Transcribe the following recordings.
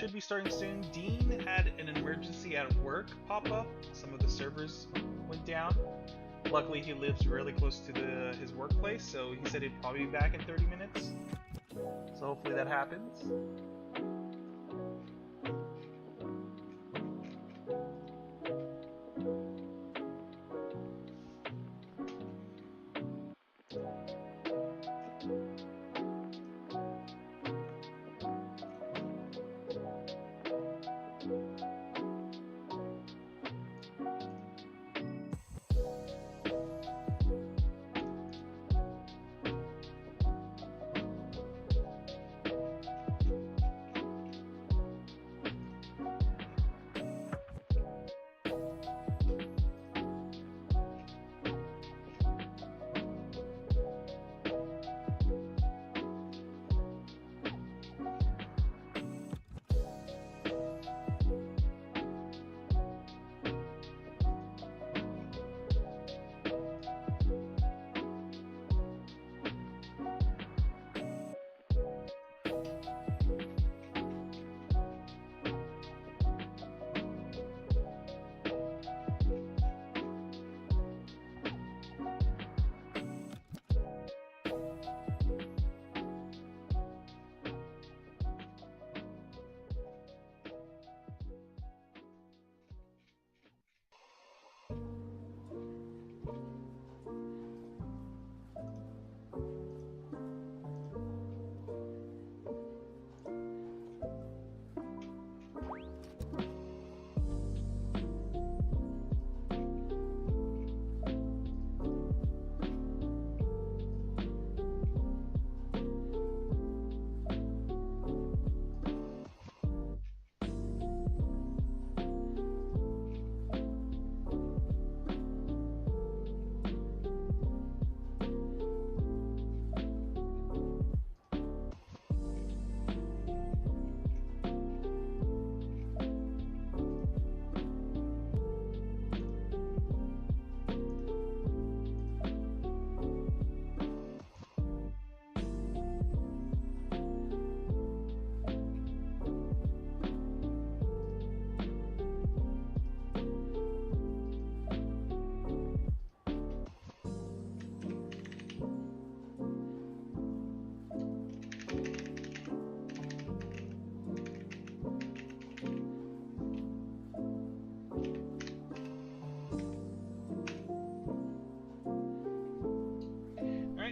should be starting soon. Dean had an emergency at work pop up. Some of the servers went down. Luckily, he lives really close to his workplace, so he said he'd probably be back in 30 minutes. So hopefully that happens.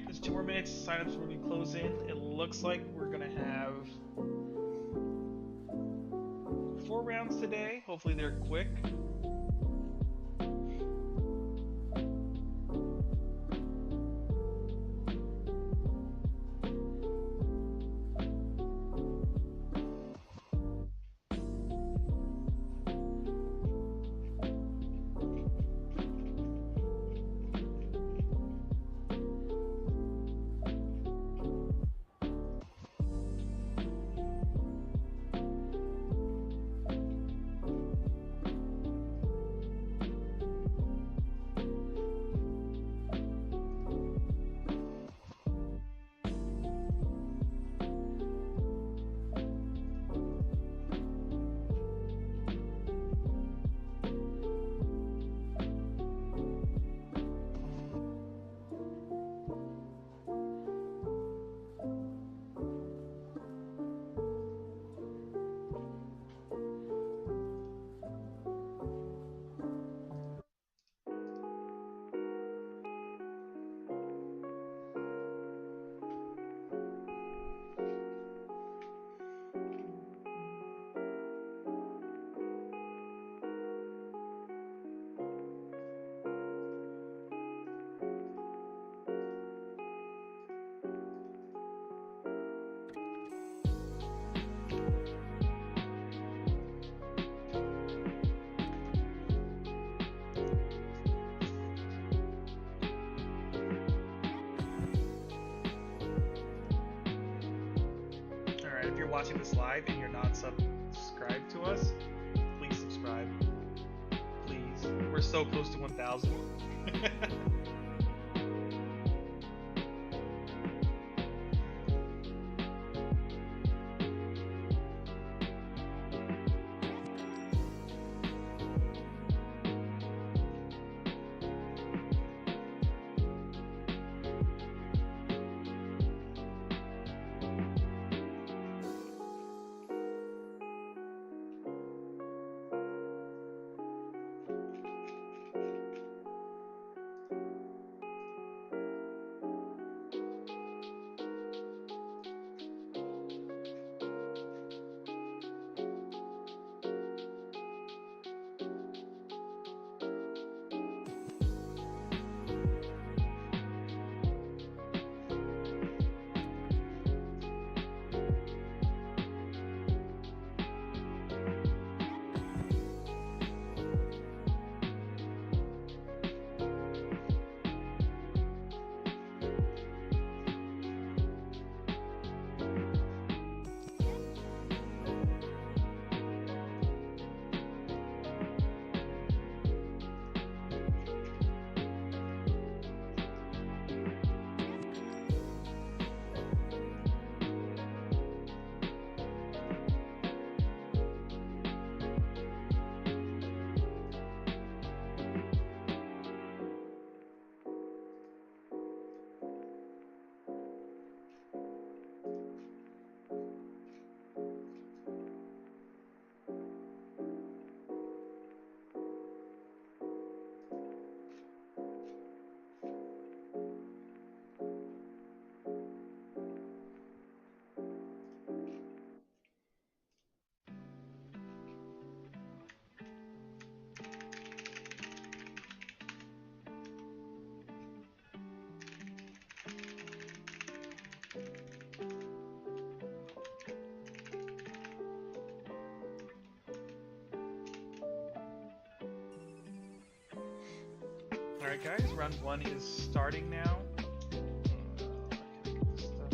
There's 2 more minutes. Signups will be closing. It looks like we're gonna have 4 rounds today. Hopefully they're quick. Watching this live and you're not subscribed to us, please subscribe. Please. We're so close to 1,000. Alright guys, round 1 is starting now. Can I get this stuff?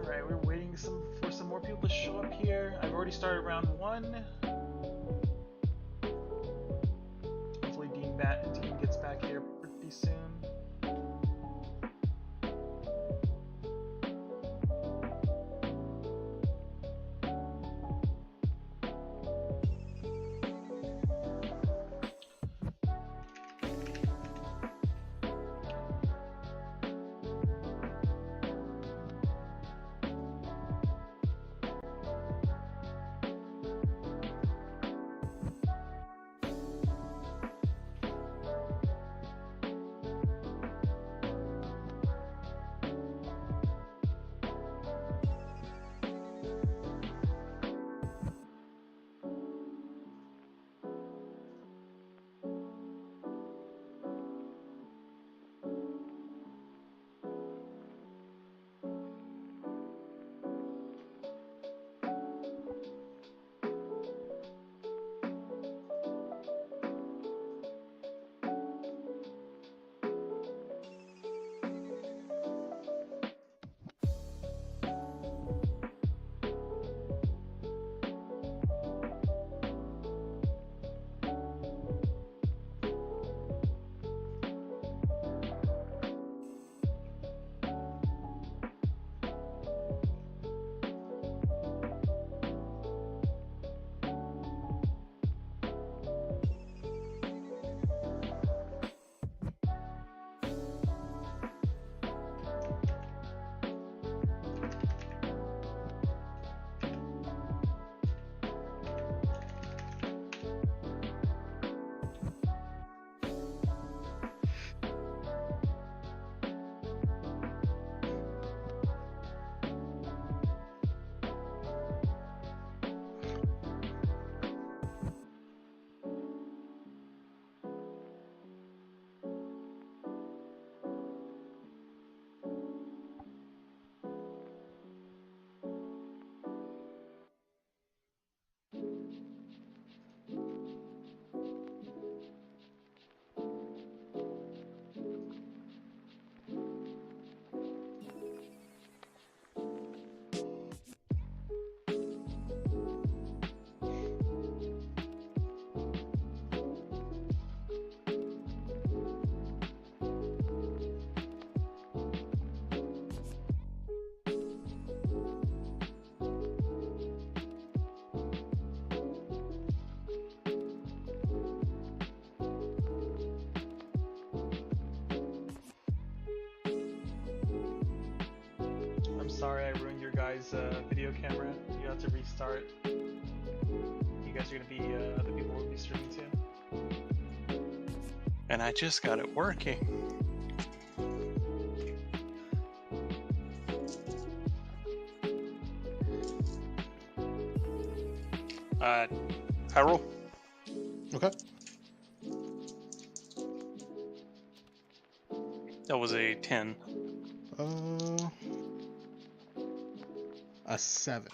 Alright, we're waiting for some more people to show up here. I've already started round 1. Hopefully Dean gets back here pretty soon. sorry I ruined your guys' video camera. You have to restart. You guys are gonna be the people we'll be streaming to. And I just got it working. Hyrule? Okay. That was a 10. A 7.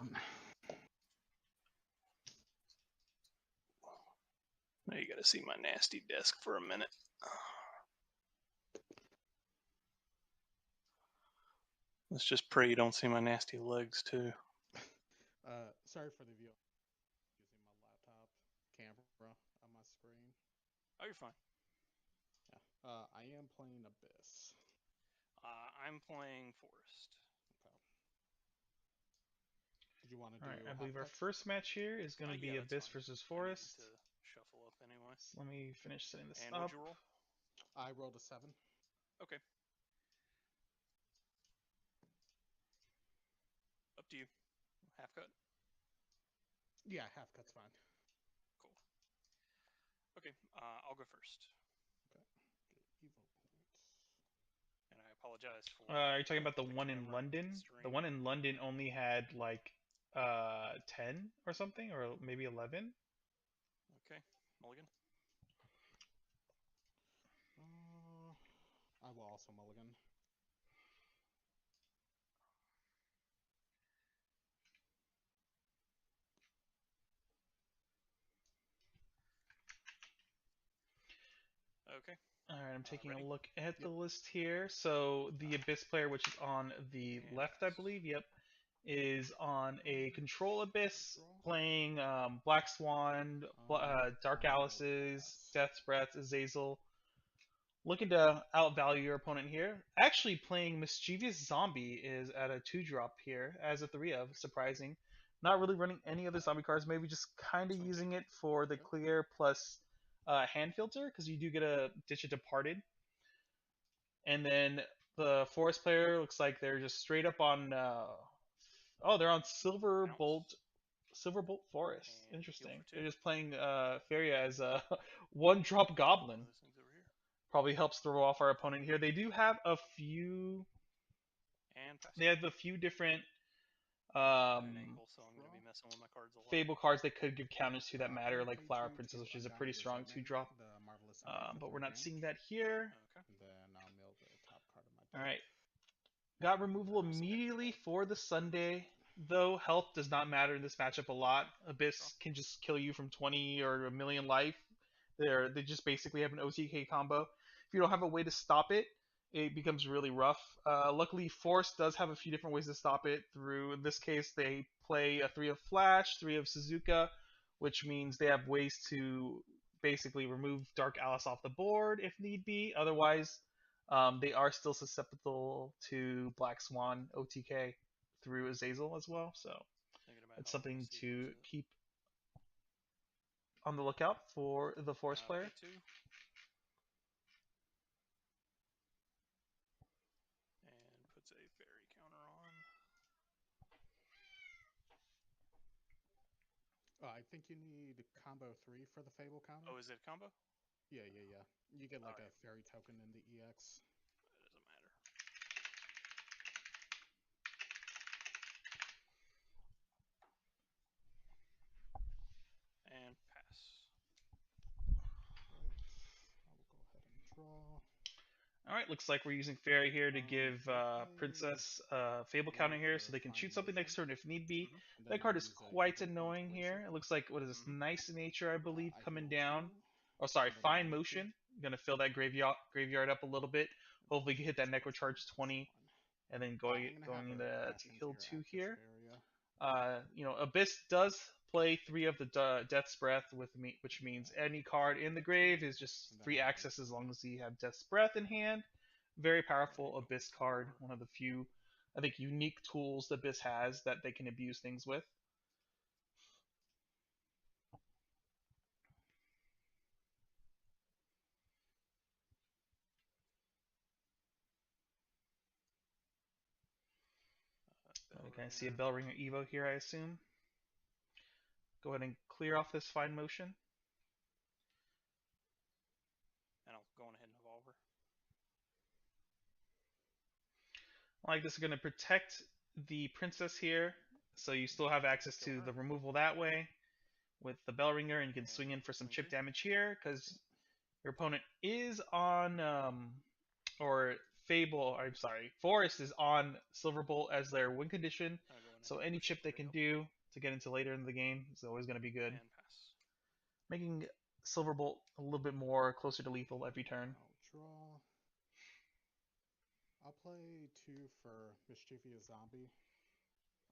Now you gotta see my nasty desk for a minute. Let's just pray you don't see my nasty legs too. Sorry for the view. Using my laptop camera on my screen. Oh, you're fine. Yeah. I am playing Abyss. I'm playing Forest. Okay. Did you want to do? Alright, I believe our first match here is going to be Abyss versus Forest. I need to shuffle up anyway. So let me finish setting this and up. What'd you roll? I rolled a 7. Okay. Up to you. Half cut? Yeah, half cut's fine. Cool. Okay, I'll go first. Okay. Get Evo points. And I apologize for... Are you talking about the one in London? The one in London only had like 10 or something, or maybe 11. Okay, mulligan. I will also mulligan. Okay. Alright, I'm taking Ready? a look at the list here. So the Abyss player, which is on the left, I believe, yep, is on a Control Abyss, playing Black Swan, Dark Alice's, Death's Breath, Azazel. Looking to outvalue your opponent here. Actually playing Mischievous Zombie is at a 2-drop here, as a 3 of, surprising. Not really running any other zombie cards, maybe just kind of using it for the clear plus hand filter, because you do get a Ditch a Departed. And then the Forest player looks like they're just straight up on... oh, they're on Silverbolt Forest. Interesting. They're just playing Feria as a 1-drop Goblin. Probably helps throw off our opponent here. They do have a few... They have a few different Fable cards that could give counters to that matter, like Flower Princess, which is a pretty strong 2-drop. But we're not seeing that here. Alright. Got removal immediately for the Sunday, though health does not matter in this matchup a lot. Abyss can just kill you from 20 or a million life. They just basically have an OTK combo. If you don't have a way to stop it, it becomes really rough. Luckily, Force does have a few different ways to stop it. Through, in this case, they play a 3 of Flash, 3 of Suzuka, which means they have ways to basically remove Dark Alice off the board if need be. Otherwise, they are still susceptible to Black Swan OTK through Azazel as well. So it's something to keep on the lookout for the Force player. And puts a fairy counter on. I think you need combo 3 for the Fable counter. Oh, is it a combo? Yeah. You get like a fairy token in the EX. It doesn't matter. And pass. Right. I will go ahead and draw. Alright, looks like we're using Fairy here to give Princess Fable counter here, so they can shoot something next turn if need be. That card is quite annoying here. It looks like, what is this, Nice Nature, I believe, coming down. Oh, sorry, Fine Motion. Gonna fill that graveyard up a little bit. Hopefully hit that Necro Charge 20, and then going into to kill 2 here. Abyss does play 3 of the Death's Breath with me, which means any card in the grave is just free access as long as you have Death's Breath in hand. Very powerful Abyss card, one of the few, I think, unique tools that Abyss has that they can abuse things with. Okay, I see a Bellringer Evo here, I assume. Go ahead and clear off this fine motion. And I'll go on ahead and evolver. Like this is going to protect the princess here, so you still have access to the removal that way with the Bellringer, and you can swing in for some chip damage here because your opponent is on or Fable. I'm sorry, Forest is on Silverbolt as their win condition, so any chip they can do to get into later in the game is always going to be good. And pass. Making Silverbolt a little bit more closer to lethal every turn. I'll draw. I'll play 2 for Mischievous Zombie.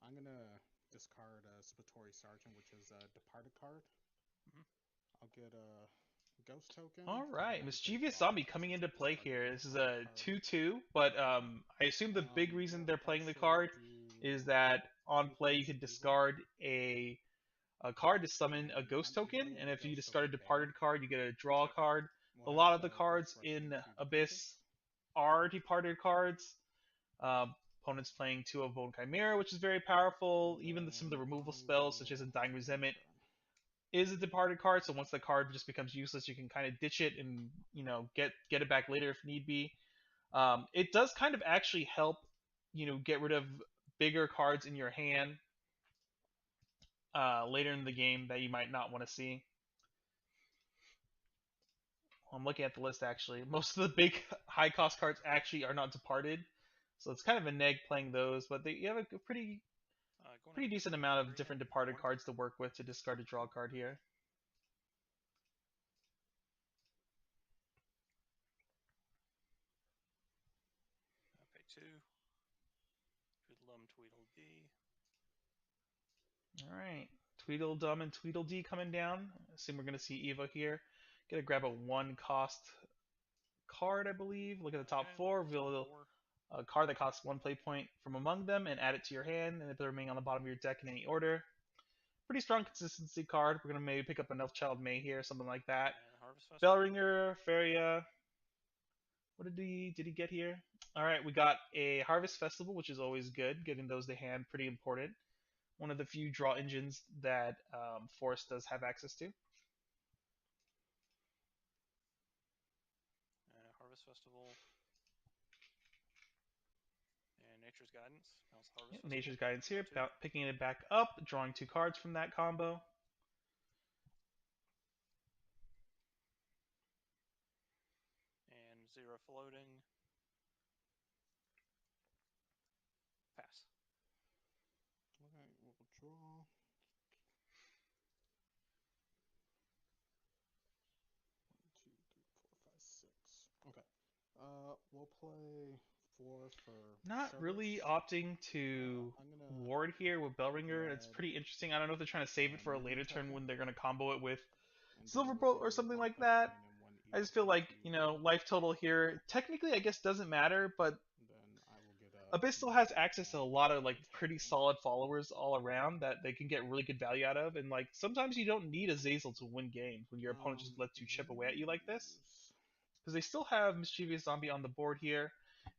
I'm gonna discard a Spatori Sergeant, which is a departed card. I'll get a Ghost token. Alright, Mischievous Zombie coming into play here. This is a 2-2, but I assume the big reason they're playing the card is that on play you can discard a card to summon a Ghost token, and if you discard a departed card, you get a draw card. A lot of the cards in Abyss are departed cards. Opponents playing 2 of Bone Chimera, which is very powerful. Even some of the removal spells, such as Undying Resentment, is a departed card, so once the card just becomes useless, you can kind of ditch it and get it back later if need be. It does kind of actually help get rid of bigger cards in your hand later in the game that you might not want to see. I'm looking at the list actually. Most of the big high cost cards actually are not departed, so it's kind of a neg playing those, but you have a pretty decent amount of different departed cards to work with to discard a draw card here. Pay 2. Tweedledum, Tweedledee. Alright. Tweedledum and Tweedledee coming down. I assume we're going to see Evo here. Gonna grab a 1 cost card, I believe. Look at the top 4. Reveal a card that costs 1 play point from among them and add it to your hand, and if they're remaining on the bottom of your deck in any order. Pretty strong consistency card. We're going to maybe pick up an Elfchild May here, something like that. Bellringer, Feria. What did he get here? Alright, we got a Harvest Festival, which is always good. Getting those to hand, pretty important. One of the few draw engines that Forest does have access to. Harvest Festival. And Nature's Guidance. Yep, Nature's Guidance here, picking it back up, drawing 2 cards from that combo. And 0 floating. Pass. Okay, we'll draw. 1, 2, 3, 4, 5, 6. Okay. We'll play 4 for. Not really opting to ward here with Bellringer. It's pretty interesting. I don't know if they're trying to save it for a later turn when they're going to combo it with Silverbolt or something like that. I just feel like, life total here technically I guess doesn't matter, but Abyss still has access to a lot of pretty solid followers all around that they can get really good value out of, and sometimes you don't need Azazel to win games when your opponent just lets you chip away at you like this. Because they still have Mischievous Zombie on the board here.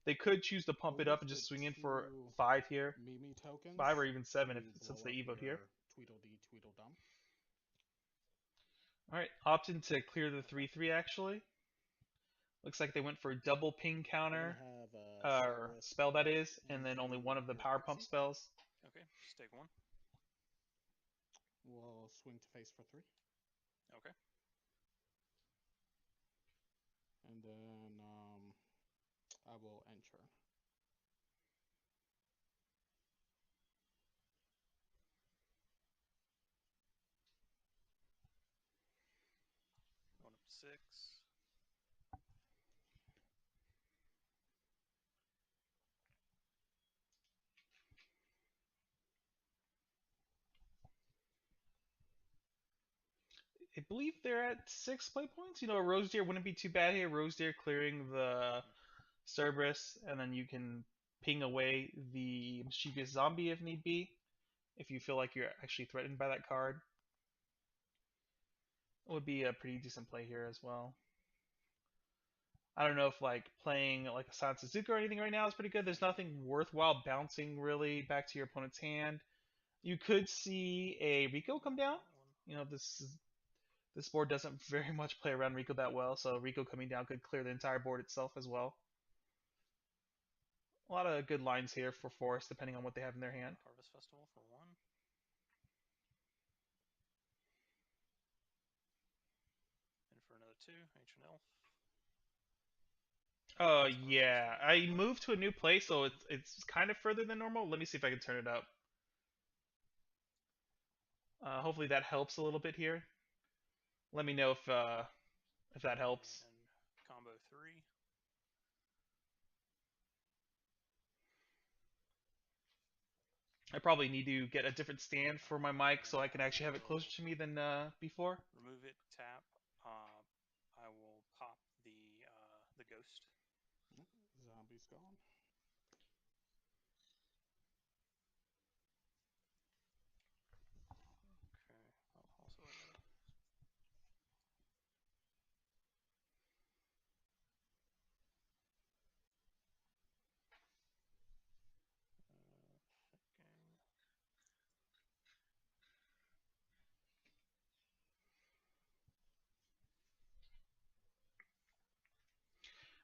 They could choose to pump it up and just swing in for 5 here. 5 or even 7 since they evoed here. Tweedledum. Alright, opting to clear the 3/3 actually. Looks like they went for double ping counter, spell that is, and then only one of the power pump spells. Okay, just take 1. We'll swing to face for 3. Okay. And then I will enter. Going up to 6. I believe they're at 6 play points. A Rose Deer wouldn't be too bad here. Rose Deer clearing the Cerberus, and then you can ping away the Mischievous Zombie if need be, if you feel like you're actually threatened by that card. It would be a pretty decent play here as well. I don't know if like playing like a San Suzuki or anything right now is pretty good. There's nothing worthwhile bouncing really back to your opponent's hand. You could see a Rico come down. You know, this board doesn't very much play around Rico that well, so Rico coming down could clear the entire board itself as well. A lot of good lines here for Forest, depending on what they have in their hand. Harvest Festival for 1. And for another 2, Ancient Elf. Yeah. I moved to a new place, so it's kind of further than normal. Let me see if I can turn it up. Hopefully that helps a little bit here. Let me know if that helps. And combo 3. I probably need to get a different stand for my mic so I can actually have it closer to me than before. Remove it, tap. I will pop the ghost. Zombie's gone. Okay, I'll also remove.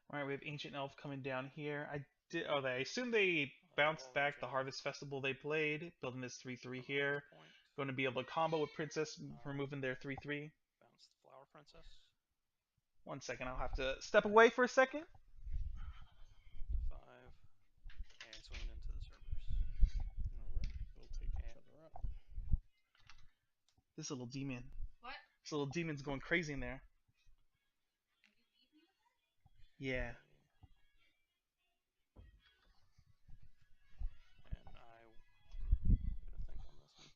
All right, we have Ancient Elf coming down here. I assume they bounced back the Harvest Festival they played, building this 3/3 here. Going to be able to combo with Princess, removing their 3/3. Bounce the Flower Princess. 1 second, I'll have to step away for a second. 5. And swinging into the Cerberus. Alright, they'll take each other out. This little demon. What? This little demon's going crazy in there. Yeah. And I gotta think on this one.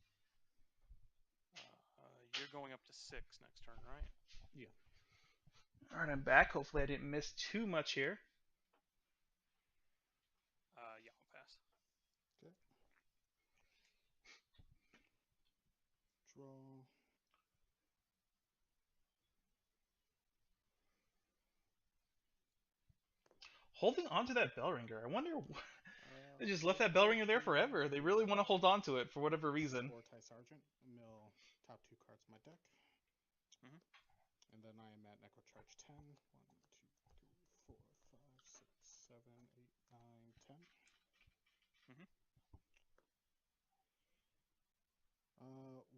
You're going up to 6 next turn, right? Yeah. Alright, I'm back. Hopefully I didn't miss too much here. Yeah, I'll pass. Okay. Draw. Holding onto that bell ringer. I wonder. They just left that bell ringer there forever. They really want to hold on to it for whatever reason. Vorti Sergeant. Mill top 2 cards of my deck. Mm-hmm. And then I am at Necrocharge 10. 1, 2, 3, 4, 5, 6, 7, 8, 9, 10. Mm-hmm.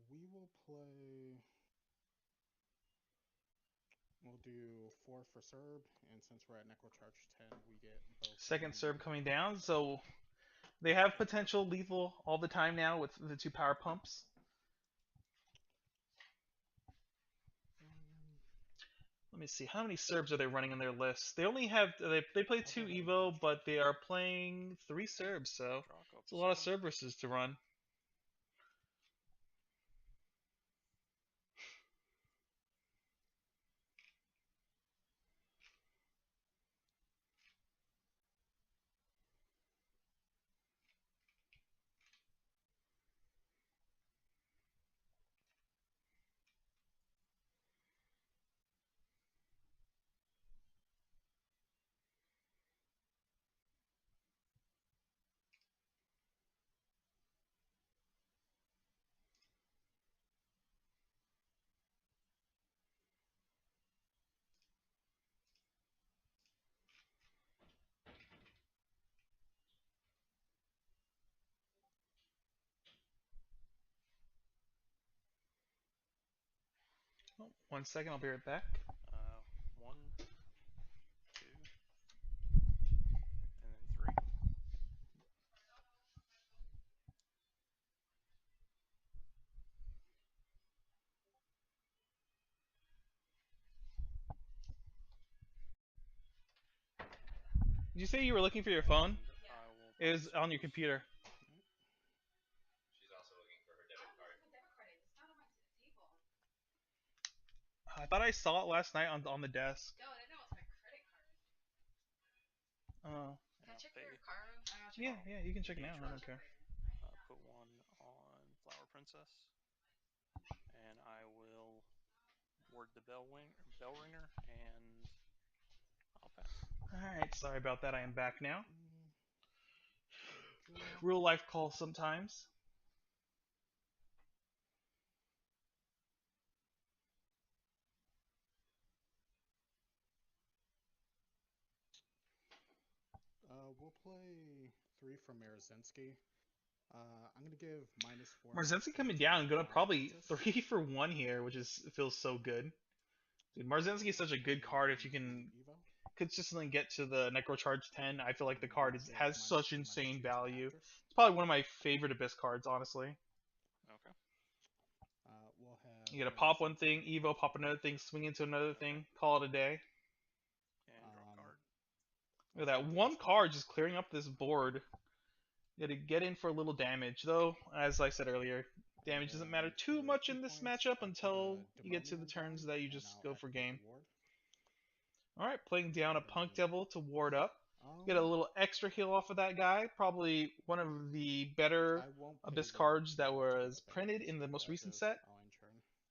We will play. We'll do 4 for Serb, and since we're at Necrocharge 10, we get both. Second Serb coming down, so they have potential lethal all the time now with the 2 power pumps. Let me see, how many Serbs are they running on their list? They only have they play 2 Evo, but they are playing 3 Serbs, so it's a lot of Cerberuses to run. Oh, 1 second, I'll be right back. 1, 2, and then 3. Did you say you were looking for your phone? Yeah. It was on your computer. She's also looking for her debit card. Debit card is. It's not on my table. I thought I saw it last night on the desk. No, I know it's my credit card. Oh. Can I check your card? Yeah, you can check it now. I don't care. Put 1 on Flower Princess. And I will ward the bell ringer and I'll pass. Alright, sorry about that. I am back now. Draw. Real life call sometimes. We'll play 3 for Marazinski. I'm gonna give -4. Marzinski coming down, gonna probably Mantis. 3 for 1 here, which feels so good. Dude, Marzinski is such a good card if you Play can 1 Evo. consistently get to the Necrocharge 10. I feel like the And card I'll give has such -2/-2 insane to value. Actress. It's probably one of my favorite Abyss cards, honestly. Okay. We'll have You gotta pop one Marazinski thing, Evo, pop another thing, swing into another Okay. thing, call it a day. And draw a card. Look at that, one card just clearing up this board. You gotta get in for a little damage, though, as I said earlier, damage doesn't matter too much in this matchup until you get to the turns that you just go for game. Alright, playing down a Punk Devil to ward up. Get a little extra heal off of that guy. Probably one of the better Abyss cards that was printed in the most recent set.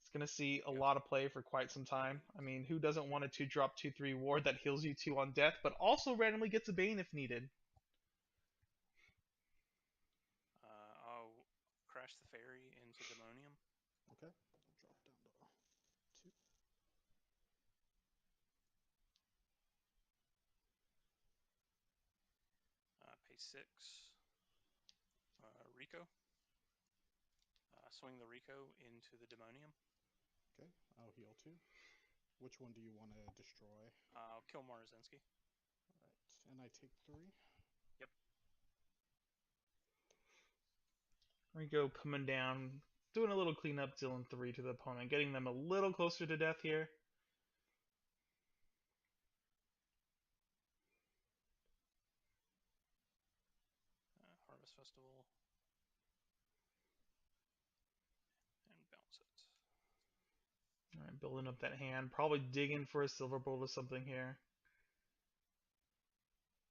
It's going to see a lot of play for quite some time. I mean, who doesn't want a 2-drop 2/3 ward that heals you 2 on death, but also randomly gets a Bane if needed? I'll crash the fairy into Demonium. Okay. Drop down to 2. Pay 6. Rico. Swing the Rico into the Demonium. Okay. I'll heal 2. Which one do you want to destroy? I'll kill Marazinski. Alright. And I take 3. Yep. Rico coming down, doing a little cleanup, dealing 3 to the opponent, getting them a little closer to death here. Harvest Festival. And bounce it. Alright, building up that hand. Probably digging for a Silver Bolt or something here.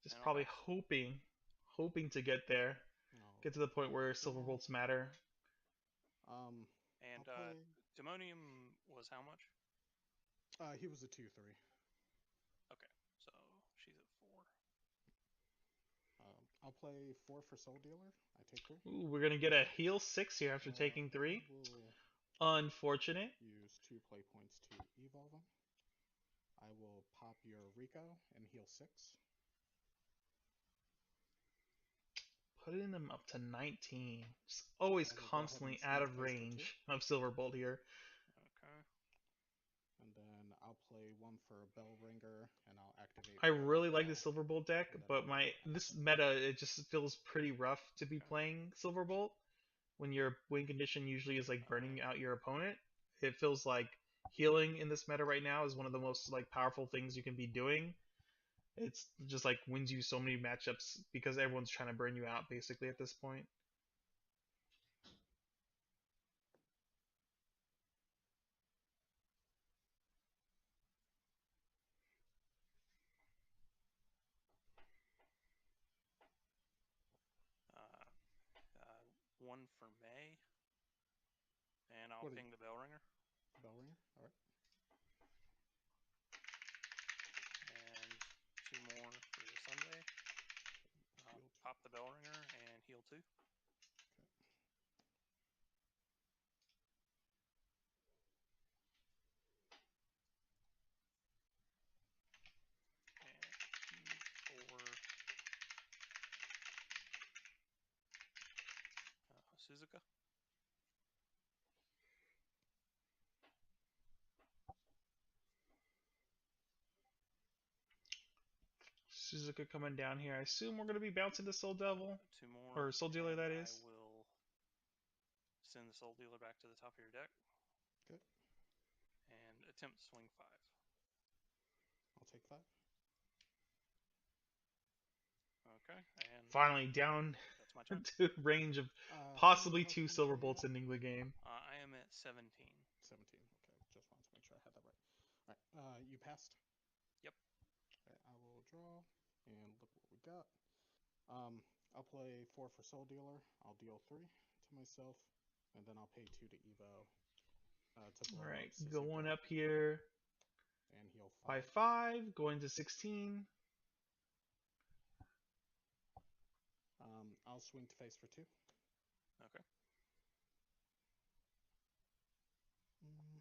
Just probably hoping to get there. Get to the point where Silver Bolts matter. And Demonium was how much? He was a 2/3. Okay, so she's at 4. I'll play 4 for Soul Dealer. I take 3. Ooh, we're gonna get a heal 6 here after taking 3. Unfortunate. Use 2 play points to evolve him. I will pop your Rico and heal 6. Putting them up to 19. Just always constantly out of range of Silver Bolt here. Okay. And then I'll play 1 for Bell Ringer, and I'll activate. I really like the Silver Bolt deck, but this meta, it just feels pretty rough to be playing Silver Bolt. When your win condition usually is like burning out your opponent, it feels like healing in this meta right now is one of the most like powerful things you can be doing. It's just like wins you so many matchups because everyone's trying to burn you out basically at this point. One for May. And I'll ping the Bell Ringer. Bell Ringer? Alright. And 2 more for the Sunday. Pop the Bell Ringer and heal 2. And 2 for Suzuka. Suzuka coming down here. I assume we're going to be bouncing the Soul Devil. 2 more. Or Soul Dealer, that is. I will send the Soul Dealer back to the top of your deck. Okay. And attempt swing 5. I'll take 5. Okay. And finally down that's my turn. to range of possibly 2 Silver Bolts ending the game. I am at 17. 17. Okay, just wanted to make sure I had that right. Alright, you passed? Yep. Okay, I will draw, and look what we got. I'll play 4 for Soul Dealer. I'll deal 3 to myself, and then I'll pay 2 to Evo. Alright, going up here. and he'll By 5. 5, going to 16. I'll swing to face for 2. Okay. Mm.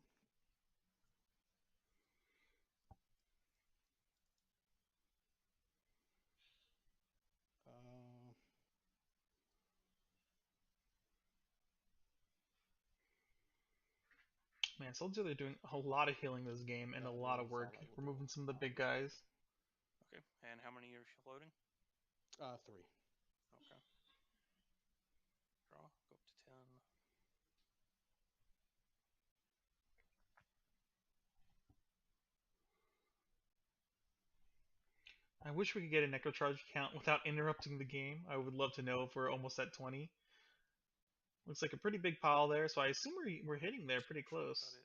Man, Soldier, they're doing a lot of healing this game and a That lot of is all work, I will do. removing some of the big guys. Okay. And how many are you floating? 3. Okay. Draw. Go up to 10. I wish we could get a Necrocharge count without interrupting the game. I would love to know if we're almost at 20. Looks like a pretty big pile there, so I assume we're hitting there pretty Sure, close.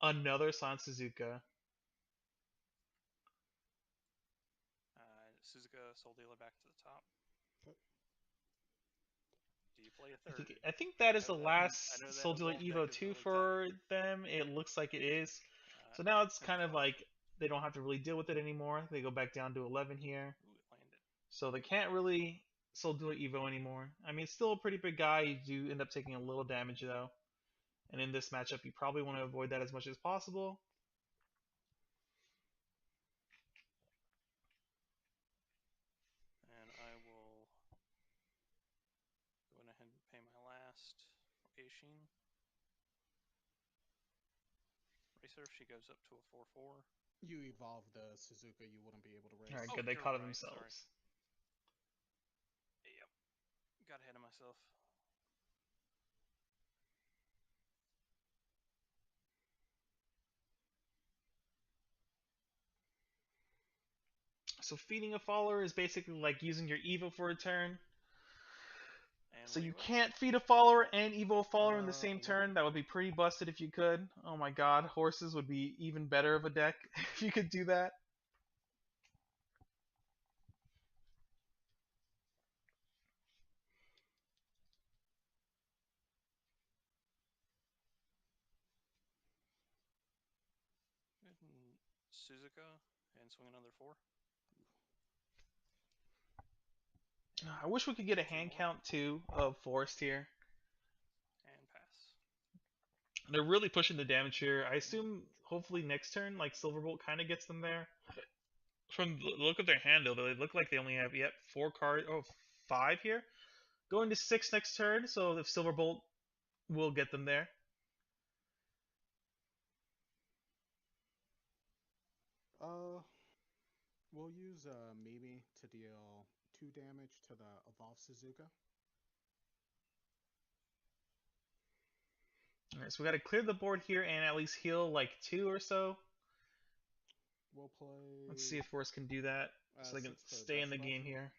about it. Another San Suzuka. Suzuka, Soul Dealer back to the top. Okay. Do you play a third? I think that is the I last know that Soul Dealer Evolved Evo deck is 2 really for tight. them. It looks like it is. So now it's kind of 12. like they don't have to really deal with it anymore. They go back down to 11 here. Ooh, it landed. So they can't really Soul Dealer Evo anymore. I mean, it's still a pretty big guy. You do end up taking a little damage though. And in this matchup, you probably want to avoid that as much as possible. And I will go ahead and pay my last Aishin. Racer, she goes up to a 4/4. You evolve the Suzuka, you wouldn't be able to race. All right, Oh, good. They you're caught it right, themselves. sorry. Yep. Got ahead of myself. So feeding a follower is basically like using your Evo for a turn. And So you Weaver. can't feed a follower and Evo a follower in the same Weaver. turn. That would be pretty busted if you could. Oh my god, horses would be even better of a deck if you could do that. And Suzuka and swing another 4. I wish we could get a 2 hand more. count too of Forest here. And pass. They're really pushing the damage here. I assume hopefully next turn, like Silverbolt kind of gets them there. From the look of their hand though, they look like they only have yet 4 cards. Oh, 5 here. Going to 6 next turn, so if Silverbolt will get them there. We'll use Mimi to deal 2 damage to the evolved Suzuka. Alright, so we got to clear the board here and at least heal like 2 or so. We'll play. Let's see if Forrest can do that, so they can 6 for stay in the Death game Breath. here.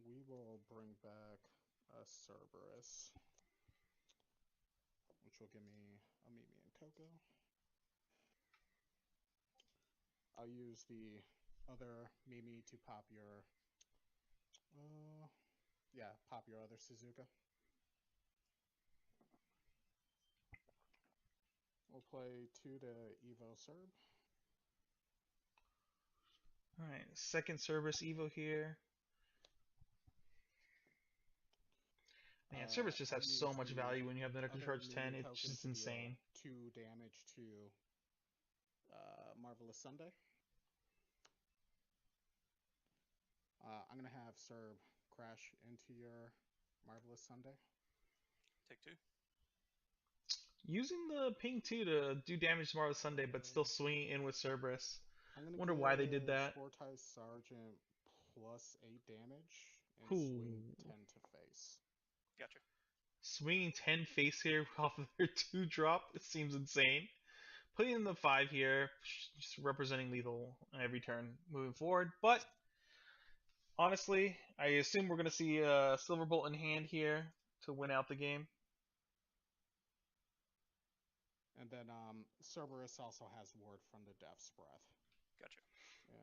We will bring back a Cerberus, which will give me a Mimi and Coco. I'll use the other Mimi to pop your. Pop your other Suzuka. We'll play 2 to Evo Serb. Alright, second Cerberus Evo here. Man, Cerberus just I'll has so use much the value when you have the other Necrocharge 10. Mimi It's token just to deal insane. 2 damage to Marvelous Sunday. I'm going to have Serb crash into your Marvelous Sunday. Take 2. Using the ping 2 to do damage tomorrow Sunday, but still swinging in with Cerberus. I'm gonna Wonder why they did that. Sportize Sergeant plus 8 damage and Ooh. swing 10 to face. Gotcha. Swinging 10 face here off of their 2 drop, it seems insane. Putting in the 5 here, just representing lethal every turn moving forward. But honestly, I assume we're going to see a Silverbolt in hand here to win out the game. And then Cerberus also has Ward from the Death's Breath. Gotcha.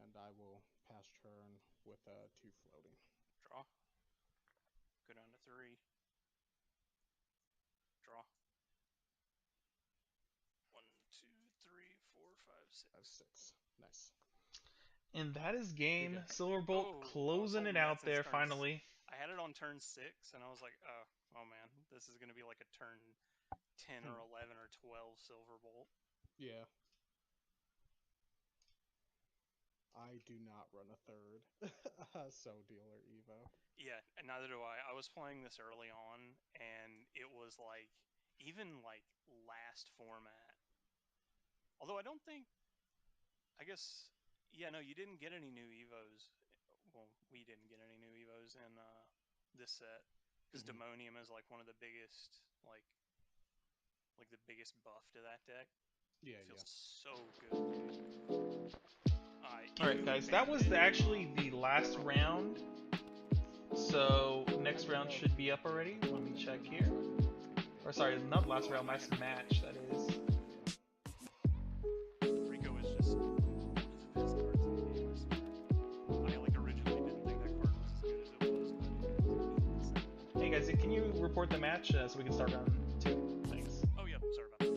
And I will pass turn with 2 floating. Draw. Go down to 3. Draw. 1, 2, 3, 4, 5, 6. 5, 6. Nice. And that is game. Good. Silverbolt Oh, I was closing holding it that out since there turn finally. I had it on turn 6, and I was like, oh man, this is gonna be like a turn 10 or 11 or 12 Silverbolt. Yeah. I do not run a third so dealer Evo. Yeah, and neither do I. I was playing this early on, and it was like, even like last format. Although I don't think, I guess, yeah, no, you didn't get any new Evos. Well, we didn't get any new Evos in this set because Demonium is like one of the biggest, like the biggest buff to that deck. Yeah, It feels yeah. so good, dude. Alright, guys, that was actually the last round. So, next round should be up already. Let me check here. Or, sorry, not last round, last match, that is. Rico is just one of the best cards in the game, I swear. I originally didn't think that card was as good as it was, but Hey guys, can you report the match so we can start round 2? Thanks. Oh yeah, sorry about that.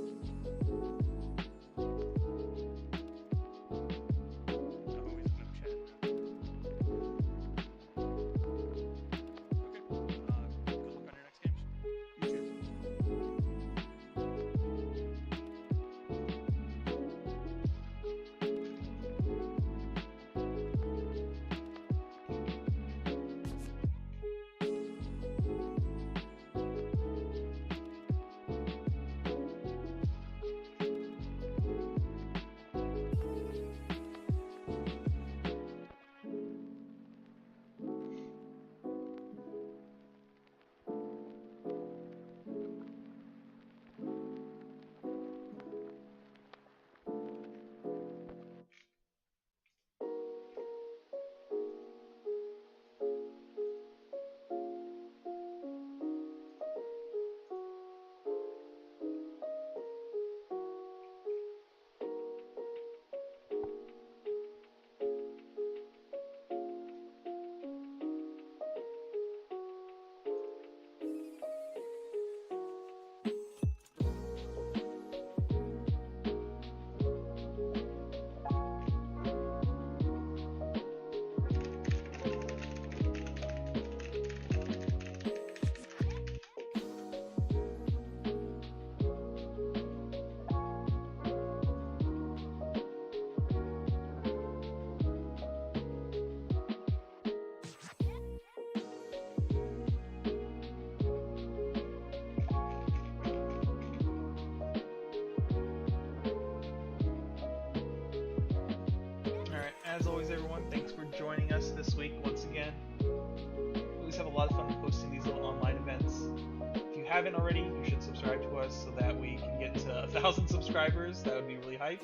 As always, everyone, thanks for joining us this week once again. We always have a lot of fun hosting these little online events. If you haven't already, you should subscribe to us so that we can get to 1,000 subscribers. That would be really hype.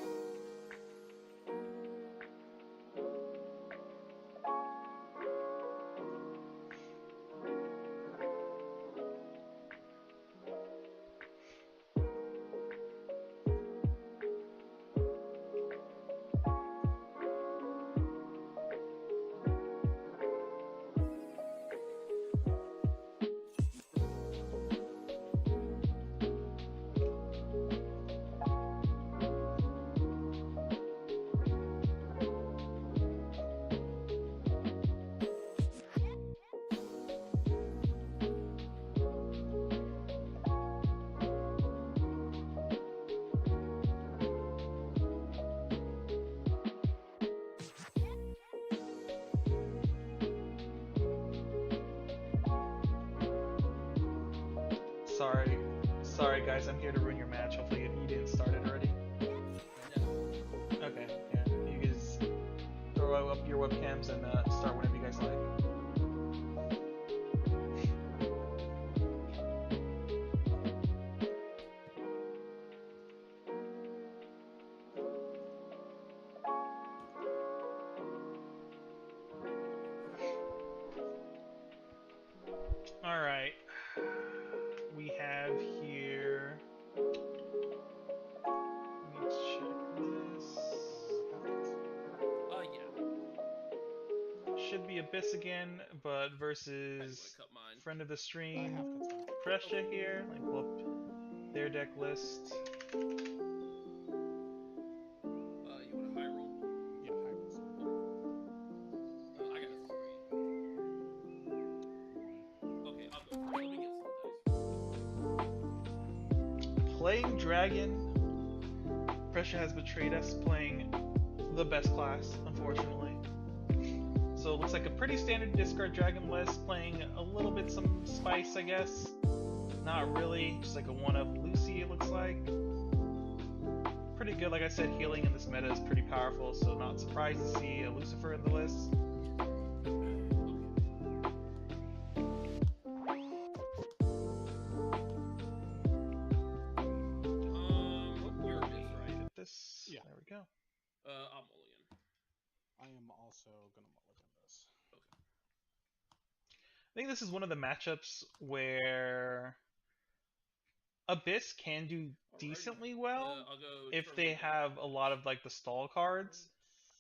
Sorry guys, I'm here to ruin your match. Hopefully you didn't start it already. Okay, yeah. You guys throw up your webcams and start whenever you guys like. Alright. We have here... Let me check this. Yeah. Should be Abyss again, but versus friend of the stream, Pressure here. Like, pull up their deck list. playing Dragon, Pressure has betrayed us playing the best class, unfortunately. So it looks like a pretty standard discard Dragon list, playing a little bit some spice, I guess. Not really, just like a one of Lucy, it looks like. Pretty good, like I said, healing in this meta is pretty powerful, so not surprised to see a Lucifer in the list. You're a miss, right? Get this. Yeah. There we go. I'm mulligan. I am also gonna mulligan this. Okay. I think this is one of the matchups where Abyss can do decently well I'll go if turn they one down. have a lot of like the stall cards.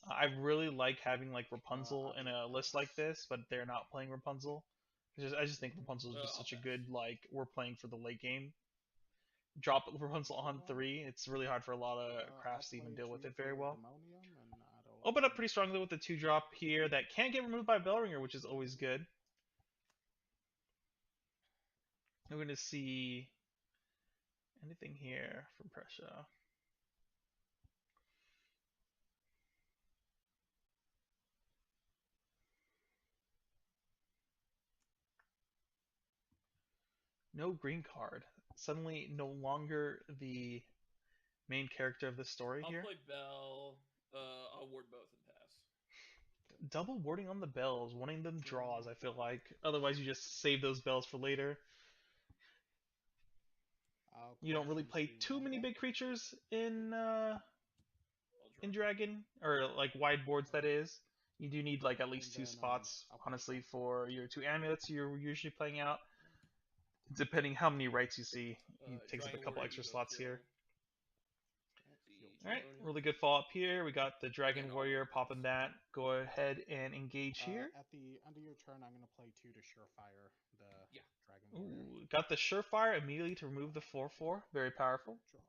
I really like having like Rapunzel in a list like this, but they're not playing Rapunzel. I just think Rapunzel is just I'll such a pass. good like we're playing for the late game. Drop Rapunzel on 3. It's really hard for a lot of crafts to even deal with it very well. Open up pretty strongly with the 2-drop here that can't get removed by Bellringer, which is always good. We're going to see anything here from Pressure. No green card. Suddenly no longer the main character of the story I'll here. play Bell. I'll ward both and pass. Double warding on the bells, wanting them draws, I feel like. Otherwise you just save those bells for later. You don't really play too many big creatures in Dragon, or like wide boards that is. You do need like at least 2 spots, honestly, for your 2 amulets you're usually playing out. Depending how many rights you see, it takes up a couple extra slots here. Alright, really good fall up here. We got the Dragon Warrior popping that. Go ahead and engage here. At the end of your turn, I'm gonna play 2 to Surefire the Dragon Warrior. Ooh, got the Surefire immediately to remove the 4/4. Very powerful. Draw.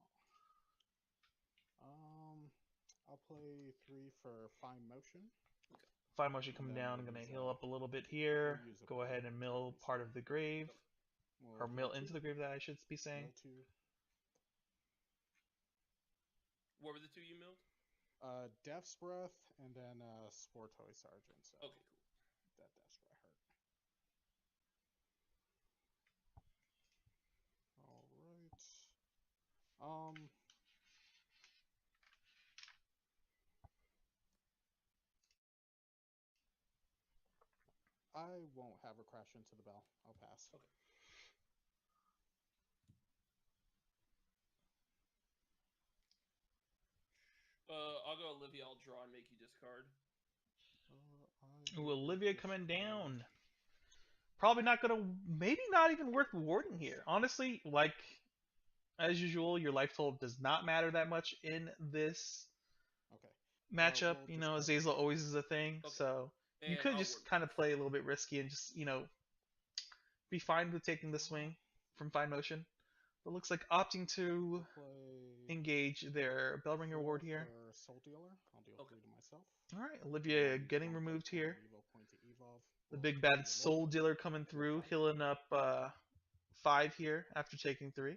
I'll play 3 for Fine Motion. Okay. Fine Motion coming down. I'm gonna heal up a little bit here. Go ahead and mill part of the grave. Or mill into the grave, that I should be saying. What were the 2 you milled? Death's Breath and then Sportoy Sergeant. So okay, cool. That Death's Breath hurt. Alright. I won't have her crash into the bell. I'll pass. Okay. I'll go Olivia. I'll draw and make you discard. Ooh, Olivia coming down. Probably not gonna, maybe not even worth warding here. Honestly, like, as usual, your life total does not matter that much in this matchup. You know, Azazel always is a thing, so you could just kind of play a little bit risky and just, you know, be fine with taking the swing from Fine Motion. But looks like opting to engage their Bellringer ward here. Soul Dealer. I'll deal 3 to myself. Alright, Olivia getting removed here. The big bad Soul Dealer coming through, healing up 5 here after taking 3.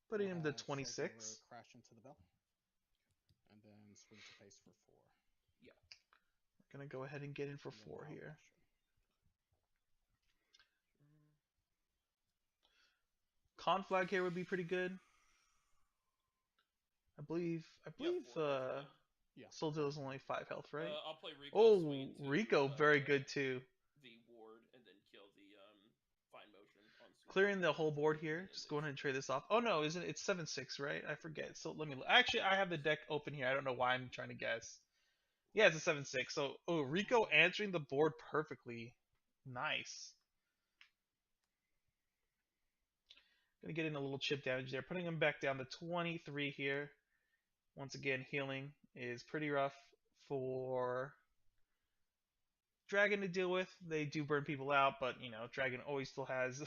Putting him to 26. Crash into the bell. And then swing to face for 4. Yeah. We're gonna go ahead and get in for 4 here. Conflag here would be pretty good. I believe Soul Dealer is only 5 health, right? I'll play Rico. Oh, Rico, very good too. The ward and then kill the Fine Motion on clearing the whole board here. Just go ahead and trade this off. Oh no, isn't it? It's 7/6, right? I forget. So let me look. Actually, I have the deck open here. I don't know why I'm trying to guess. Yeah, it's a 7/6. So, oh, Rico answering the board perfectly. Nice. Gonna get in a little chip damage there, putting him back down to 23 here. Once again, healing is pretty rough for Dragon to deal with. They do burn people out, but you know, Dragon always still has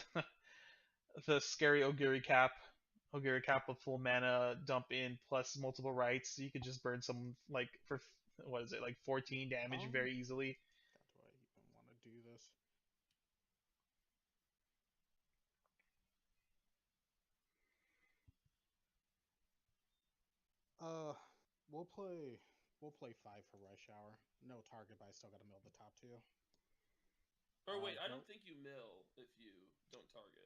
the scary Ogiri cap. Ogiri cap with full mana, dump in plus multiple rights. So you could just burn someone like for what is it, like 14 damage very easily. Do I even want to do this? We'll play 5 for Rush Hour. No target, but I still gotta mill the top 2. Or wait, I don't think you mill if you don't target.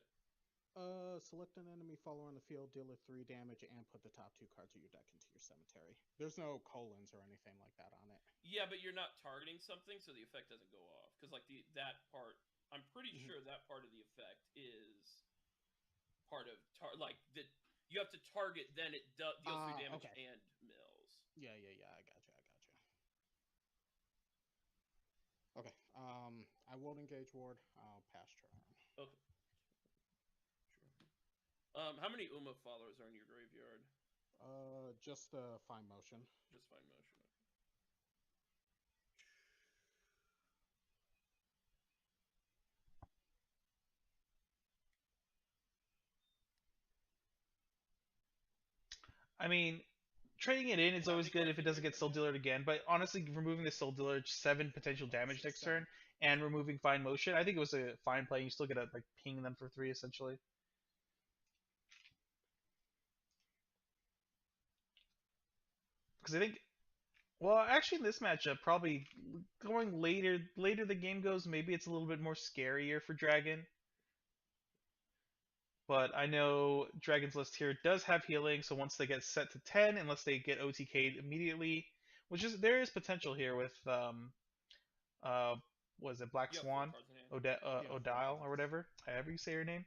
Select an enemy follower on the field, deal it 3 damage, and put the top 2 cards of your deck into your cemetery. There's no colons or anything like that on it. Yeah, but you're not targeting something, so the effect doesn't go off. Because like that part, I'm pretty sure that part of the effect is part of like that. You have to target, then it deals 3 damage and mills. Yeah, I gotcha. Okay, I won't engage ward. I'll pass turn. Okay. Sure. How many Uma followers are in your graveyard? Just fine motion. Just fine motion. I mean, trading it in is always good if it doesn't get Soul Dealer again, but honestly, removing the Soul Dealer, 7 potential damage next turn, and removing Fine Motion, I think it was a fine play. You still get to like ping them for 3 essentially. Because I think, well, actually in this matchup, probably going later the game goes, maybe it's a little bit more scarier for Dragon. But I know Dragon's List here does have healing, so once they get set to 10, unless they get OTK'd immediately, which is there is potential here with was it Black Swan, Odile or whatever, however you say her name.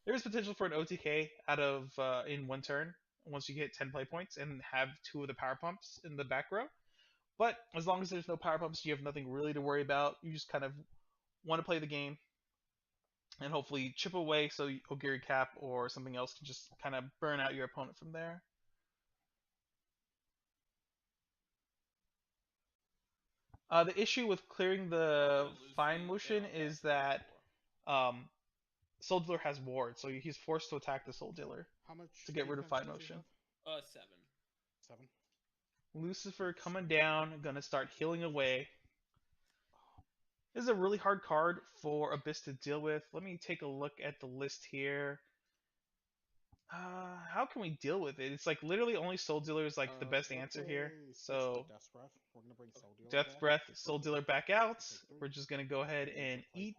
There is potential for an OTK out of in 1 turn once you get 10 play points and have 2 of the power pumps in the back row. But as long as there's no power pumps, you have nothing really to worry about. You just kind of want to play the game and hopefully chip away so Ogiri Cap or something else can just kind of burn out your opponent from there. The issue with clearing the Fine Motion is that Soul Dealer has ward, so he's forced to attack the Soul Dealer to get rid of Fine Motion. 7. 7. Lucifer coming down, gonna start healing away. This is a really hard card for Abyss to deal with. Let me take a look at the list here. How can we deal with it? It's like literally only Soul Dealer is like the best answer here. So Death Breath. We're gonna bring Soul Dealer Death Breath, Soul Dealer back out. We're just gonna go ahead and eat.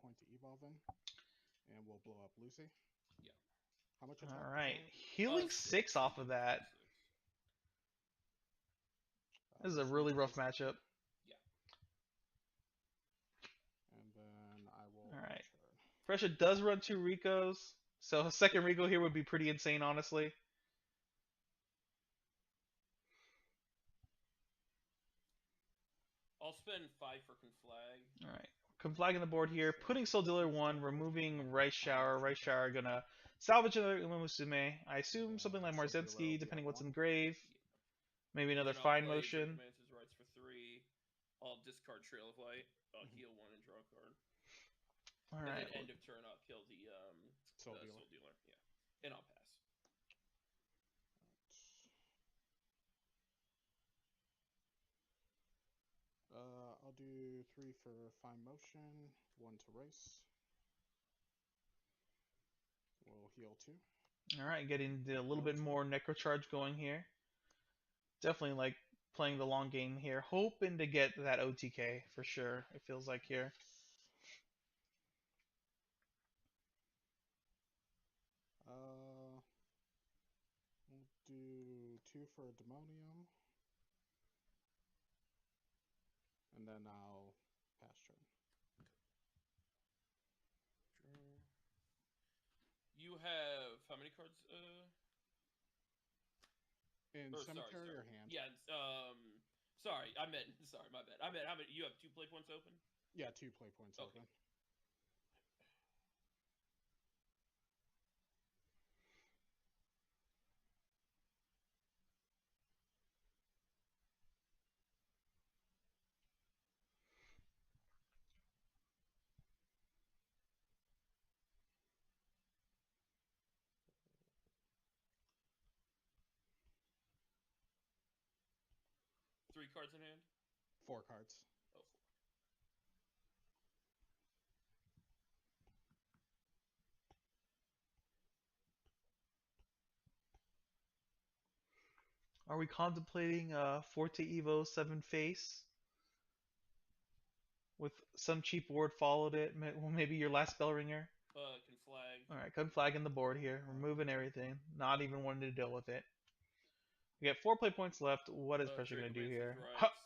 Point to evolve in, and we'll blow up Lucy. Yeah. How much? All right, healing 6 off of that. This is a really rough matchup. Yeah. And then I will. All right. Fresha does run 2 Ricos, so a second Rico here would be pretty insane, honestly. I'll spend 5 for Conflag. All right. Conflagging the board here, putting Soul Dealer 1, removing Rice Shower. Rice Shower gonna salvage another Uma Musume. I assume something like Marzensky, depending what's in the grave. Maybe another Fine Motion. Mantis Rights for 3. I'll discard Trail of Light. I'll heal 1 and draw a card. All and right. then end of turn, I'll kill the Soul Dealer. Yeah, and I'll pass. I'll do 3 for Fine Motion, 1 to race. We'll heal 2. All right, getting a little bit more Necro Charge going here. Definitely like playing the long game here, hoping to get that OTK for sure. It feels like here. We'll do 2 for a Demonium. And then I'll pass turn. You have how many cards? In cemetery or hand? Yeah. Sorry, I meant. Sorry, my bad. I meant how many? You have 2 play points open. Yeah, 2 play points open. 3 cards in hand? 4 cards. Oh, 4. Are we contemplating Forte Evo 7 face? With some cheap ward followed it. Well, maybe your last bell ringer. Can flag. Alright, come flagging the board here. Removing everything. Not even wanting to deal with it. We got 4 play points left. What is Pressure going to do here?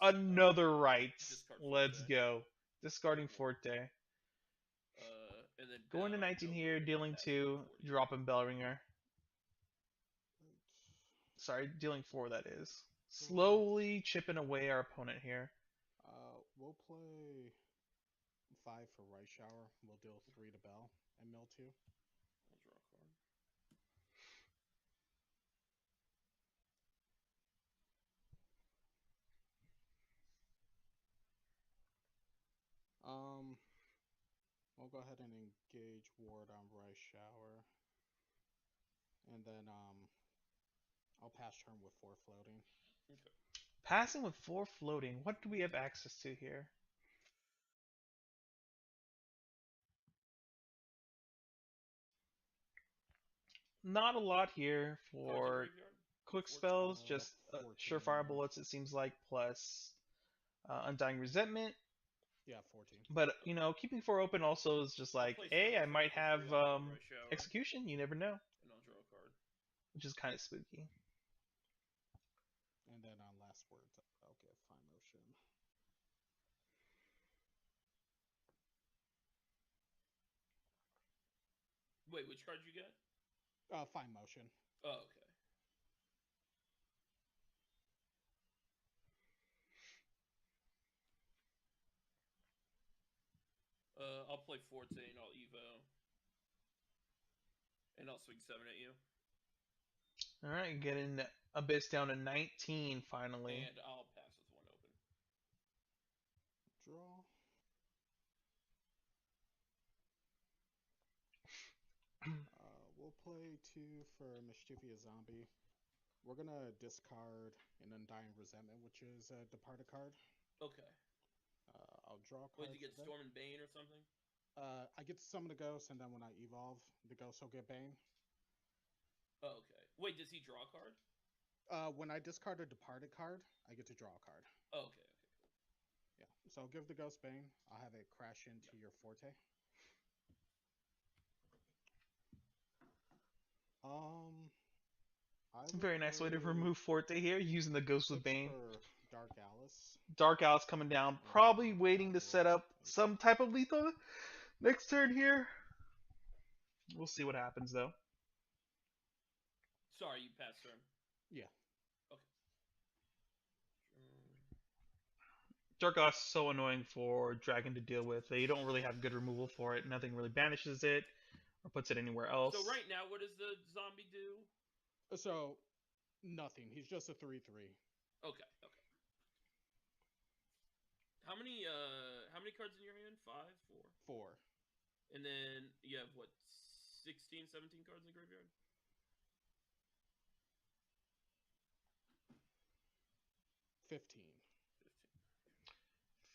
Another rights. Let's go. Discarding Forte. And then Going to 19 here, dealing 2, dropping Bellringer. Sorry, dealing 4 that is. Slowly chipping away our opponent here. We'll play 5 for Right Shower. We'll deal 3 to Bell and mill 2. I'll draw a card. We'll go ahead and engage ward on Right Shower. And then I'll pass turn with 4 floating. Okay. Passing with 4 floating. What do we have access to here? Not a lot here for quick spells, just surefire bullets it seems like, plus Undying Resentment. Yeah, 14. But, you know, keeping 4 open also is just like, hey, I might have Execution, you never know. And I'll draw a card. Which is kind of spooky. And then on last words, I'll get Fine Motion. Wait, which card did you get? Fine Motion. Oh, okay. I'll play 14, I'll Evo. And I'll swing 7 at you. Alright, getting Abyss down to 19 finally. And I'll pass with 1 open. Draw. We'll play 2 for Mischievous Zombie. We're gonna discard an Undying Resentment, which is a departed card. Okay. I'll draw a card. Wait, you get Storm and Bane or something? I get to summon a ghost, and then when I evolve, the ghost will get Bane. Oh, okay. Wait, does he draw a card? When I discard a departed card, I get to draw a card. Oh, okay, okay. Yeah, so I'll give the ghost Bane. I'll have it crash into your Forte. Very nice way to remove Forte here, using the Ghost with Bane. Dark Alice. Dark Alice coming down, probably waiting to set up some type of lethal next turn here. We'll see what happens though. Sorry, you passed turn. Yeah. Okay. Dark Alice is so annoying for Dragon to deal with. They don't really have good removal for it. Nothing really banishes it or puts it anywhere else. So right now, what does the zombie do? So, nothing. He's just a 3/3. Okay, okay. How many cards in your hand? 5, 4? 4. And then you have what, 16, 17 cards in the graveyard? 15.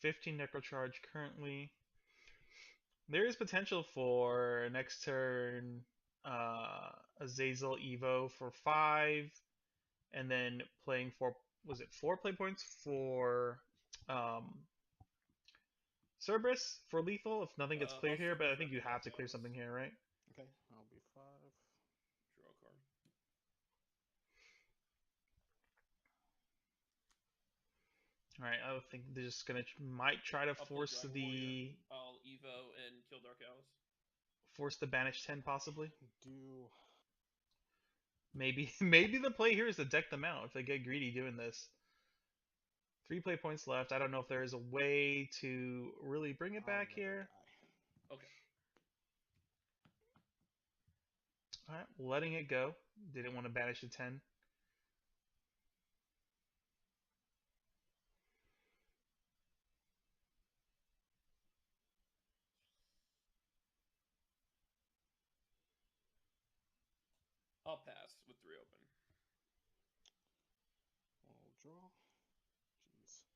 15 Necrocharge currently. There is potential for next turn Azazel Evo for 5, and then playing for, was it 4 play points for Cerberus for lethal if nothing gets cleared here, but I think you have to clear something here, right? Okay, I'll be 5. Draw a card. Alright, I think they're just gonna might try to force the I'll Evo and kill Dark Alice. Force the banish 10 possibly. Do maybe the play here is to deck them out if they get greedy doing this. 3 play points left. I don't know if there is a way to really bring it back here. Okay. Alright, letting it go. Didn't want to banish a 10. I'll pass with 3 open. I'll draw. Jeez.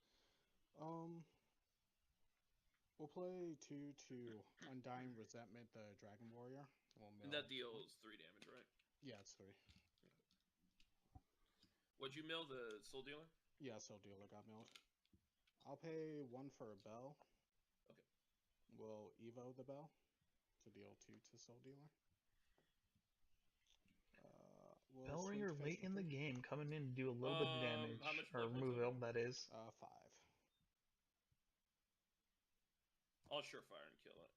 We'll play 2 to Undying Resentment, the Dragon Warrior. And that deals 3 damage, right? Yeah, it's 3. What'd you mill? The Soul Dealer? Yeah, Soul Dealer got milled. I'll pay 1 for a bell. Okay. We'll Evo the bell to deal 2 to Soul Dealer. We'll Bellringer swing to face late for in the 3. game, coming in to do a little bit of damage. How much Or blood points remove are him, that is. 5. I'll Surefire and kill it.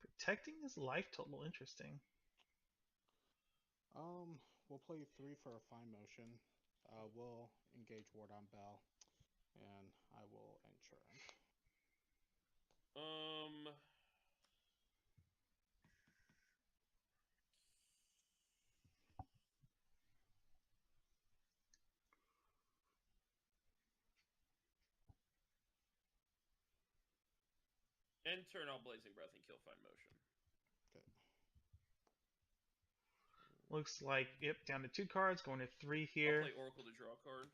Protecting his life total, interesting. We'll play 3 for a fine motion. We'll engage Ward on Bell, and I will ensure him. End turn, I'll Blazing Breath and kill Fine Motion. Okay. Looks like, yep, down to 2 cards, going to 3 I'll here. play Oracle to draw a card.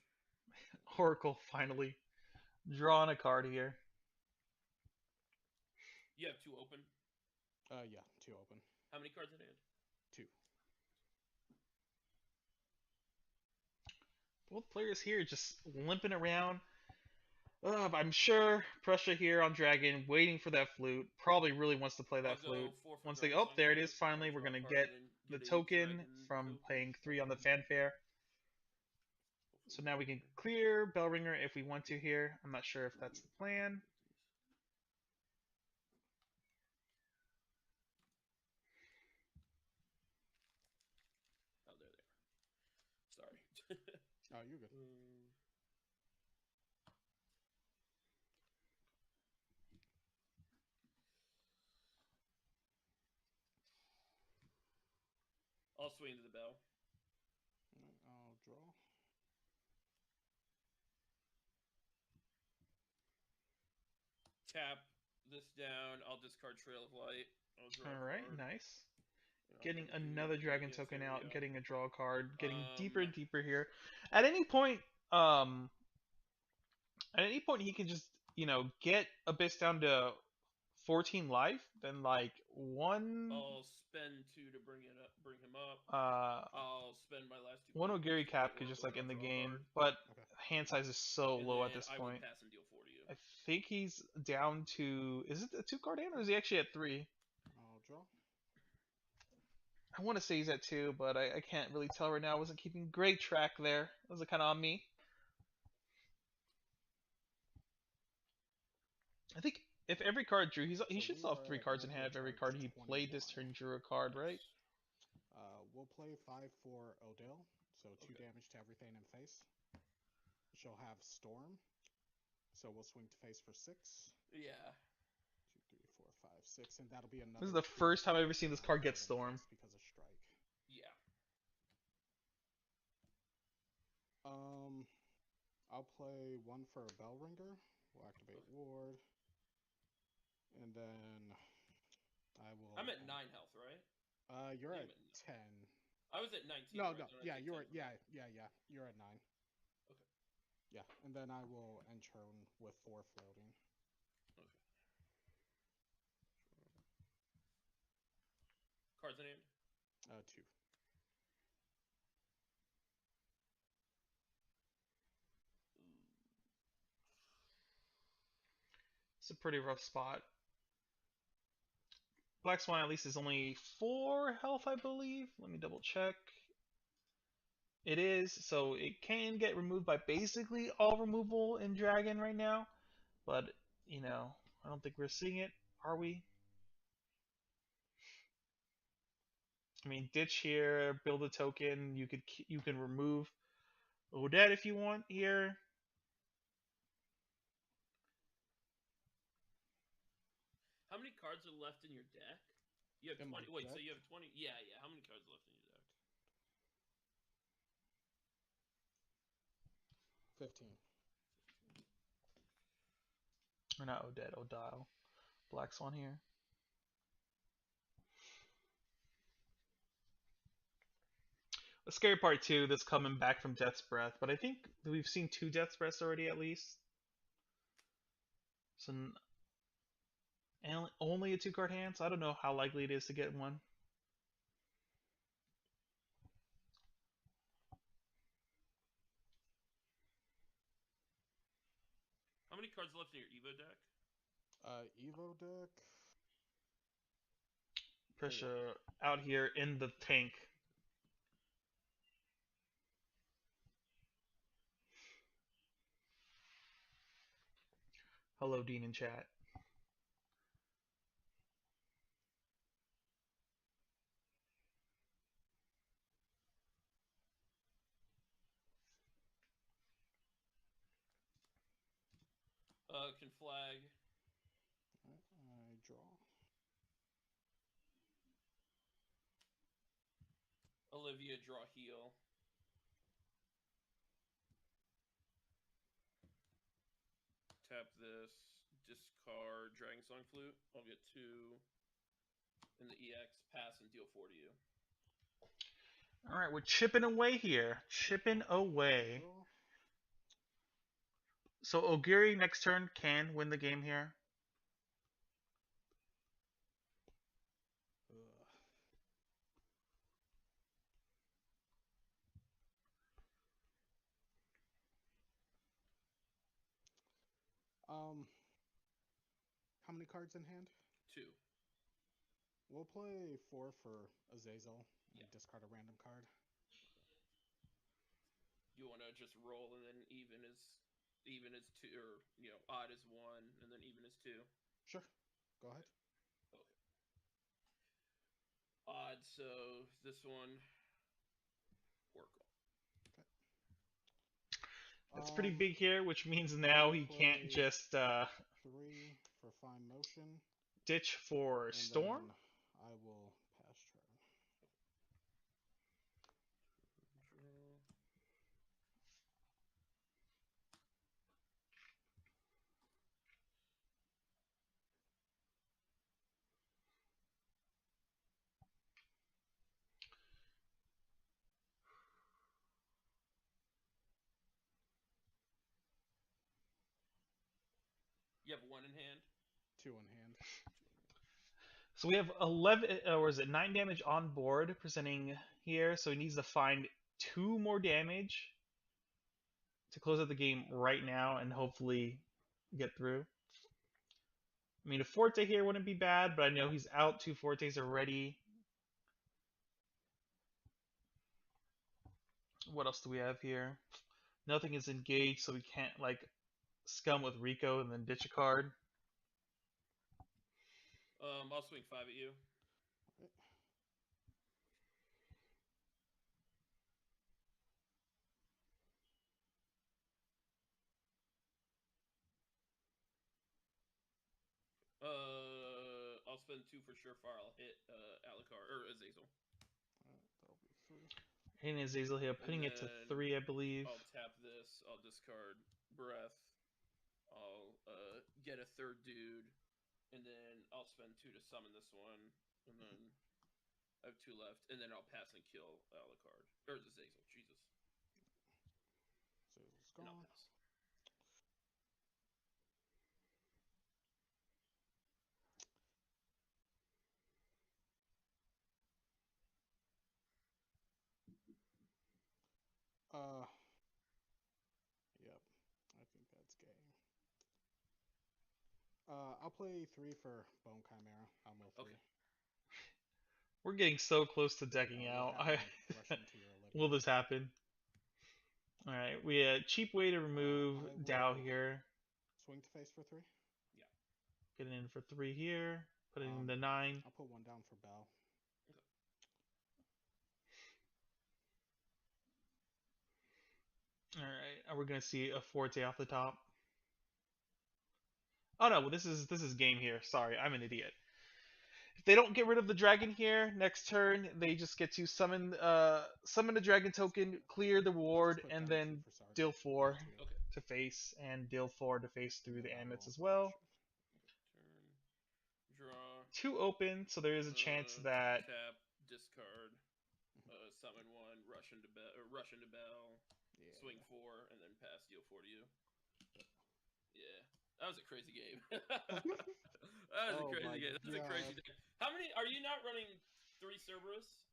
Oracle finally drawing a card here. You have 2 open. Yeah, 2 open. How many cards in hand? 2. Both players here just limping around. I'm sure pressure here on Dragon, waiting for that flute. Probably really wants to play that flute. Once they, oh, there it is. Finally, we're gonna get the token from playing 3 on the fanfare. So now we can clear Bellringer if we want to here. I'm not sure if that's the plan. Oh, there they are. Sorry. Oh, you're good. I'll swing to the bell. I'll draw. Tap this down. I'll discard Trail of Light. Alright, nice. Getting another dragon token out, getting a draw card, getting deeper and deeper here. At any point he can just, get Abyss down to 14 life, then like I'll spend 2 to bring him up. I'll spend my last 2 one points Ogiri to cap play could just Oracle like end the and draw a game, card. but hand size is so And low then at this I point. will pass and deal 4 to you. I think he's down to, is it a 2 card hand or is he actually at 3? I'll draw. I want to say he's at 2, but I can't really tell right now. I wasn't keeping great track there. That was kind of on me. I think if every card drew, he should still have 3 cards in hand if every card he played this turn drew a card, right? We'll play 5 for Odell, so 2 damage to everything in face. She'll have Storm, so we'll swing to face for 6. Yeah. 2, 3, 4, 5, 6, and that'll be another. This is the first time I've ever seen this card get Storm. Because of strike. Yeah. I'll play 1 for a Bellringer. We'll activate Ward, and then I will. I'm at 9 health, right? You're at 10. I was at 19. No, right? no, yeah, you're at, yeah. You're at 9. Okay. Yeah, and then I will enchurn with 4 floating. Okay. Cards in hand? 2. It's a pretty rough spot. Black Swan at least is only 4 health, I believe. Let me double check. It is, so it can get removed by basically all removal in Dragon right now. But, I don't think we're seeing it, are we? I mean, ditch here, build a token. You can remove Odette if you want here. How many cards are left in your deck? You have 20. Wait, so you have 20? Yeah. How many cards are left in your deck? 15. Or not Odette, Odile. Black Swan here. The scary part too, this coming back from Death's Breath, but I think we've seen 2 Death's Breaths already at least. So and only a 2 card hand, so I don't know how likely it is to get one. cards left in your Evo deck? Evo deck. Pressure out here in the tank. Hello, Dean in chat. Can flag. I draw. Olivia, draw heal. Tap this. Discard Dragon Song Flute. I'll get 2. And the EX, pass and deal 4 to you. Alright, we're chipping away here. Chipping away. Draw. So Ogiri next turn can win the game here. How many cards in hand? 2. We'll play 4 for Azazel and Yeah. discard a random card. You want to just roll and then even is 2, or odd is 1, and then even is 2. Sure. Go ahead. Okay. Odd, so this one. Oracle. Okay. That's pretty big here, which means now he can't just 3 for fine motion. ditch for And Storm. then I will pass turn. You have 1 in hand. 2 in hand. So we have 11, or is it 9 damage on board presenting here. So he needs to find 2 more damage to close out the game right now and hopefully get through. I mean, a Forte here wouldn't be bad, but I know he's out 2 Fortes already. What else do we have here? Nothing is engaged, so we can't, like, scum with Rico and then ditch a card. I'll swing 5 at you. I'll spend 2 for Surefire. I'll hit Alucard or Azazel. That'll be 3. Hitting Azazel here, putting it to 3, I believe. I'll tap this. I'll discard Breath. I'll get a 3rd dude, and then I'll spend 2 to summon this one, and then I have 2 left, and then I'll pass and kill Alucard or Azazel. Jesus. Azazel's And I'll gone. pass. Yep. I think that's game. I'll play 3 for Bone Chimera. I'll mill 3. Okay. We're getting so close to decking out. Will this happen? Alright, we had a cheap way to remove Dow here. Swing to face for 3? Yeah. Get it in for 3 here. Put it in the 9. I'll put 1 down for Bell. Okay. Alright, are we gonna see a Forte off the top? Oh no, well, this is game here. Sorry, I'm an idiot. If they don't get rid of the dragon here, next turn they just get to summon a dragon token, clear the ward, and then deal 4 to face, and deal 4 to face through the Amets as well. Turn. Draw. 2 open, so there is a chance that tap, discard, summon 1, rush into Bell, Yeah. swing 4, and then pass, deal 4 to you. Yeah, that was a crazy game. That was a crazy game. That's a crazy game. How many are you not running 3 Cerberus?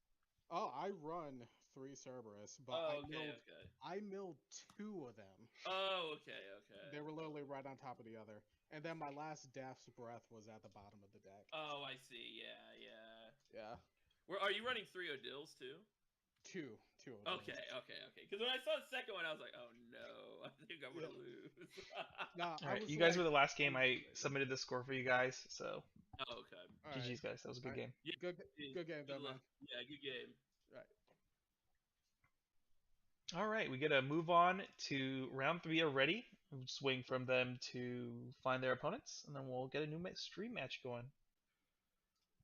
Oh, I run 3 Cerberus, but Oh, okay, okay. I milled 2 of them. Oh, okay, okay. They were literally right on top of the other. And then my last Death's Breath was at the bottom of the deck. Oh, I see. Yeah, yeah. Yeah. Are you running 3 Odils too? 2 of Okay, those. okay. Because when I saw the second one, I was like, oh no, I think I'm gonna lose. Nah, All right, you guys were the last game. I submitted the score for you guys, so Oh, okay. GG's guys. That was a good game. Yeah, Good game, though, man. Yeah, good game. Right. All right, we get to move on to round 3 already. I'm just waiting for them to find their opponents, and then we'll get a new stream match going.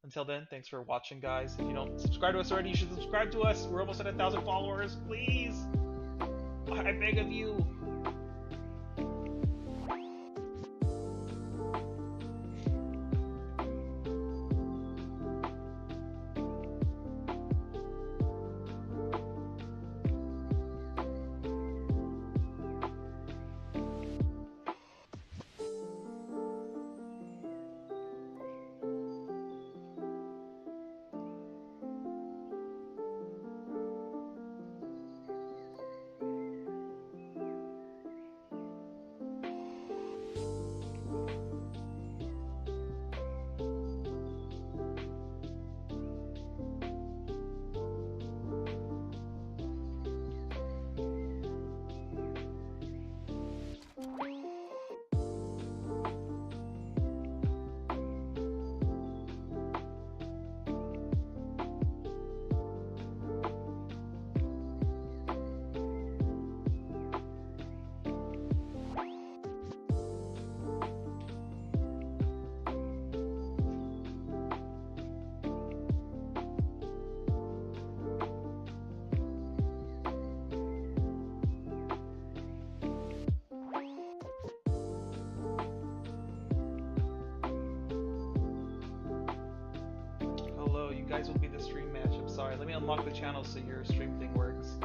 Until then, thanks for watching, guys. If you don't subscribe to us already, you should subscribe to us. We're almost at 1,000 followers. Please, I beg of you. Guys will be the stream match. I'm sorry. Let me unlock the channel so your stream thing works.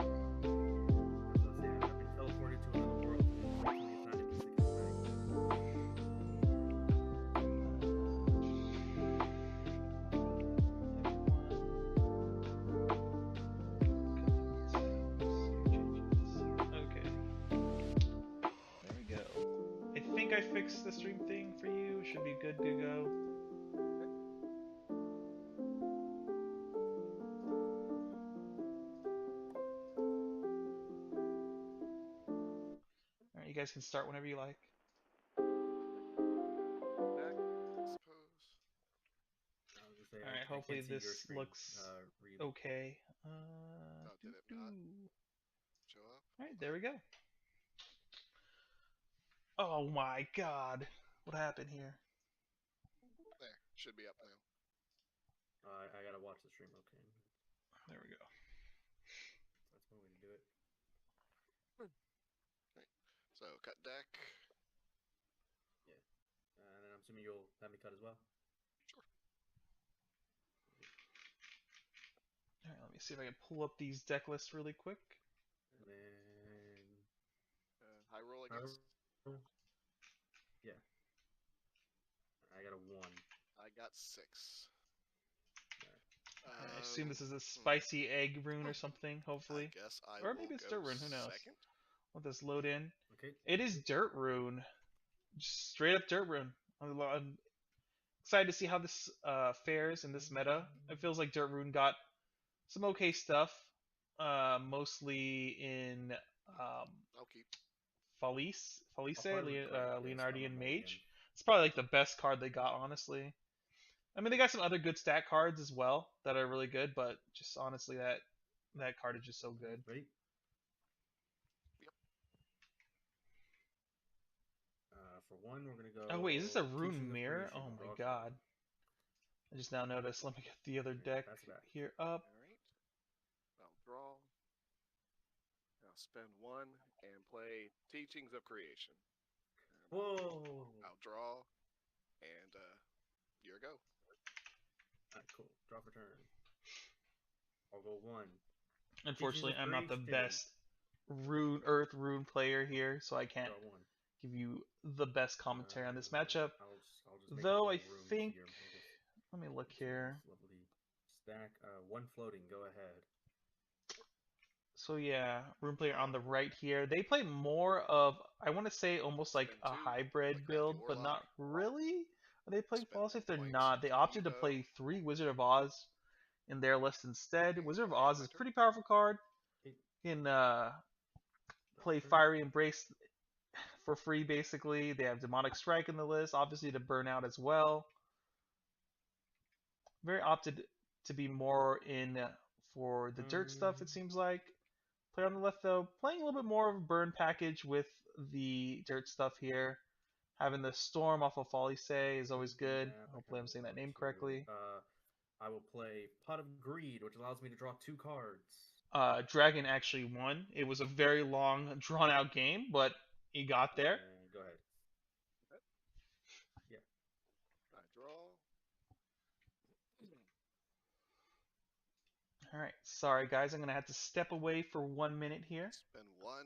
Okay. There we go. I think I fixed the stream thing for you. Should be good to go. You guys can start whenever you like. Alright, hopefully this looks okay. Did it not show up? Alright, there we go. Oh my god. What happened here? There, should be up now. I gotta watch the stream, okay. There we go. That's one way to do it. Okay. So, cut deck. Yeah. And then I'm assuming you'll have me cut as well? Sure. Alright, let me see if I can pull up these deck lists really quick. And then... High roll, I guess. Yeah. I got a 1. I got 6. I assume this is a spicy egg rune or something, hopefully. I guess I or will maybe it's go dirt rune, who knows? Second. Let this load in. Okay. It is dirt rune. Just straight up dirt rune. I'm excited to see how this fares in this meta. It feels like dirt rune got some okay stuff. Mostly in I'll keep. Felice, Leonardian Leonardian Mage. It's probably like the best card they got, honestly. I mean, they got some other good stat cards as well that are really good, but just honestly, that card is just so good. Ready? Yep. For 1, we're gonna go. Oh wait, is this a rune Teaching of mirror? Creation, Oh my draw god! I just now noticed. Let me get the other deck pass it back. here up. Alright. I'll draw. I'll spend 1 and play Teachings of Creation. Whoa! I'll draw, and your go. Alright, cool. Draw for turn. I'll go 1. Unfortunately, I'm not the Creation. best Earth rune player here, so I can't Draw 1. give you the best commentary on this matchup. I'll just make Though up I the runes think, here. I'll just let me look get some here. nice Lovely stack. 1 floating. Go ahead. So yeah, room player on the right here. They play more of, I want to say, almost like Spend a 2, hybrid like build, Crafty but Warlock. not really. Are they playing Spend False? 1 If they're point not, they to opted to Evo. play 3 Wizard of Oz in their list instead. Wizard of And Oz my is a turn. pretty powerful card. Okay. You can Draw play turn. Fiery Embrace for free, basically. They have Demonic Strike in the list, obviously to burn out as well. Very opted to be more in for the dirt stuff, it seems like. Player on the left, though, playing a little bit more of a burn package with the dirt stuff here. Having the Storm off of Folly Say is always good. Yeah, Hopefully I'm saying that name too. correctly. I will play Pot of Greed, which allows me to draw 2 cards. Dragon actually won. It was a very long, drawn-out game, but he got there. Go ahead. Yeah. I draw. All right, sorry guys, I'm gonna have to step away for 1 minute here. Spend 1.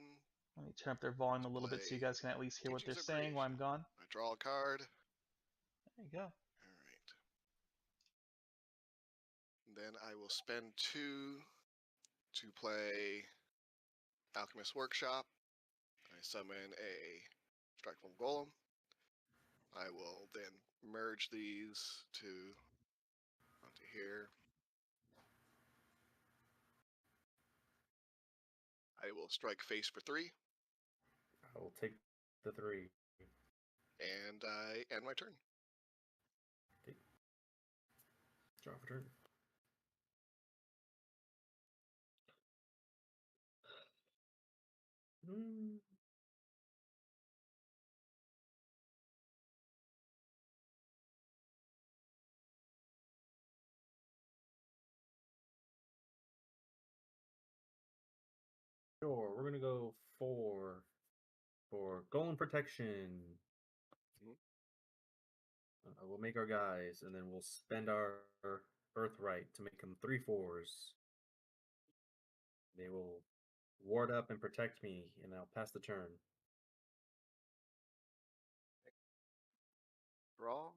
Let me turn up their volume a little bit so you guys can at least hear what they're Teachings of saying while I'm Creation. gone. I draw a card. There you go. Alright. Then I will spend 2 to play Alchemist Workshop. I summon a Strikeform Golem. I will then merge these onto here. I will strike face for 3. I will take the 3. And I end my turn. Okay. Draw for turn. Sure, we're gonna go for Golem Protection. We'll make our guys, and then we'll spend our Birthright to make them 3/4s. They will ward up and protect me, and I'll pass the turn. Draw.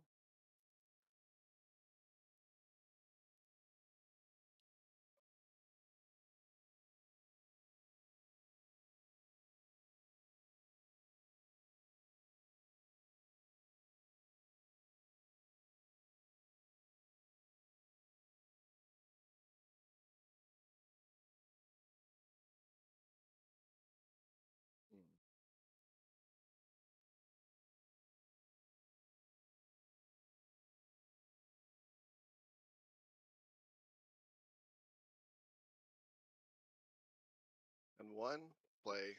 And 1, play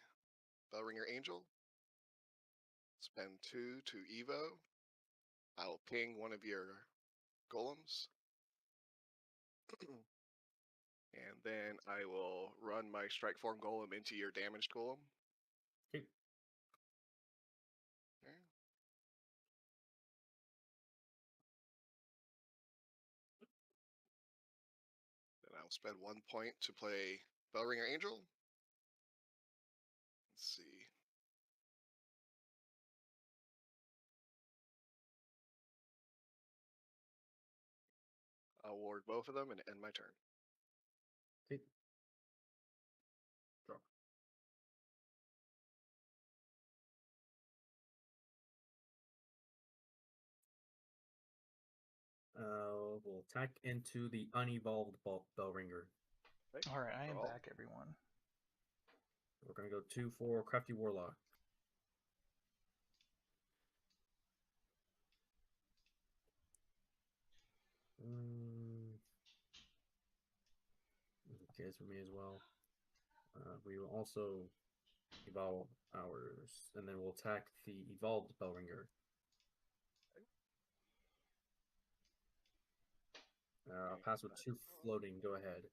Bellringer Angel. Spend 2 to Evo. I will ping one of your golems. And then I will run my Strikeform Golem into your damaged golem. Okay. Okay. Then I'll spend 1 point to play Bellringer Angel. Let's see. I'll ward both of them and end my turn. Okay. Draw. We'll attack into the unevolved Bellringer. Okay. Alright, I am Draw. back, everyone. We're gonna go 2 for Crafty Warlock. Okay, it's for me as well. We will also evolve ours, and then we'll attack the evolved Bellringer. I'll pass with 2 floating. Go ahead.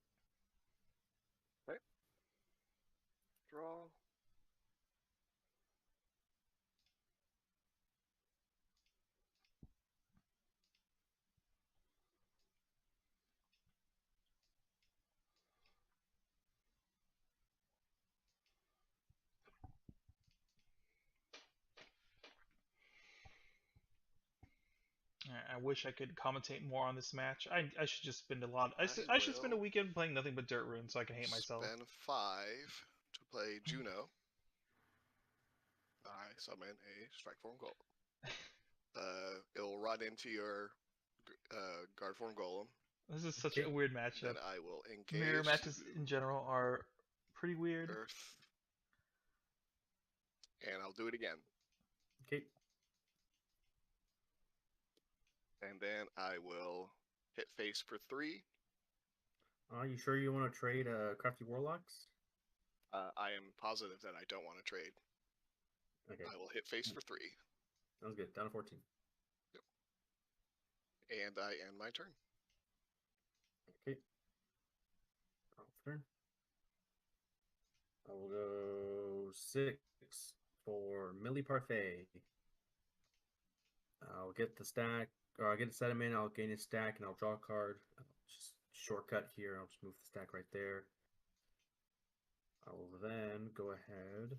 Okay. Draw. Alright, I wish I could commentate more on this match. I should just spend a lot. I I should spend a will weekend playing nothing but Dirt Rune so I can hate myself. Spend 5 to play Juno. I summon a Strike Form Golem. It'll run into your Guard Form Golem. This is such a weird matchup. Then I will engage. Mirror matches in general are pretty weird. Earth. And I'll do it again. Okay. And then I will hit face for 3. Are you sure you want to trade Crafty Warlocks? I am positive that I don't want to trade. Okay. I will hit face for 3. Sounds good. Down to 14. Yep. And I end my turn. Okay. Turn. I will go 6 for Millie Parfait. I'll get the stack, or I'll get a set him in, I'll gain a stack, and I'll draw a card. Just shortcut here, I'll just move the stack right there. I will then go ahead.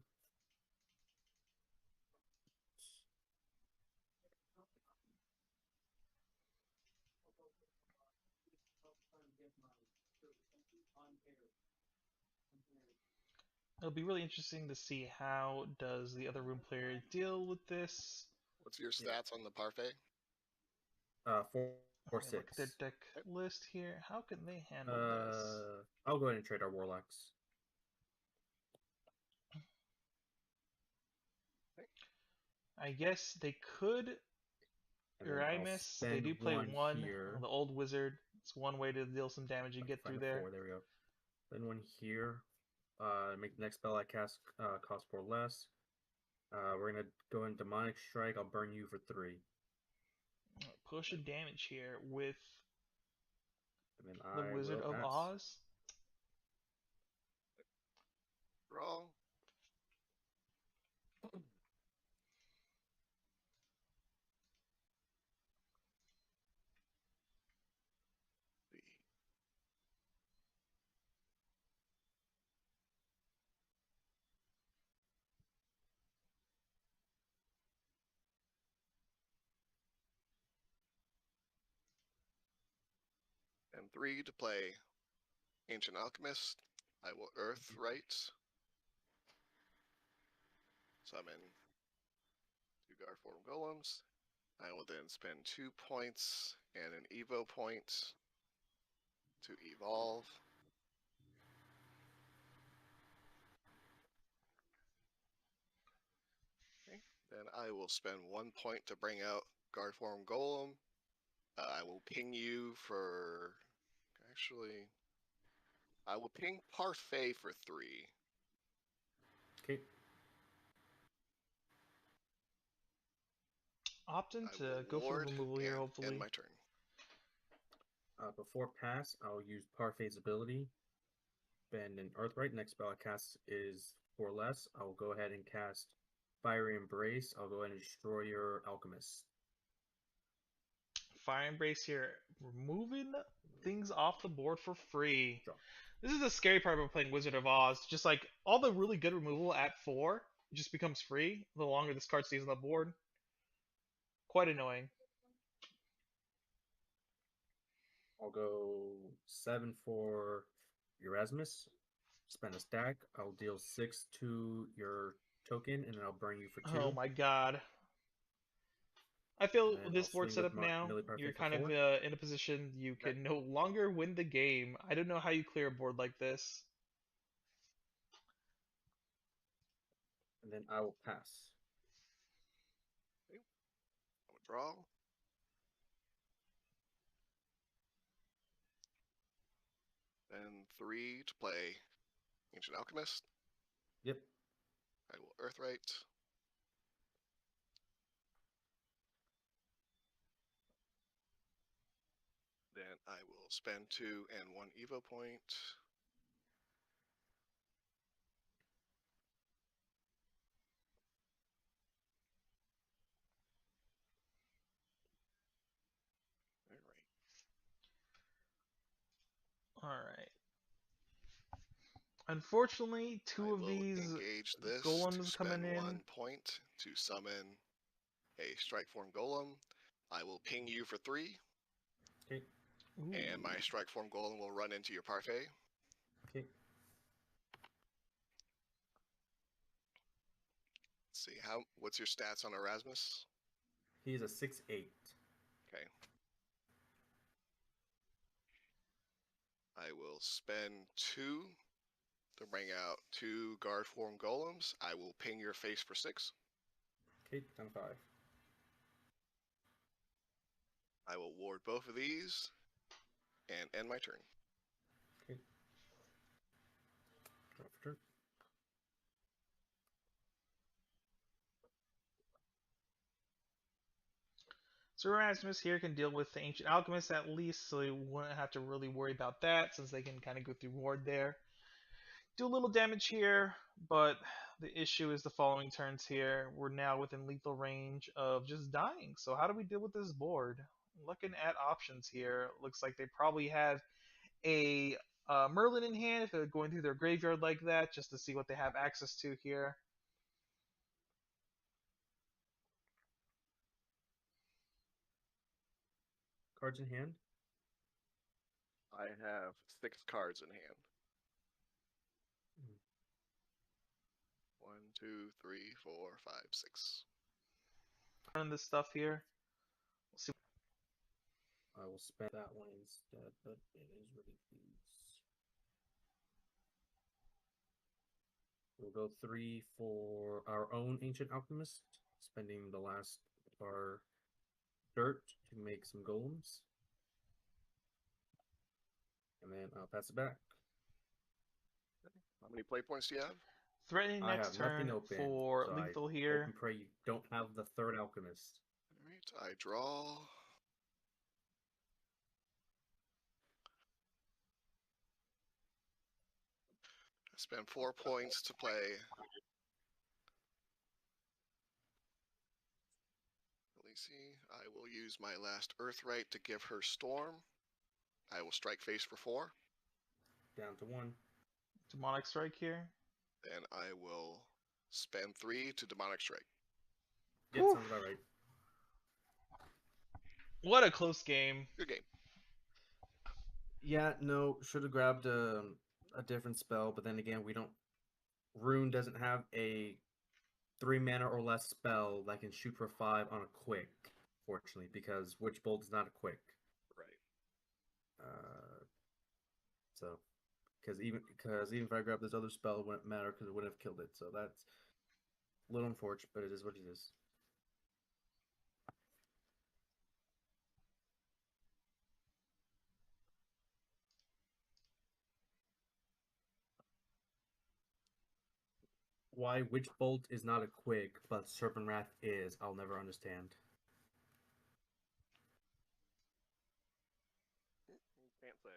It'll be really interesting to see how does the other room player deal with this. What's your stats on the Parfait? 4 or Let me 6. look at their deck list here. How can they handle this? I'll go ahead and trade our Warlocks. I guess they could. Urimus, they do play one. Here. The old wizard. It's one way to deal some damage and get through there. 4, there we go. Then one here. Make the next spell I cast cost 4 less. We're gonna go in Demonic Strike. I'll burn you for 3. Push a damage here with and then the Wizard of Oz. Draw. And 3 to play Ancient Alchemist. I will Earth Right. Summon 2 Guard Form Golems. I will then spend 2 points and an Evo point to evolve. Okay. Then I will spend 1 point to bring out Guard Form Golem. I will ping you for... Actually, I will ping Parfait for 3. Okay. Opting to go for removal here, hopefully. End my turn. Before pass, I'll use Parfait's ability. Spend an Earthright. Next spell I cast is 4 less. I will go ahead and cast Fiery Embrace. I'll go ahead and destroy your Alchemist. Fire Embrace here, removing things off the board for free. Draw. This is the scary part about playing Wizard of Oz. Just like all the really good removal at 4 just becomes free the longer this card stays on the board. Quite annoying. I'll go 7 for Erasmus. Spend a stack. I'll deal 6 to your token, and then I'll burn you for 2. Oh my god. I feel with this board setup now, you're kind of in a position you can no longer win the game. I don't know how you clear a board like this. And then I will pass. Okay. I will draw. Then 3 to play Ancient Alchemist. Yep. I will Earthright. Then I will spend 2 and 1 Evo point. Alright. Unfortunately, two of these golems coming in. 1 point to summon a Strike Form Golem. I will ping you for 3, Okay. and my strike form golem will run into your parfait. Okay. Let's see, what's your stats on Erasmus? He's a 6/8. Okay. I will spend 2 to bring out 2 guard form golems. I will ping your face for 6. Okay, down to 5. I will ward both of these and end my turn. Okay. Draw for turn. So Erasmus here can deal with the Ancient Alchemist at least, so they wouldn't have to really worry about that, since they can kind of go through ward there. Do a little damage here, but the issue is the following turns here. We're now within lethal range of just dying. So how do we deal with this board? Looking at options here, looks like they probably have a Merlin in hand if they're going through their graveyard like that, just to see what they have access to here. Cards in hand. I have 6 cards in hand. 1, 2, 3, 4, 5, 6. Running this stuff here. We'll see. I will spend that one instead, but it is ridiculous. We'll go 3 for our own Ancient Alchemist, spending the last of our dirt to make some golems. And then I'll pass it back. How many play points do you have? Threatening I next have nothing turn open, for so lethal I here. hope and pray you don't have the third Alchemist. Alright, I draw. I spend 4 points to play Khaleesi. I will use my last Earthright to give her Storm. I will strike face for 4. Down to 1. Demonic Strike here. Then I will spend 3 to Demonic Strike. Yeah, sounds about right. What a close game. Good game. Yeah, no, should have grabbed a different spell, but then again, we don't. Rune doesn't have a 3 mana or less spell that can shoot for 5 on a quick, fortunately, because Witch Bolt is not a quick. Right. So, because even if I grabbed this other spell, it wouldn't matter because it wouldn't have killed it. So that's a little unfortunate, but it is what it is. Why Witch Bolt is not a quick, but Serpent Wrath is, I'll never understand. Can't say.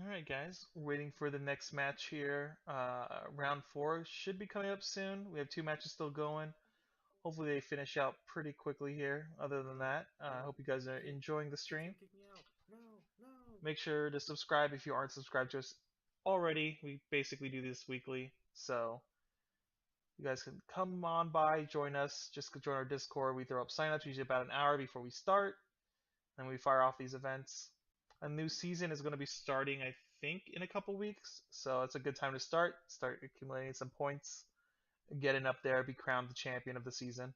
Alright guys, we're waiting for the next match here. Round 4 should be coming up soon. We have 2 matches still going. Hopefully they finish out pretty quickly here. Other than that, I hope you guys are enjoying the stream. Kick me out. No. Make sure to subscribe if you aren't subscribed to us already. We basically do this weekly, so you guys can come on by, join us. Just join our Discord. We throw up signups usually about an hour before we start, and we fire off these events. A new season is going to be starting, I think, in a couple weeks, so it's a good time to start accumulating some points, getting up there, be crowned the champion of the season.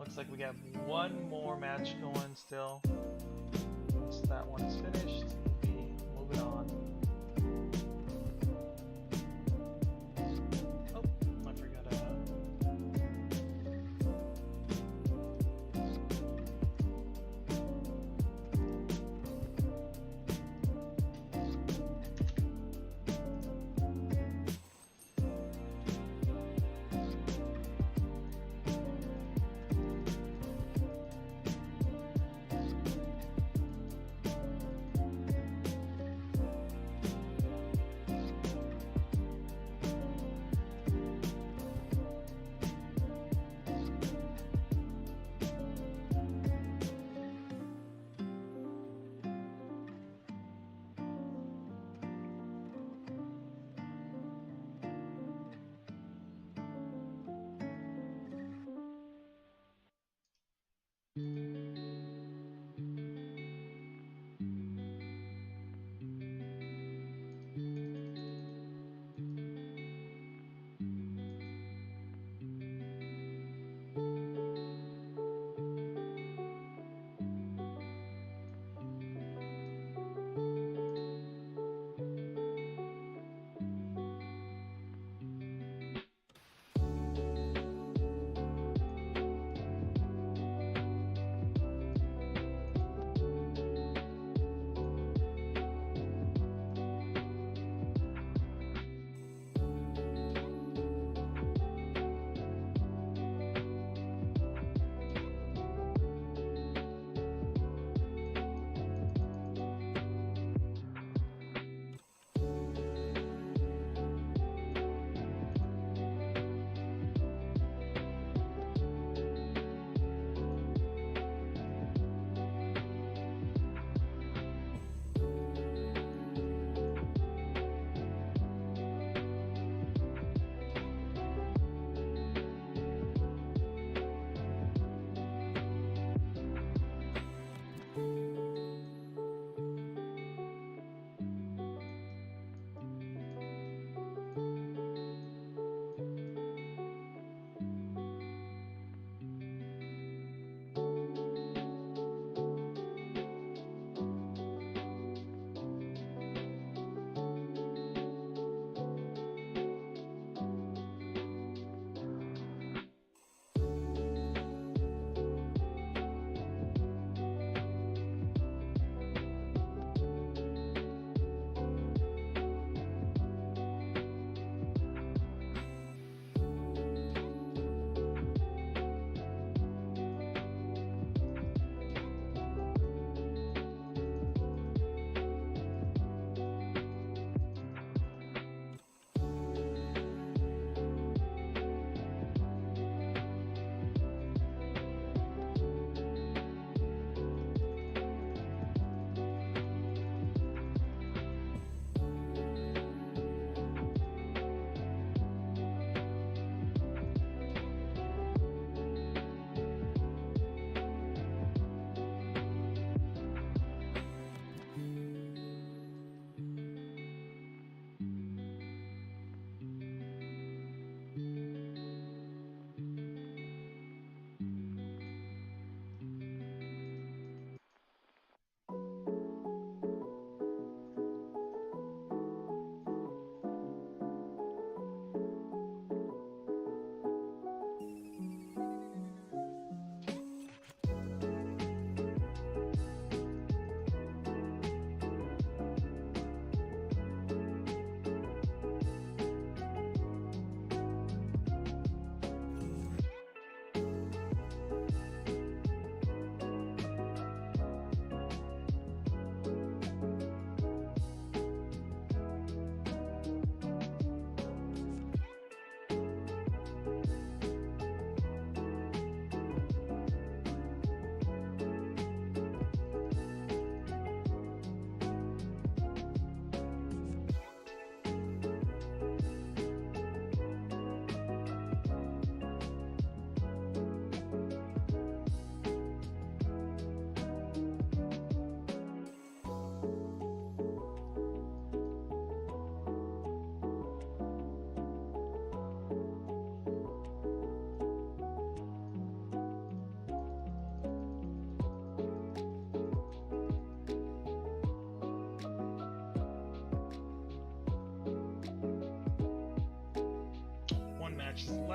Looks like we have one more match going still. Once that one is finished, we'll be moving on. Oh, I forgot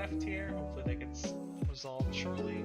left here. Hopefully that gets resolved shortly.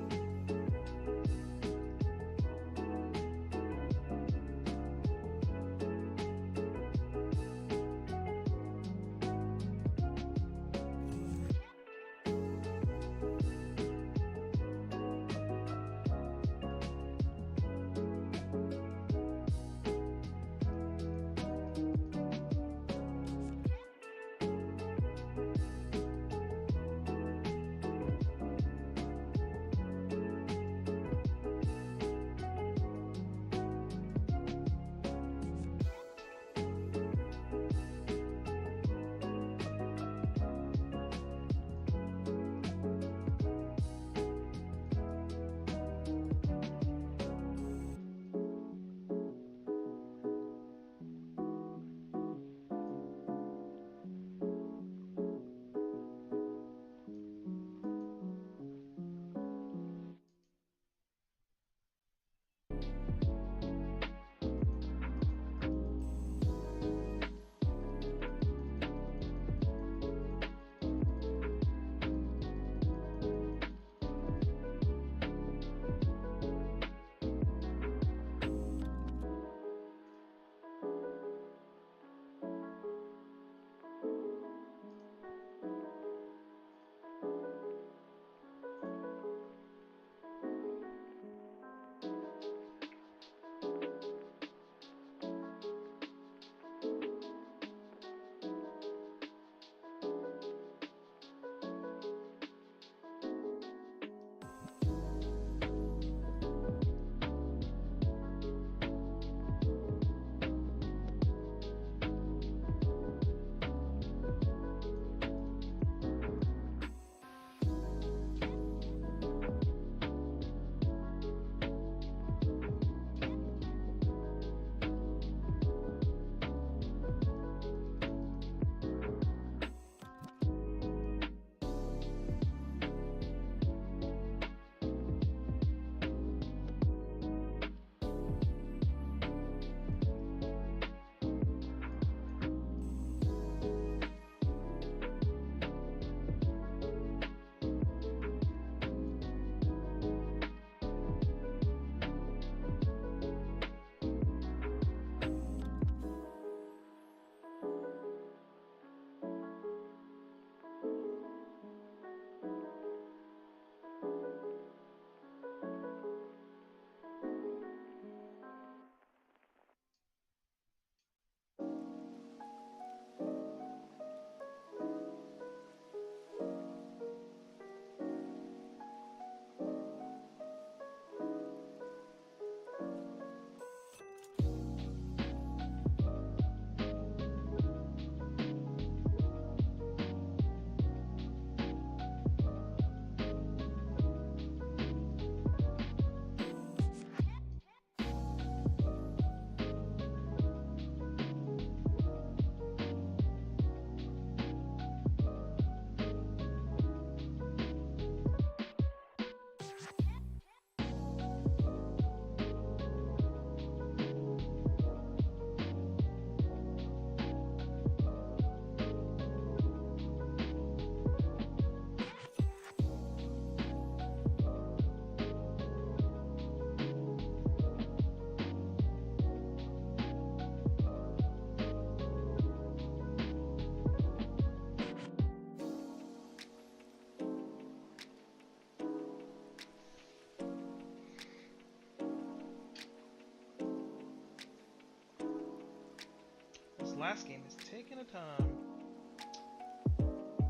Last game is taking a time.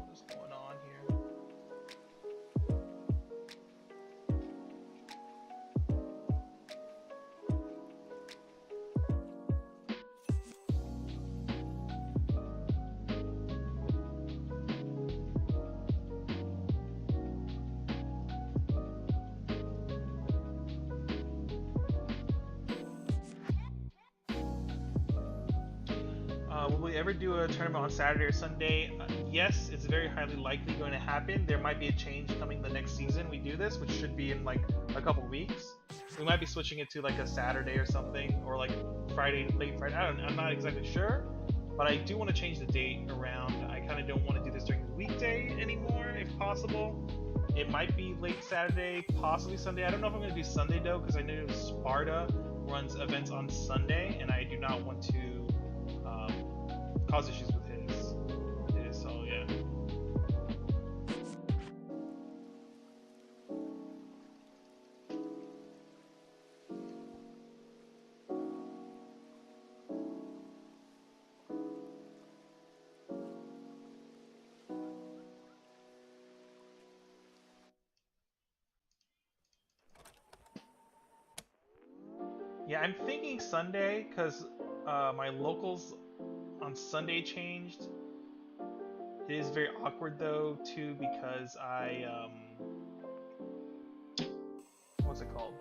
What's going on here? Will we ever do a tournament on Saturday or Sunday? Yes, it's very highly likely going to happen. There might be a change coming the next season we do this, which should be in like a couple weeks. We might be switching it to like a Saturday or something, or like Friday, late Friday. I don't know. I'm not exactly sure. but I do want to change the date around. I kind of don't want to do this during the weekday anymore, if possible. It might be late Saturday, possibly Sunday. I don't know if I'm going to do Sunday though, because I know Sparta runs events on Sunday, and I do not want to cause issues with his. So yeah. Yeah, I'm thinking Sunday because my locals on Sunday changed. It is very awkward though too because I what's it called?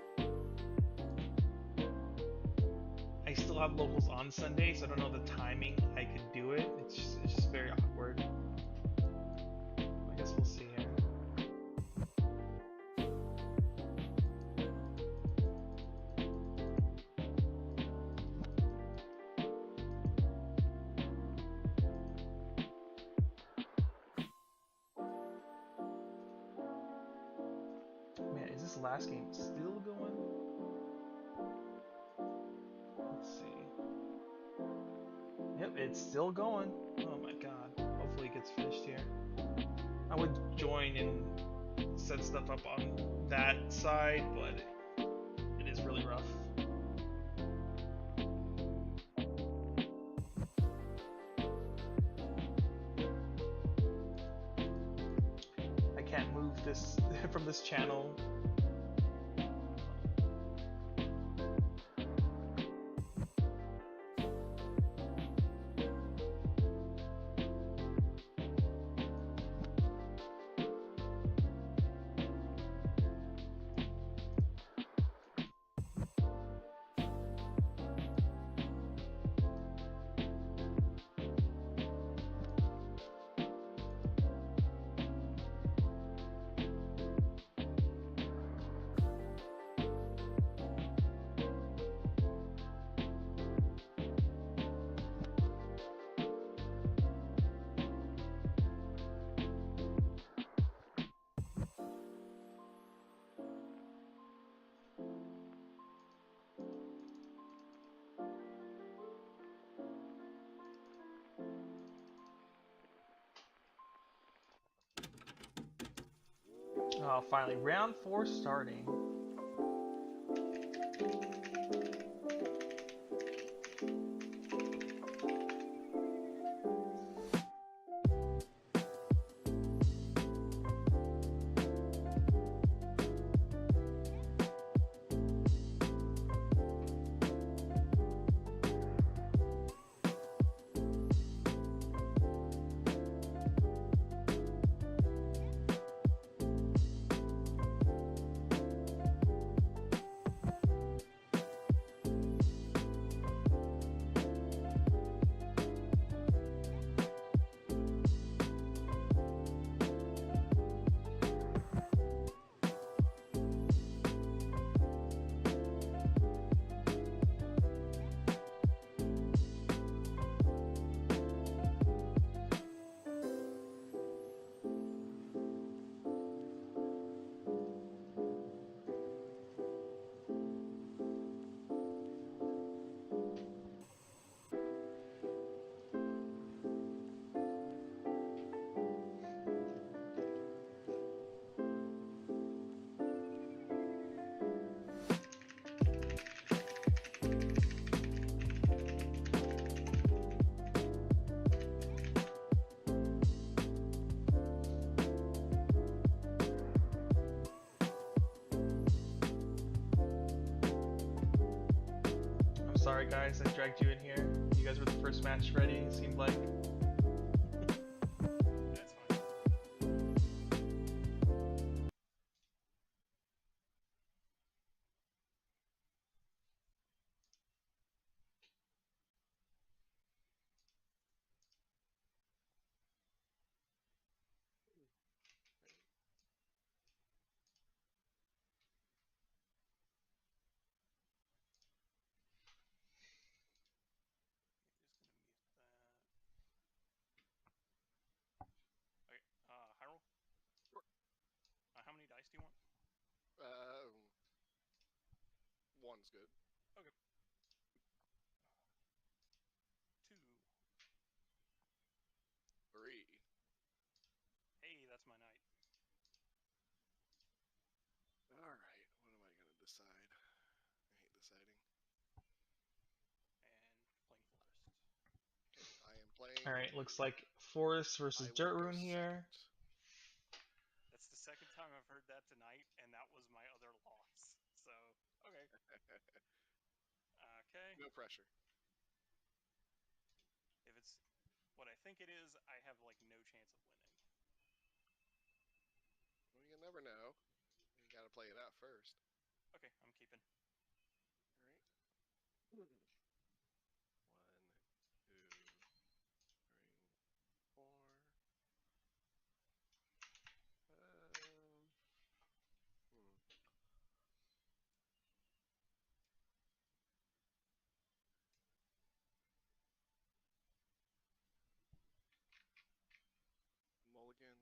I still have locals on Sunday, so I don't know the timing I could do it. It's just very awkward. I guess we'll see here. Man, is this last game still going? Let's see. Yep, it's still going. Oh my god. Hopefully it gets finished here. I would join and set stuff up on that side, but it is really rough. I can't move this from this channel. Oh, finally, round 4 starting. Sorry guys, I dragged you in here. You guys were the first match ready, it seemed like. That's fine. Just gonna mute that. One's good. Okay. 2. 3. Hey, that's my night. Alright, what am I going to decide? I hate deciding. And playing Forest. Okay, I am playing. Alright, looks like Forest versus Dirt Rune here. That's the second time I've heard that tonight, and that was my other loss. So, okay. Okay. No pressure. If it's what I think it is, I have like no chance of winning. Well, you never know. You got to play it out first. Okay, I'm keeping. All right. 1, 2, 3, 4. Mulligan.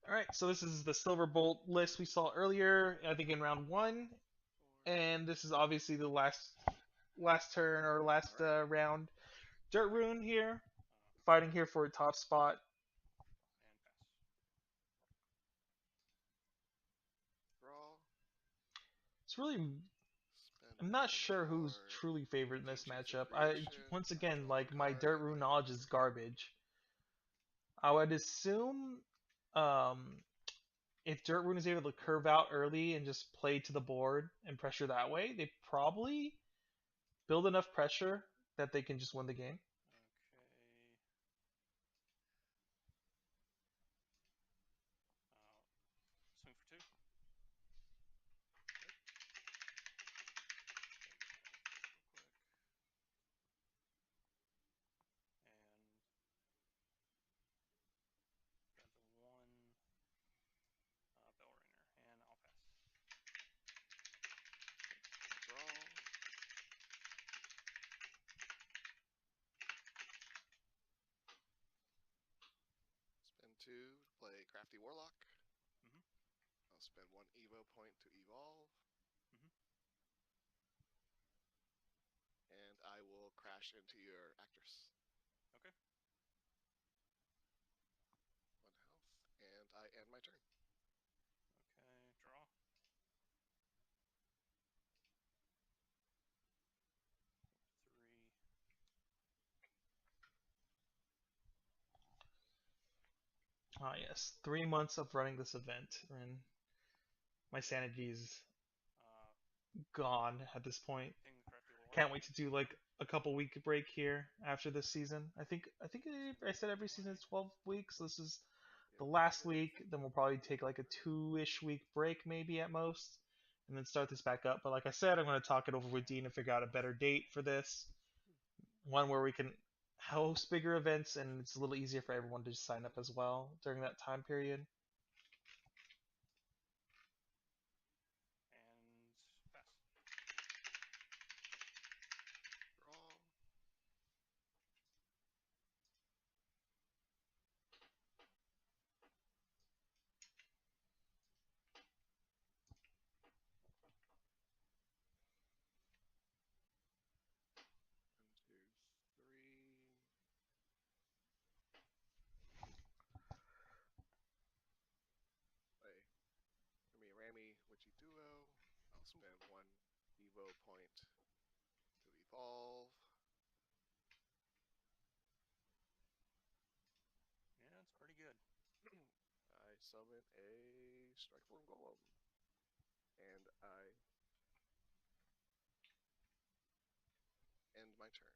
Alright, so this is the Silver Bolt list we saw earlier, I think in round 1. 4. And this is obviously the last turn or last Alright. round. Dirt Rune here, fighting here for a top spot. And pass. Draw. It's really, Spend I'm not 1 sure who's for truly favored in this Teachings matchup. of Creation. Once I again, draw like a my card. Dirt Rune knowledge is garbage. I would assume if Dirt Rune is able to curve out early and just play to the board and pressure that way, they probably build enough pressure that they can just win the game. Okay. Swing for 2. And grab the 1 Bell Ringer, and I'll pass. Draw. Spend 2 to play Crafty Warlock. Mhm. I'll spend 1 Evo point to evolve. Mhm. And I will crash into your actress. Okay. 1 health. And I end my turn. Okay, draw. 3. Ah, yes. 3 months of running this event, and my sanity is gone at this point. Ping the Crafty Warlock. Can't wait to do like a couple week break here after this season. I think I said every season is 12 weeks. This is the last week. Then we'll probably take like a 2-ish week break maybe at most, and then start this back up. But like I said, I'm going to talk it over with Dean and figure out a better date for this. One where we can host bigger events and it's a little easier for everyone to sign up as well during that time period. And pass. Draw. Rami Witchy Duo. I'll spend 1 Evo point to evolve. Yeah, it's pretty good. I summon a Strikeform Golem. And I end my turn.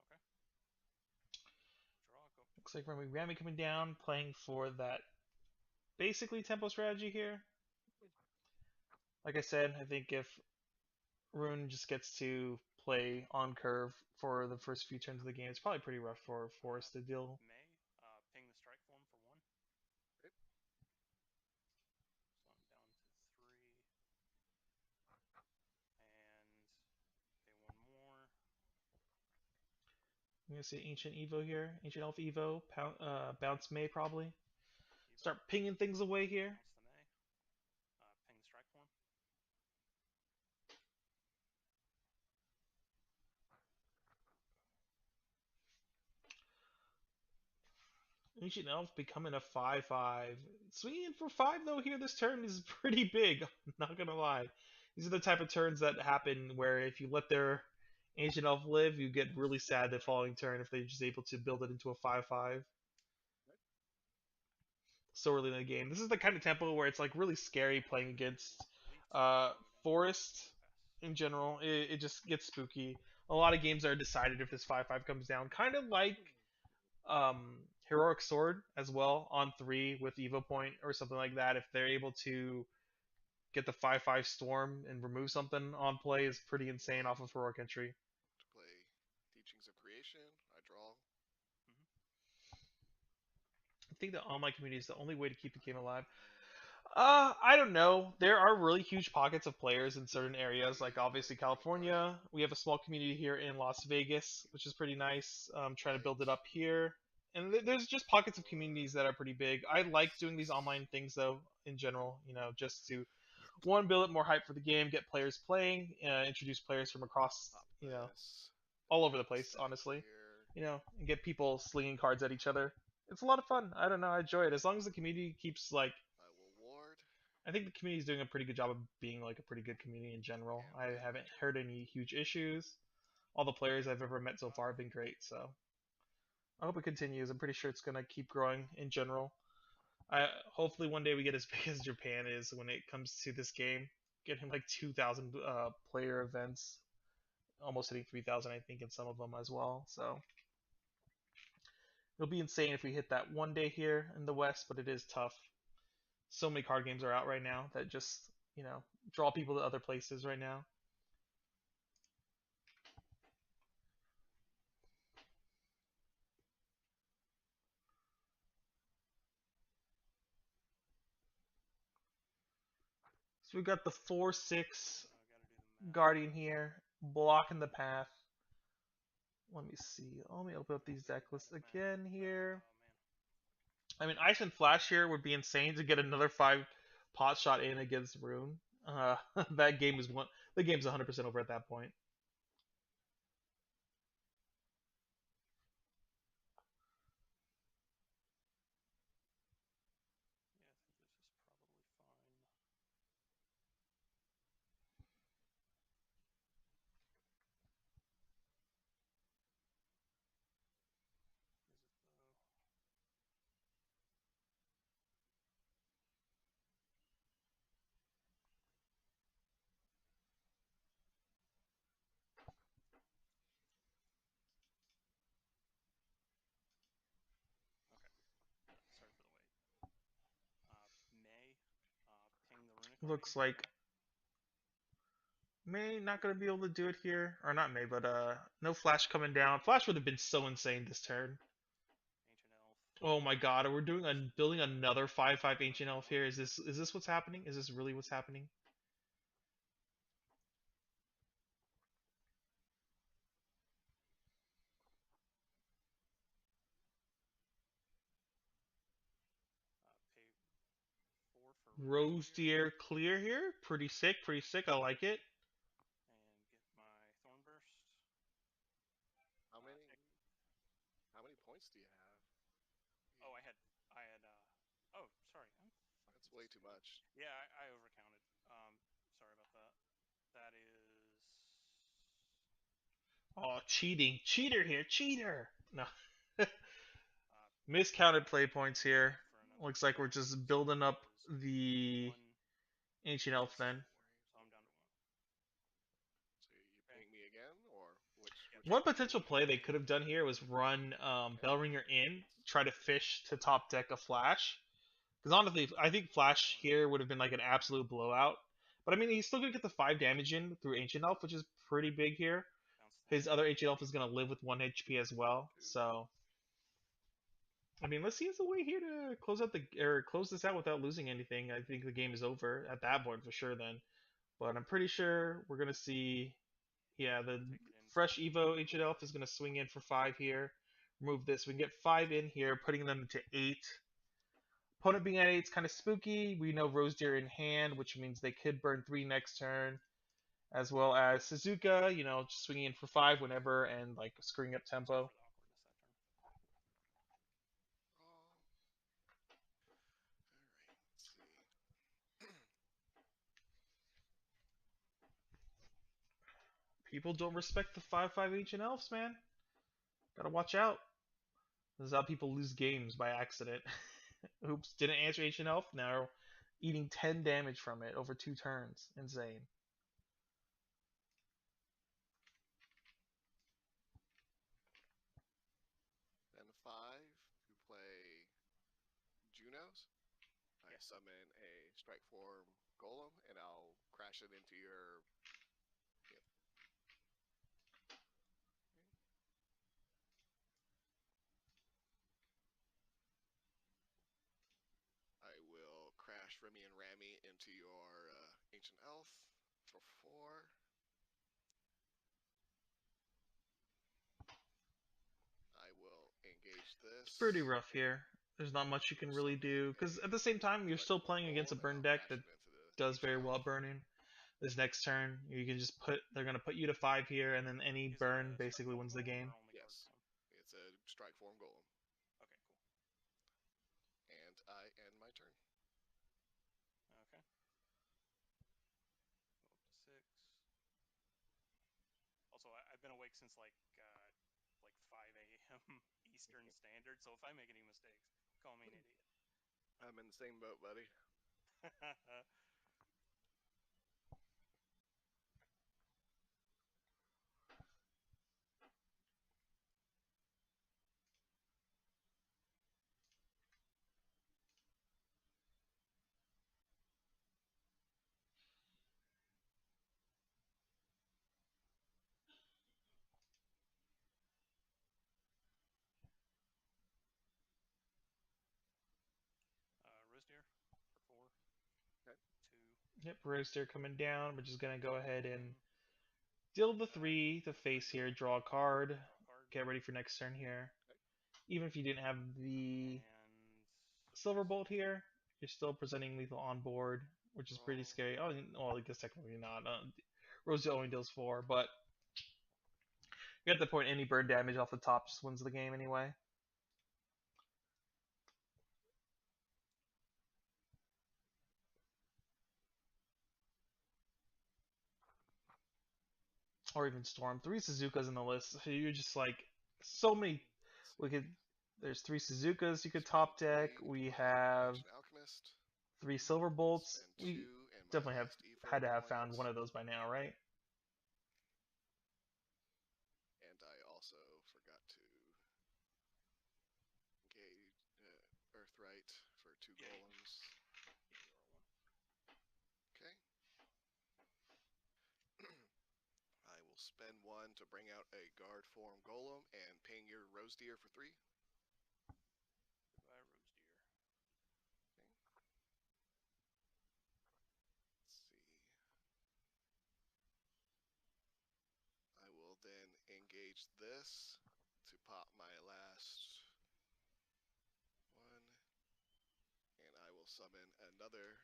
Okay. Draw, go. Looks like Rami coming down, playing for that basically tempo strategy here. Like I said, I think if Rune just gets to play on curve for the first few turns of the game, it's probably pretty rough for Forest to deal. May ping the strike form for 1. Okay. So I'm down to 3. And pay 1 more. I'm gonna say Ancient Evo here, Ancient Elf Evo, bounce May probably. Evo. Start pinging things away here. Bounce the May. Ping the strike form. Ancient Elf becoming a 5/5. Swinging for 5 though here this turn is pretty big. I'm not gonna lie. These are the type of turns that happen where if you let their Ancient Elf live, you get really sad the following turn if they're just able to build it into a 5/5 so early in the game. This is the kind of tempo where it's like really scary playing against uh, Forest in general. It just gets spooky. A lot of games are decided if this 5/5 comes down, kind of like Heroic Sword as well on 3 with Evo Point or something like that. If they're able to get the 5/5 Storm and remove something on play is pretty insane off of Heroic Entry. To play Teachings of Creation, I draw. I think the online community is the only way to keep the game alive. I don't know. There are really huge pockets of players in certain areas, like obviously California. We have a small community here in Las Vegas, which is pretty nice. Trying to build it up here. And there's just pockets of communities that are pretty big. I like doing these online things, though, in general, just to, one, build up more hype for the game, get players playing, introduce players from across, all over the place, honestly. And get people slinging cards at each other. It's a lot of fun. I don't know. I enjoy it. As long as the community keeps, like, I will ward. I think the community is doing a pretty good job of being like a pretty good community in general. I haven't heard any huge issues. All the players I've ever met so far have been great, so I hope it continues. I'm pretty sure it's gonna keep growing in general. Hopefully one day we get as big as Japan is when it comes to this game, getting like 2,000 player events, almost hitting 3,000 I think in some of them as well. So it'll be insane if we hit that one day here in the West, but it is tough. So many card games are out right now that just draw people to other places right now. So we got the 4/6 Guardian here, blocking the path. Let me see. Let me open up these deck lists again here. I mean, Ice and Flash here would be insane to get another 5 pot shot in against Rune. That game is one. The game's 100% over at that point. Looks like May not gonna be able to do it here, or not May, but no Flash coming down. Flash would have been so insane this turn. Oh my God, we're building another 5/5 Ancient Elf here. Is this what's happening? Is this really what's happening? Rose Deer clear here. Pretty sick, pretty sick. I like it. How many points do you have? Oh, I had. Oh, sorry. That's way too much. Yeah, I overcounted. Sorry about that. That is. Oh, cheating, cheater here, cheater. No. Miscounted play points here. Looks like we're just building up the Ancient Elf then. So I'm down to 1. So you ping me again, or which One potential play they could have done here was run Bellringer in, try to fish to top deck a Flash. Because honestly, I think Flash here would have been like an absolute blowout. But I mean, he's still going to get the 5 damage in through Ancient Elf, which is pretty big here. His other Ancient Elf is going to live with 1 HP as well. So, I mean, let's see if there's a way here to close this out without losing anything. I think the game is over at that point for sure then. But I'm pretty sure we're going to see, yeah, the fresh Evo Ancient Elf is going to swing in for 5 here. Remove this. We can get 5 in here, putting them to 8. Opponent being at 8 is kind of spooky. We know Rose Deer in hand, which means they could burn 3 next turn. As well as Suzuka, just swinging in for 5 whenever and like screwing up tempo. People don't respect the 5/5 ancient elves, man. Gotta watch out. This is how people lose games by accident. Oops, didn't answer ancient elf. Now eating 10 damage from it over 2 turns. Insane. Then 5 to play Junos. I summon a strike form golem, and I'll crash it into your. Yep. I will crash Remy and Rammy into your ancient elf for 4. I will engage this. It's pretty rough here. There's not much you can really do, because at the same time, you're still playing against a burn deck that does very well burning. This next turn, you can just they're going to put you to 5 here, and then any burn basically wins the game. Yes. It's a strike form golem. Okay, cool. And I end my turn. Okay. Go up to 6. Also, I've been awake since like 5 a.m. Eastern Standard, so if I make any mistakes, call me an idiot. I'm in the same boat, buddy. Roast deer for 4. Okay. 2. Yep, Roaster coming down. We're just going to go ahead and deal the 3 to face here, draw a card, get ready for next turn here. Okay. Even if you didn't have the And Silver Bolt here, you're still presenting lethal on board, which is pretty scary. Oh, well, I guess technically not. Rosie only deals 4, but you have to point any burn damage off the top, just wins the game anyway. Or even Storm. 3 Suzukas in the list. So you're just like so many. There's 3 Suzukas you could top deck. We have Alchemist. 3 Silver Bolts. Spend 2 We and my definitely have last had to have point. found one of those by now, right? And I also forgot to engage Earthright for 2 golems. Okay. I will spend 1 to bring out a guard form golem and ping your rose deer for 3. goodbye, roast deer. Let's see. I will then engage this to pop my last 1. And I will summon another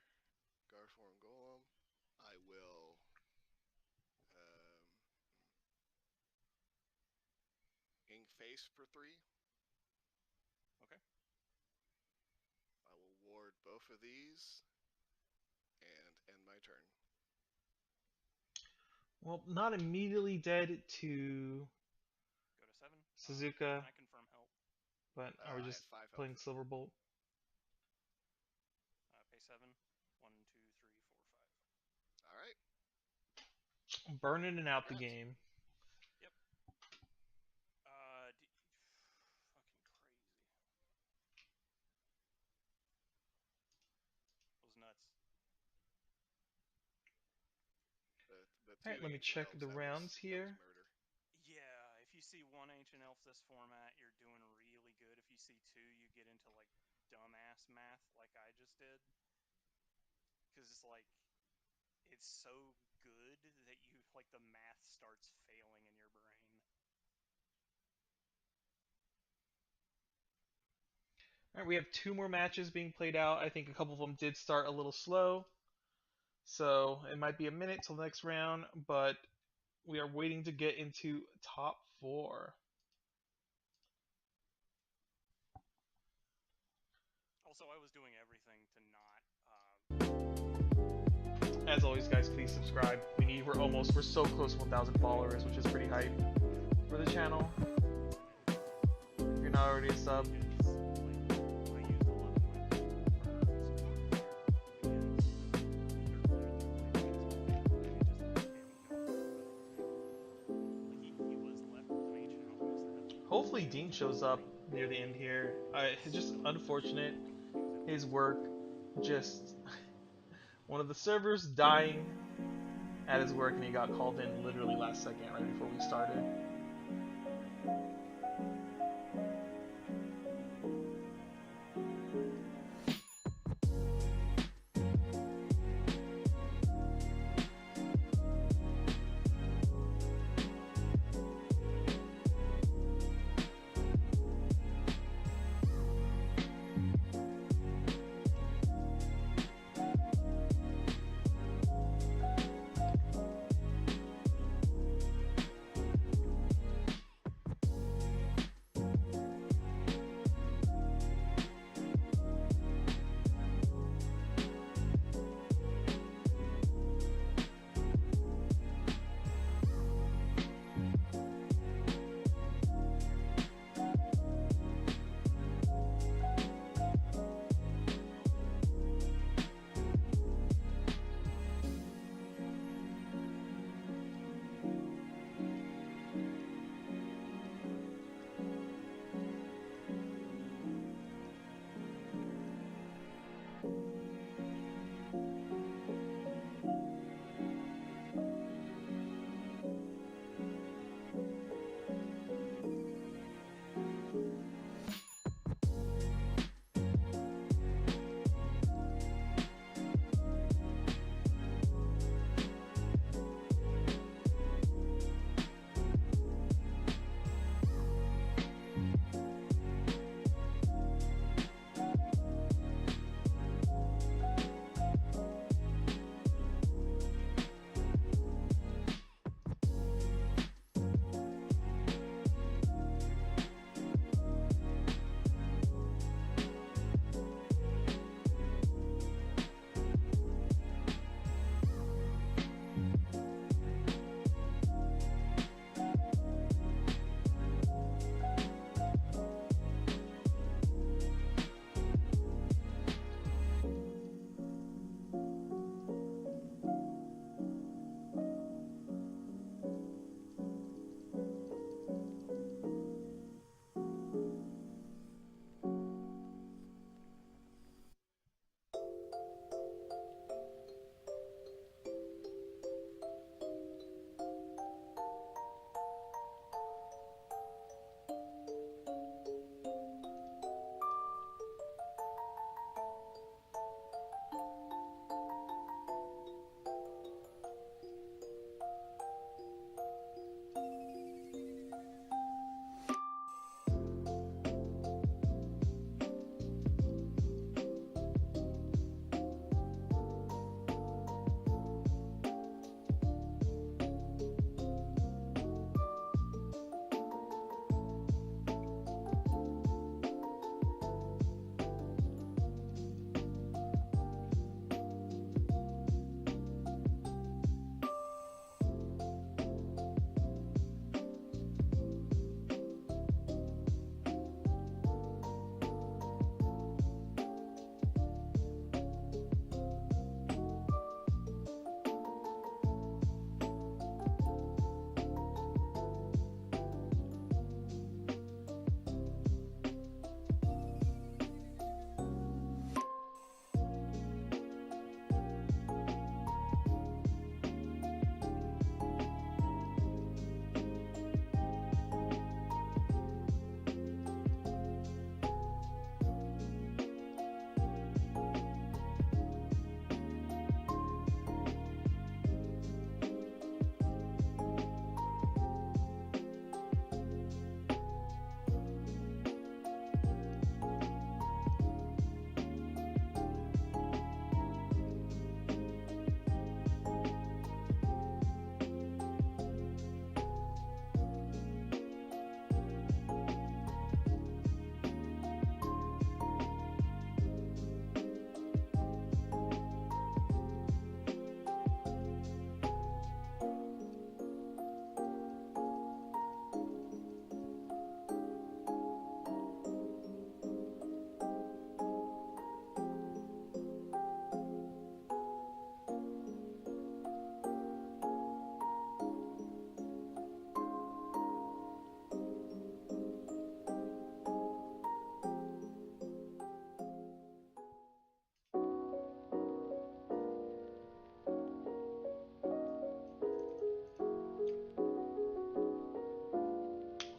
guard form golem. I will ink face for 3. Okay. I will ward both of these and end my turn. Well, not immediately dead to Go to 7. Suzuka, Can I confirm help? but I was just I have 5 playing health. Silver Bolt. Pay 7. 1, 2, 3, 4, 5. All right. Burning it out the Congrats. game. Yep. Fucking crazy. That was nuts. Alright, let me check the rounds here. Murder. Yeah, if you see 1 ancient elf this format, you're doing really good. If you see 2, you get into like dumbass math like I just did. Because it's like, it's so good that you, like, the math starts failing in your brain. Alright, we have 2 more matches being played out. I think a couple of them did start a little slow. So it might be a minute till the next round, but we are waiting to get into top 4. Also, I was doing everything to not... As always, guys, please subscribe. We need we're so close to 1,000 followers, which is pretty hype for the channel. If you're not already a sub. Hopefully Dean shows up near the end here. It's just unfortunate. His work just... one of the servers dying at his work, and he got called in literally last second, right before we started.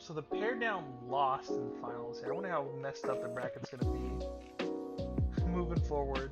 So the pair down lost in the finals here. I wonder how messed up the bracket's gonna be moving forward.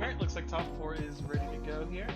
Alright, looks like top 4 is ready to go here.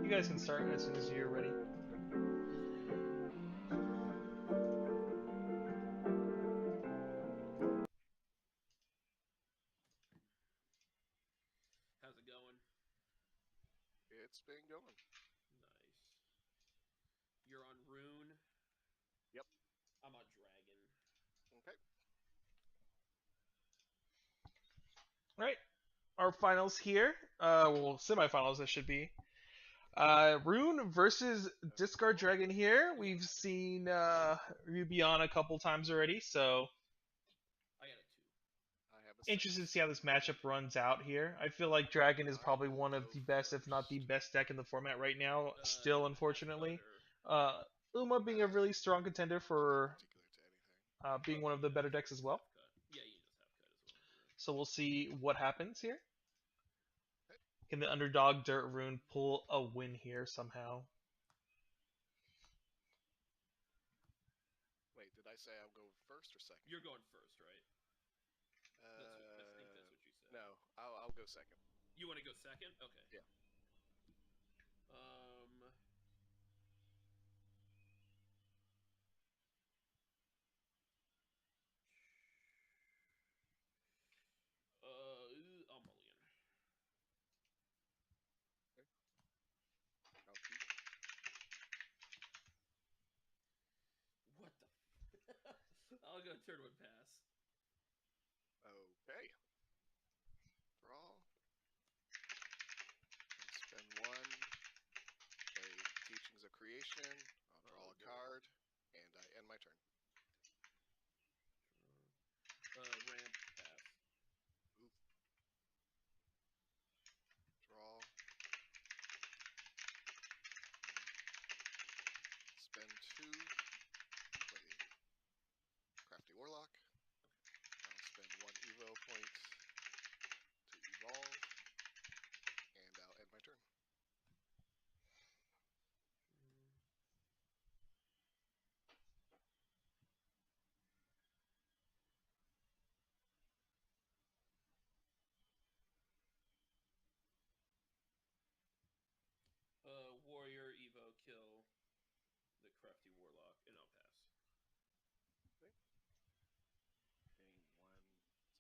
You guys can start as soon as you're ready. How's it going? It's been going. Nice. You're on Rune? Yep. I'm on Dragon. Okay. All right, our finals here. Well, semifinals that should be. Rune versus Discard Dragon here. We've seen Ruby on a couple times already, so I got a 2. I have a interested to 6. see how this matchup runs out here. I feel like Dragon is I probably will one of go the best, if not the first. best deck in the format right now. Do Still, you have unfortunately, half Uma being a really strong contender for Not particular to anything. being one of the better decks as well. Half cut. Yeah, you just half cut as well. Yeah. So we'll see what happens here. Okay. Can the underdog Dirt Rune pull a win here somehow? Wait, did I say I'll go first or second? You're going first, right? I think that's what you said. No, I'll go second. You want to go second? Okay. Yeah. I'll mulligan. Okay. I'll keep. What the? I'll go turn one pass. Okay. Draw. Spend 1. Play Teachings of Creation. I'll draw a card, and I end my turn. Ramp pass. Ooh. Draw. Spend 2. Play Crafty Warlock. I'll spend 1 Evo point to evolve, and I'll end my turn. Warrior Evo kill the Crafty Warlock, and I'll pass. Okay.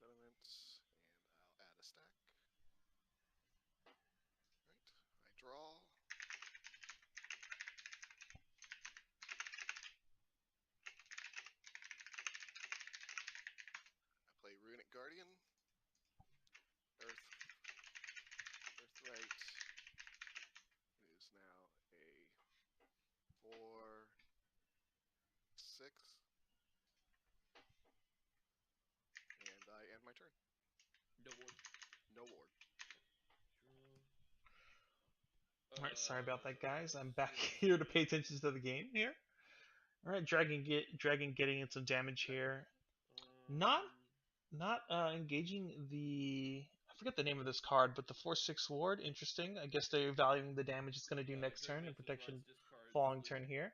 Gain 1 sediment, and I'll add a stack. Right. I draw. I play Runic Guardian. Earthright. It is now a 4, 6. And I end my turn. No ward. No ward. Alright, sorry about that, guys. I'm back here to pay attention to the game here. Alright, Dragon getting in some damage here. Not engaging the... I forget the name of this card, but the 4/6 ward, interesting. I guess they're valuing the damage it's going to do next turn and protection following turn here.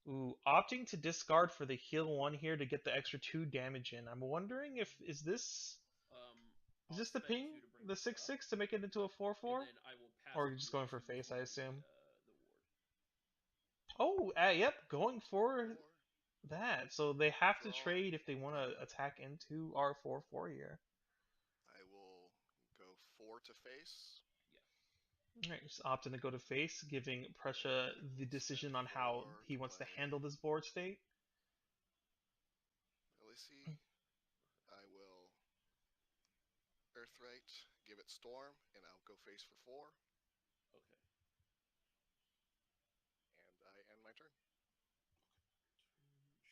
Ooh, opting to discard for the heal 1 here to get the extra 2 damage in. I'm wondering if... Is this the ping? The 6/6 to make it into a 4/4? Or just going for face, I assume. Oh, yep, going for that. So they have to trade if they want to attack into our 4/4 here. I will go 4 to face. Yeah. Alright, just opting to go to face, giving Prussia the decision on how he wants to handle this board state. Elise, I will Earthright, give it Storm, and I'll go face for 4. Okay. And I end my turn.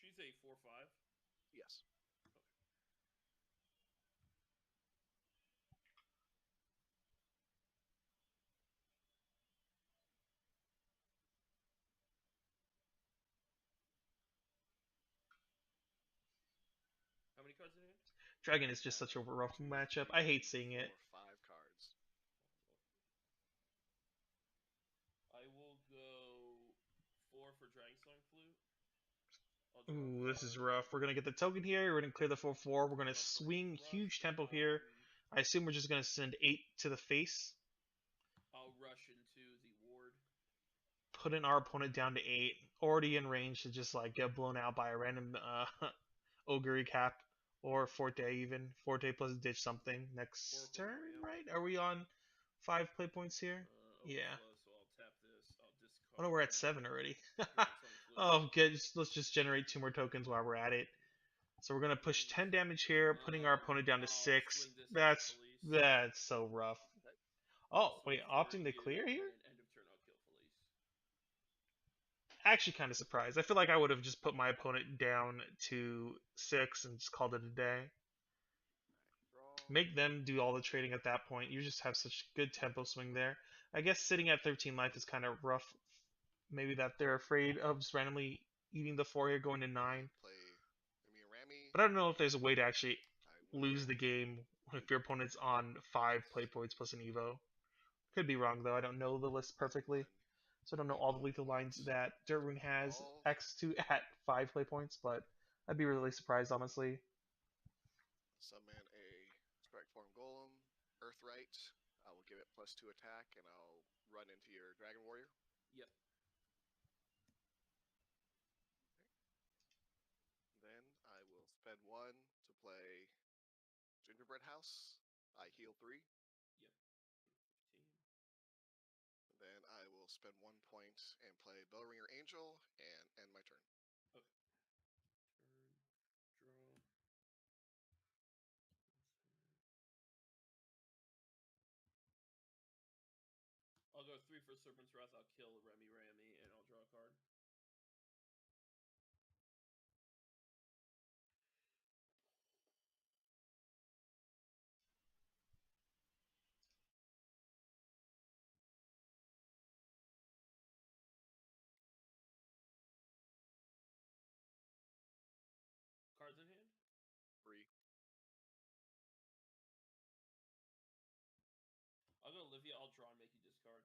She's a 4/5? Yes. Okay. How many cards in hand? Dragon is just such a rough matchup. I hate seeing it. 4, 5 cards. I will go 4 for Dragon Flute. Ooh, this is rough. We're going to get the token here. We're going to clear the 4/4. We're going to swing huge tempo here. I assume we're just going to send 8 to the face. I'll rush into the ward. putting our opponent down to 8, already in range to just like get blown out by a random Ogre cap or Forte even. Forte plus ditch something next Oracle, turn, yeah. right? Are we on 5 play points here? Yeah. Overflow, so I'll tap this. I'll discard. Oh no, we're at 7 already. Yeah, it's on flip. Oh, good. Let's just generate 2 more tokens while we're at it. So we're gonna push 10 damage here, putting our opponent down to 6. Swing this into police. That's so rough. Oh wait, Swing for opting to you, clear here? and end of turn I'll kill police. Actually, kind of surprised. I feel like I would have just put my opponent down to 6 and just called it a day. Draw. Make them do all the trading at that point. You just have such good tempo swing there. I guess sitting at 13 life is kind of rough. Maybe that they're afraid of just randomly eating the 4 here, going to 9. Play Rami. But I don't know if there's a way to actually I will lose the game if your opponent's on 5 play points plus an Evo. Could be wrong though. I don't know the list perfectly, one so I don't know all the lethal lines that Dirtrune has X to at 5 play points. But I'd be really surprised, honestly. summon a strike form golem, Earthright. I will give it +2 attack, and I'll run into your Dragon Warrior. Yep. Then I will spend 1 to play Gingerbread House. I heal 3. Yep. 15. Then I will spend 1 point and play Bellringer Angel and end my turn. Okay. Turn. Draw. I'll go 3 for Serpent's Wrath. I'll kill Remy, and I'll draw a card. Cards in hand? 3. I'll go Olivia. I'll draw and make you discard.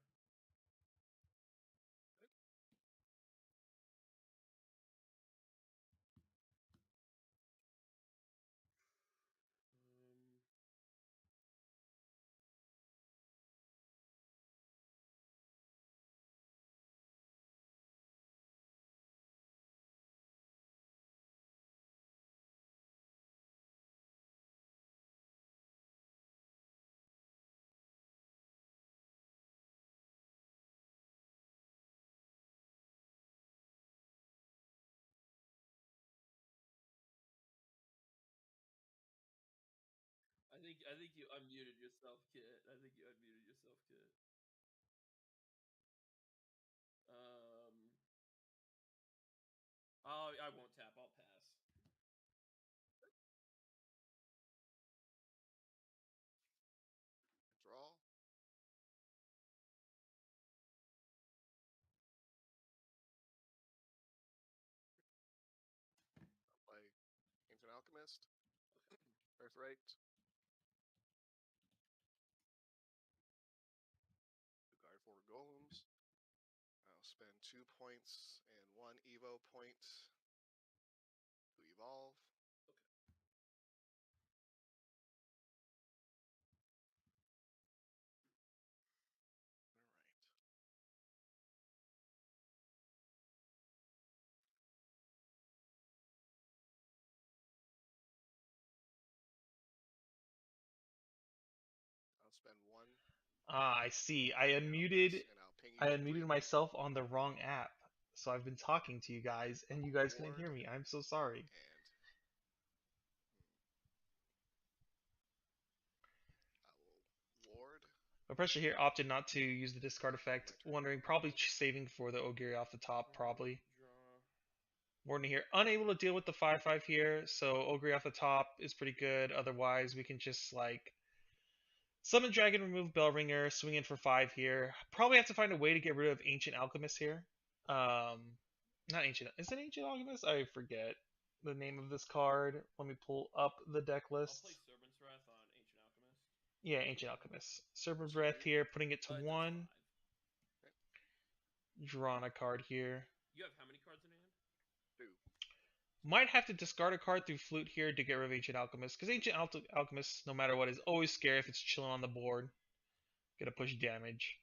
I think you unmuted yourself, Kit. I think you unmuted yourself, Kit. Oh, I won't tap. I'll pass. Draw. I'll play Ancient Alchemist. Earthright. 2 guard 4 golems. I'll spend 2 points and 1 Evo point to evolve. Alright. I'll spend 1. Ah, I see. I unmuted And myself on the wrong app. So I've been talking to you guys, and you guys couldn't hear me. I'm so sorry. I will ward. No pressure here. Opted not to use the discard effect. Wondering, probably saving for the Ogiri off the top, probably. Draw. Warning here. Unable to deal with the 5/5 here, so Ogiri off the top is pretty good. Otherwise, we can just, like, summon Dragon, remove Bellringer, swing in for 5 here. Probably have to find a way to get rid of Ancient Alchemist here. Not Ancient. Is it Ancient Alchemist? I forget the name of this card. Let me pull up the deck list. I'll play Serpent's Wrath on Ancient Alchemist. Yeah, Ancient Alchemist. Serpent Breath here, putting it to 1. Drawing a card here. You have how many cards in hand? 2. Might have to discard a card through Flute here to get rid of Ancient Alchemist, because Ancient Alchemist, no matter what, is always scary if it's chilling on the board. Gonna push damage.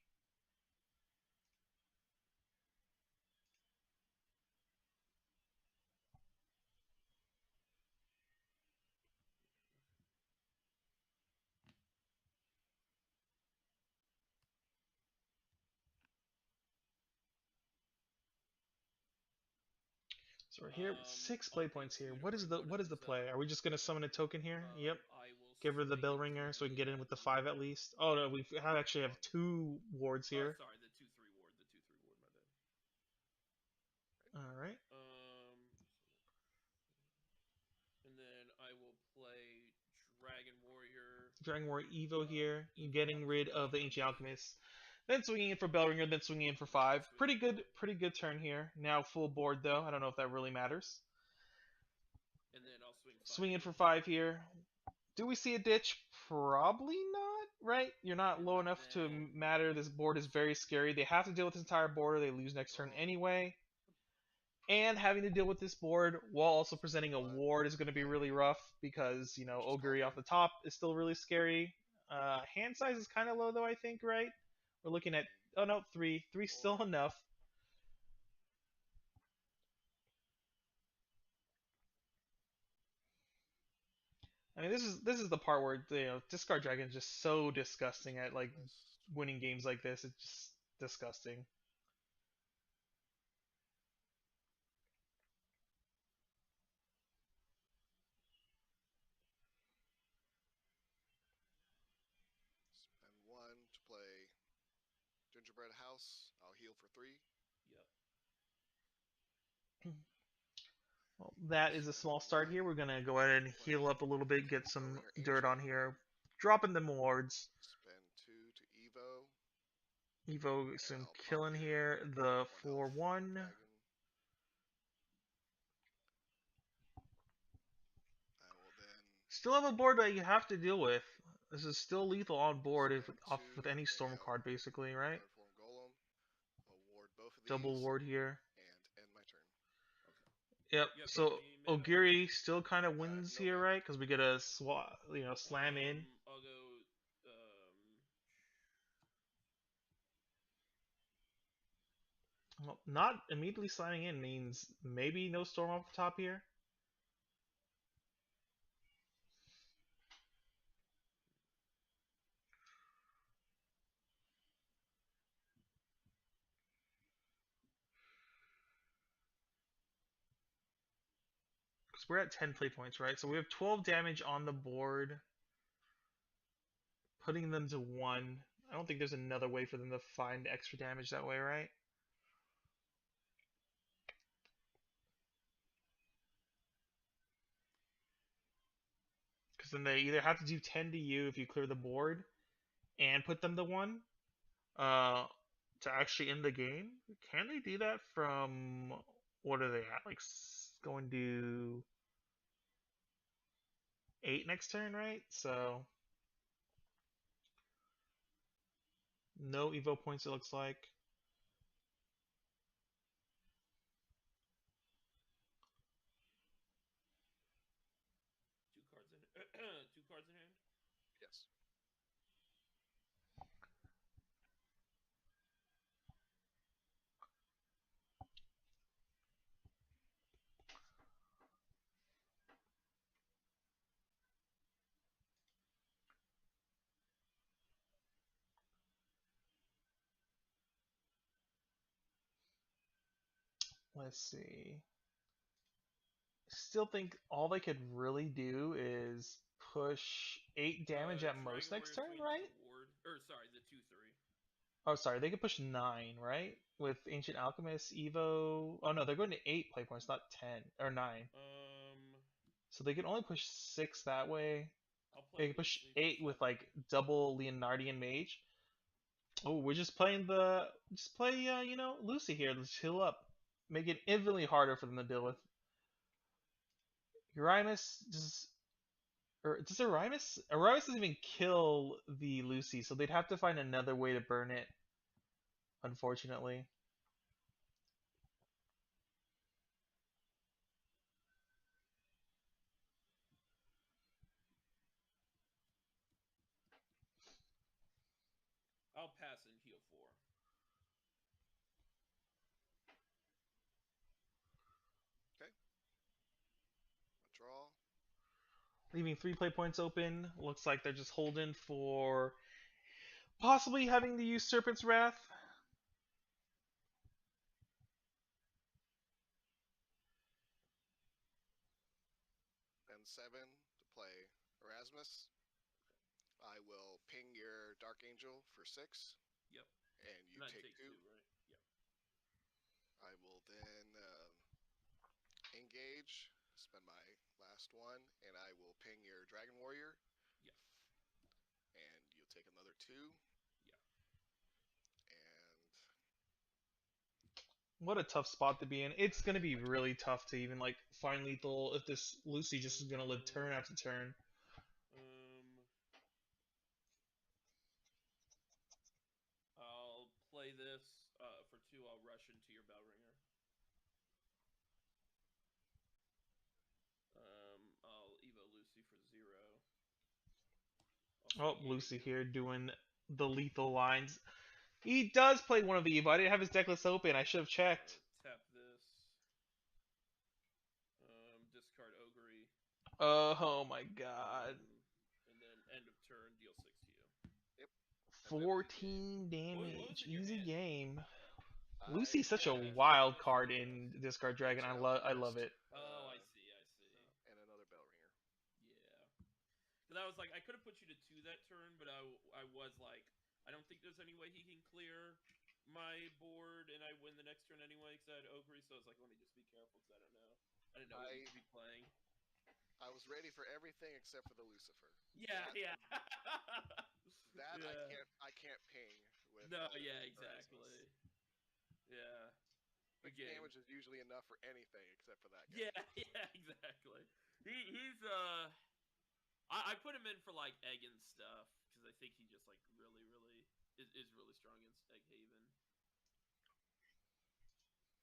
So we're here, 6 play points here. Tutor, What is the play? Are we just gonna summon a token here? Yep. I will Give her the swing bell it ringer so we can through get in with the end. 5 at least. Oh no, we actually have 2 wards here. Sorry, the 2/3 ward. The 2/3 ward. My bad. All right. And then I will play Dragon Warrior. Dragon Warrior Evo here, getting rid of the Ancient Alchemist. Then swinging in for Bellringer, then swinging in for 5. Pretty good turn here. Now full board though. I don't know if that really matters. And then I'll swing in for 5 here. Do we see a ditch? Probably not, right? You're not low enough to matter. This board is very scary. They have to deal with this entire board or they lose next turn anyway. And having to deal with this board while also presenting a ward is going to be really rough because, you know, Ogre off the top is still really scary. Hand size is kind of low though, I think, right? We're looking at, oh no, 3. 3's still enough. I mean, this is the part where, you know, Discard Dragon is just so disgusting at like winning games like this. It's just disgusting. Spend 1 to play Gingerbread House. I'll heal for 3. Yep. Well, that is a small start here. We're gonna go ahead and heal up a little bit, get some dirt on here, dropping them wards. Spend 2 to Evo. Evo some killing here. The 4/1. Still have a board that you have to deal with. This is still lethal on board if off with any storm card, basically, right? Golem. Award both of these, double ward here. And end my turn. Yep. So Ogiri still kind of wins here, right? Because we get a slam in. I'll go. Well, not immediately slamming in means maybe no storm off the top here. Because we're at 10 play points, right? So we have 12 damage on the board. Putting them to 1. I don't think there's another way for them to find extra damage that way, right? Because then they either have to do 10 to you if you clear the board and put them to 1 to actually end the game. Can they do that from, what are they at? Like going to 8 next turn, right? So no Evo points, it looks like. Two cards in hand? Yes. Let's see. Still think all they could really do is push 8 damage at most next turn, right? Or sorry, the 2/3. Oh, sorry, they could push 9, right? With Ancient Alchemist, Evo. Oh no, they're going to 8 play points, not 10 or 9. So they can only push 6 that way. They can push 8 with like double Leonardian Mage. Oh, we're just playing Lucy here. Let's heal up. Make it infinitely harder for them to deal with. Urimus does Urimus doesn't even kill the Lucy, so they'd have to find another way to burn it, unfortunately. I'll pass and heal 4. Okay. Draw. Leaving 3 play points open. Looks like they're just holding for possibly having to use Serpent's Wrath. 7 to play Erasmus. I will ping your Dark Angel for 6. Yep. And you And I take 2. right? Yep. I will then engage, spend my last one, and I will ping your Dragon Warrior. Yep. And you'll take another 2. Yeah. And What a tough spot to be in. It's gonna be really tough to even like find lethal if this Lucy just is gonna live turn after turn. I'll play this for 2. I'll rush into your Bellringer. I'll Evo Lucy for 0. Oh, Lucy here doing the lethal lines. He does play one of the Evo. I didn't have his deck list open. I should have checked. Tap this. Discard Ogre. Oh my god. And then end of turn, deal 6 to you. Yep. 14 damage. What was in your Easy hand? game. Lucy's such a Yeah, wild card in Discard Dragon. I love it. Oh, I see. And another Bellringer. Yeah. Because I was like, I could have put you to 2 that turn, but I was like, I don't think there's any way he can clear my board, and I win the next turn anyway because I had Ogre, so I was like, let me just be careful because I don't know. I didn't know what he'd be playing. I was ready for everything except for the Lucifer. Yeah. That I can't ping with. No, yeah, exactly. Erasmus. Yeah. The damage is usually enough for anything except for that guy. Yeah, exactly. He's I put him in for like egg and stuff because I think he just like really is really strong against Egg Haven.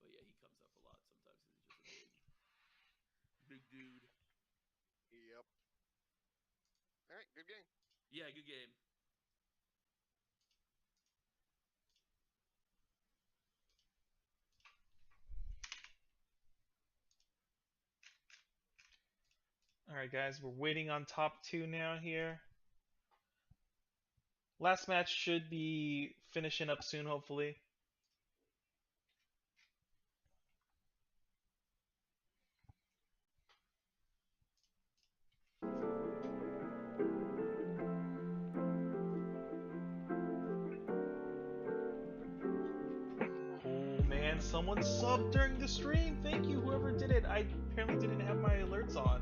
But yeah, he comes up a lot sometimes. He's just a big dude. Yep. All right, good game. Yeah, good game. Alright guys, we're waiting on top 2 now here. Last match should be finishing up soon, hopefully. Oh man, someone subbed during the stream. Thank you, whoever did it. I apparently didn't have my alerts on.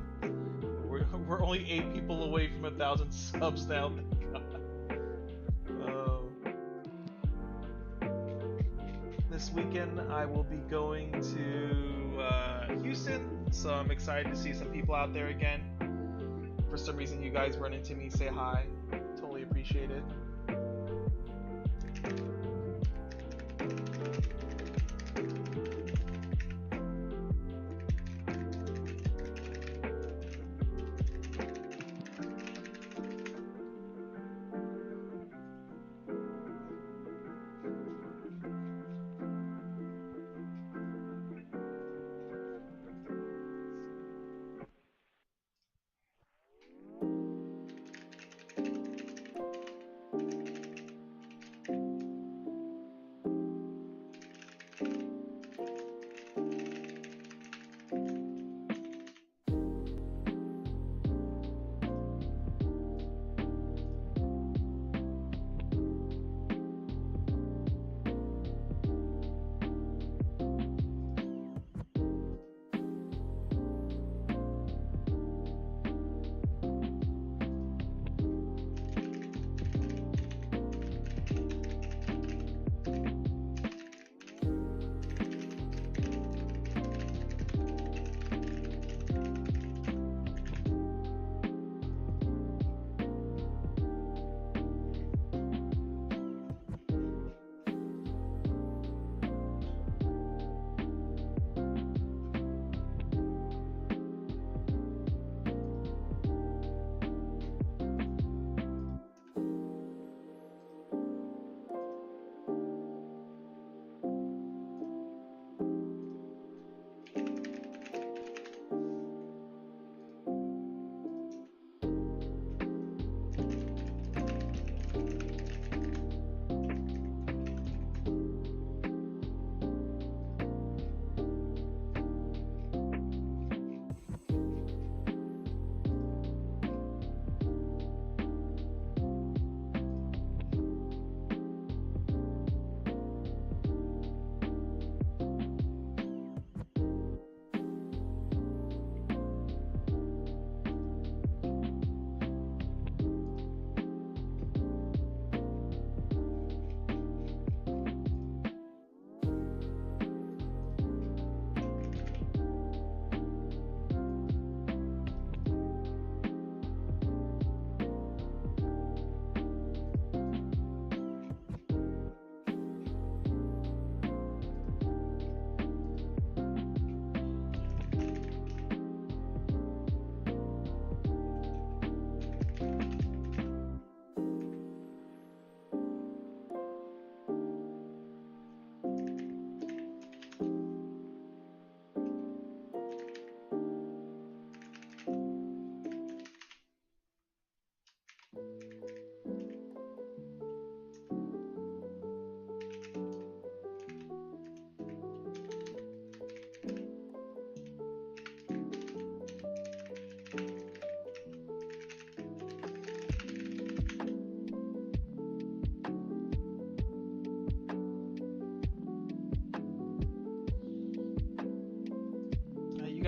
We're only 8 people away from 1,000 subs now. Thank God. This weekend I will be going to Houston, so I'm excited to see some people out there again. For some reason, you guys run into me, say hi. Totally appreciate it.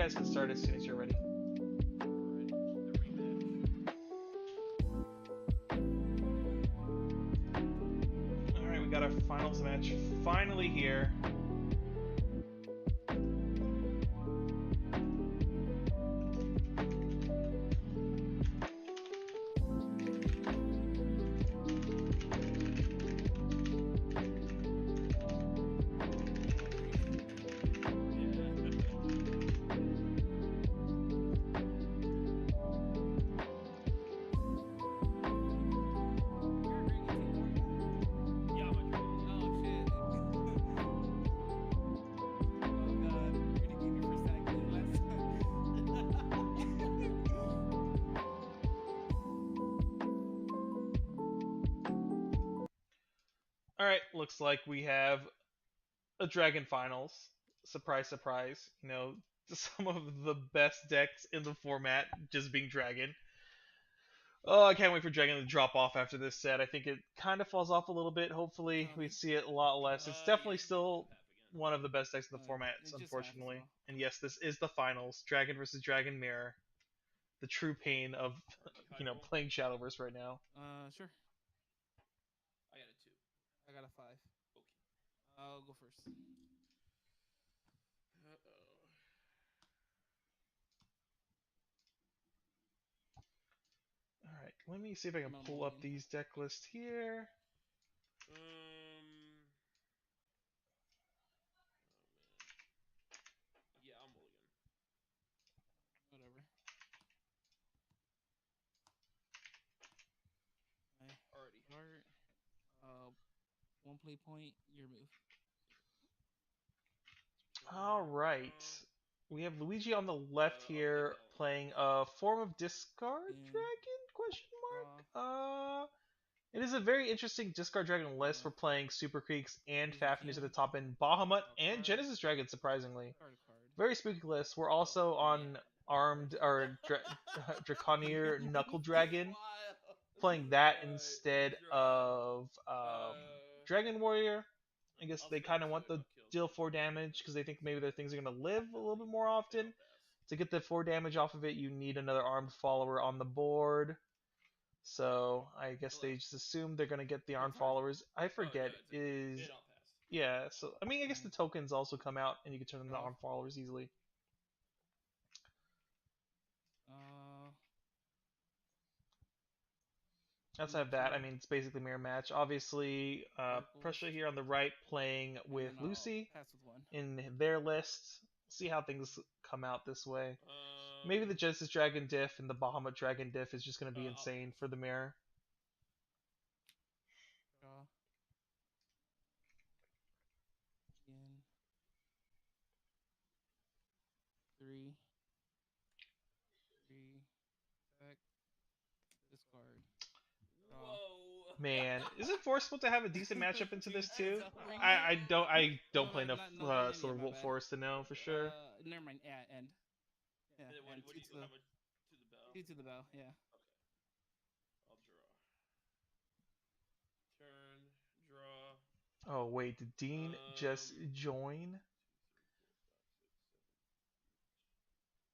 guys can start as soon as you're ready. Alright, we got our finals match finally here. Alright, looks like we have a Dragon Finals. Surprise, surprise. You know, some of the best decks in the format just being Dragon. Oh, I can't wait for Dragon to drop off after this set. I think it kind of falls off a little bit. Hopefully, we see it a lot less. It's definitely still one of the best decks in the format, unfortunately. And yes, this is the finals. Dragon versus Dragon Mirror. The true pain of, playing Shadowverse right now. Sure. I got a 2. I got a 5. Okay. I'll go first. Alright, let me see if I can pull up these deck lists here. Oh man. Yeah, I'm mulligan. Whatever. Alrighty. Start. One play point. Your move. Alright. We have Luigi on the left here playing a form of discard dragon? Question mark? It is a very interesting discard dragon list. We're playing Super Creeks and Fafnir's at the top end, Bahamut and Genesis Dragon, surprisingly. Very spooky list. We're also on Armed or Draconier Knuckle Dragon, playing that instead of Dragon Warrior. I guess they kind of want the deal 4 damage because they think maybe their things are going to live a little bit more often. To get the 4 damage off of it, you need another armed follower on the board. So I guess they just assume they're going to get the armed followers. I forget is yeah. So I mean, I guess the tokens also come out and you can turn them into armed followers easily. Outside of that, I mean, it's basically mirror match. Obviously, Pressure here on the right playing with Lucy in their list. See how things come out this way. Maybe the Genesis Dragon diff and the Bahamut Dragon diff is just going to be insane for the mirror. Again. 3. Back. Discard. Whoa. Man, isn't Force supposed to have a decent matchup into this too? I don't play enough Silver Bolt Force to know for sure. Never mind. Yeah, end. Yeah, And what do you have to the bow? 2 to the bow. Yeah. Okay. I'll draw. Turn. Draw. Oh wait, did Dean just join?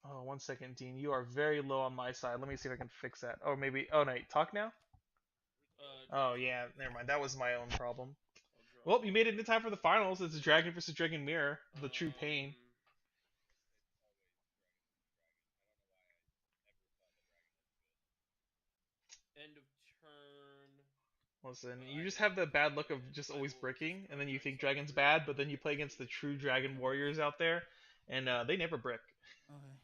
Oh, 1 second, Dean. You are very low on my side. Let me see if I can fix that. Oh, maybe. Oh no, talk now. Oh yeah, never mind. That was my own problem. Well, you made it in time for the finals. It's Dragon versus Dragon Mirror, the true pain. End of turn. Listen, you just have the bad luck of just always bricking, and then you think Dragon's bad, but then you play against the true Dragon Warriors out there, and they never brick. Okay.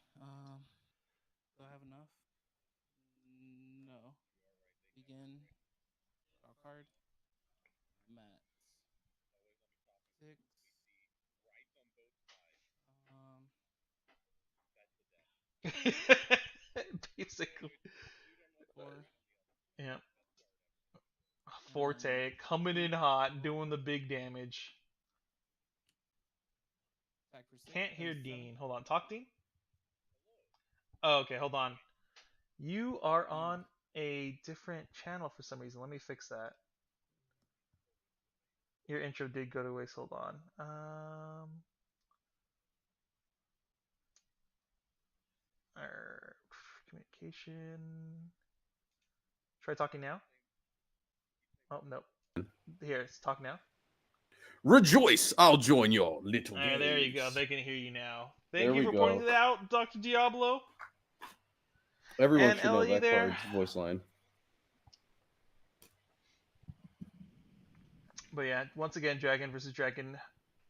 Do I have enough? No. Begin. Draw card. Mats. 6. Basically. 4. Yeah. Forte coming in hot, doing the big damage. Can't hear Dean. Hold on. Talk, Dean? Oh, okay. Hold on. You are on a different channel for some reason. Let me fix that. Your intro did go to waste. Hold on. Communication. Try talking now. Oh no. Here, it's talk now. Rejoice! I'll join your little games. There you go. They can hear you now. Thank There you we for go. pointing that out, Dr. Diablo. Everyone And should know Ellie that there. card's voice line. But yeah, once again, Dragon versus Dragon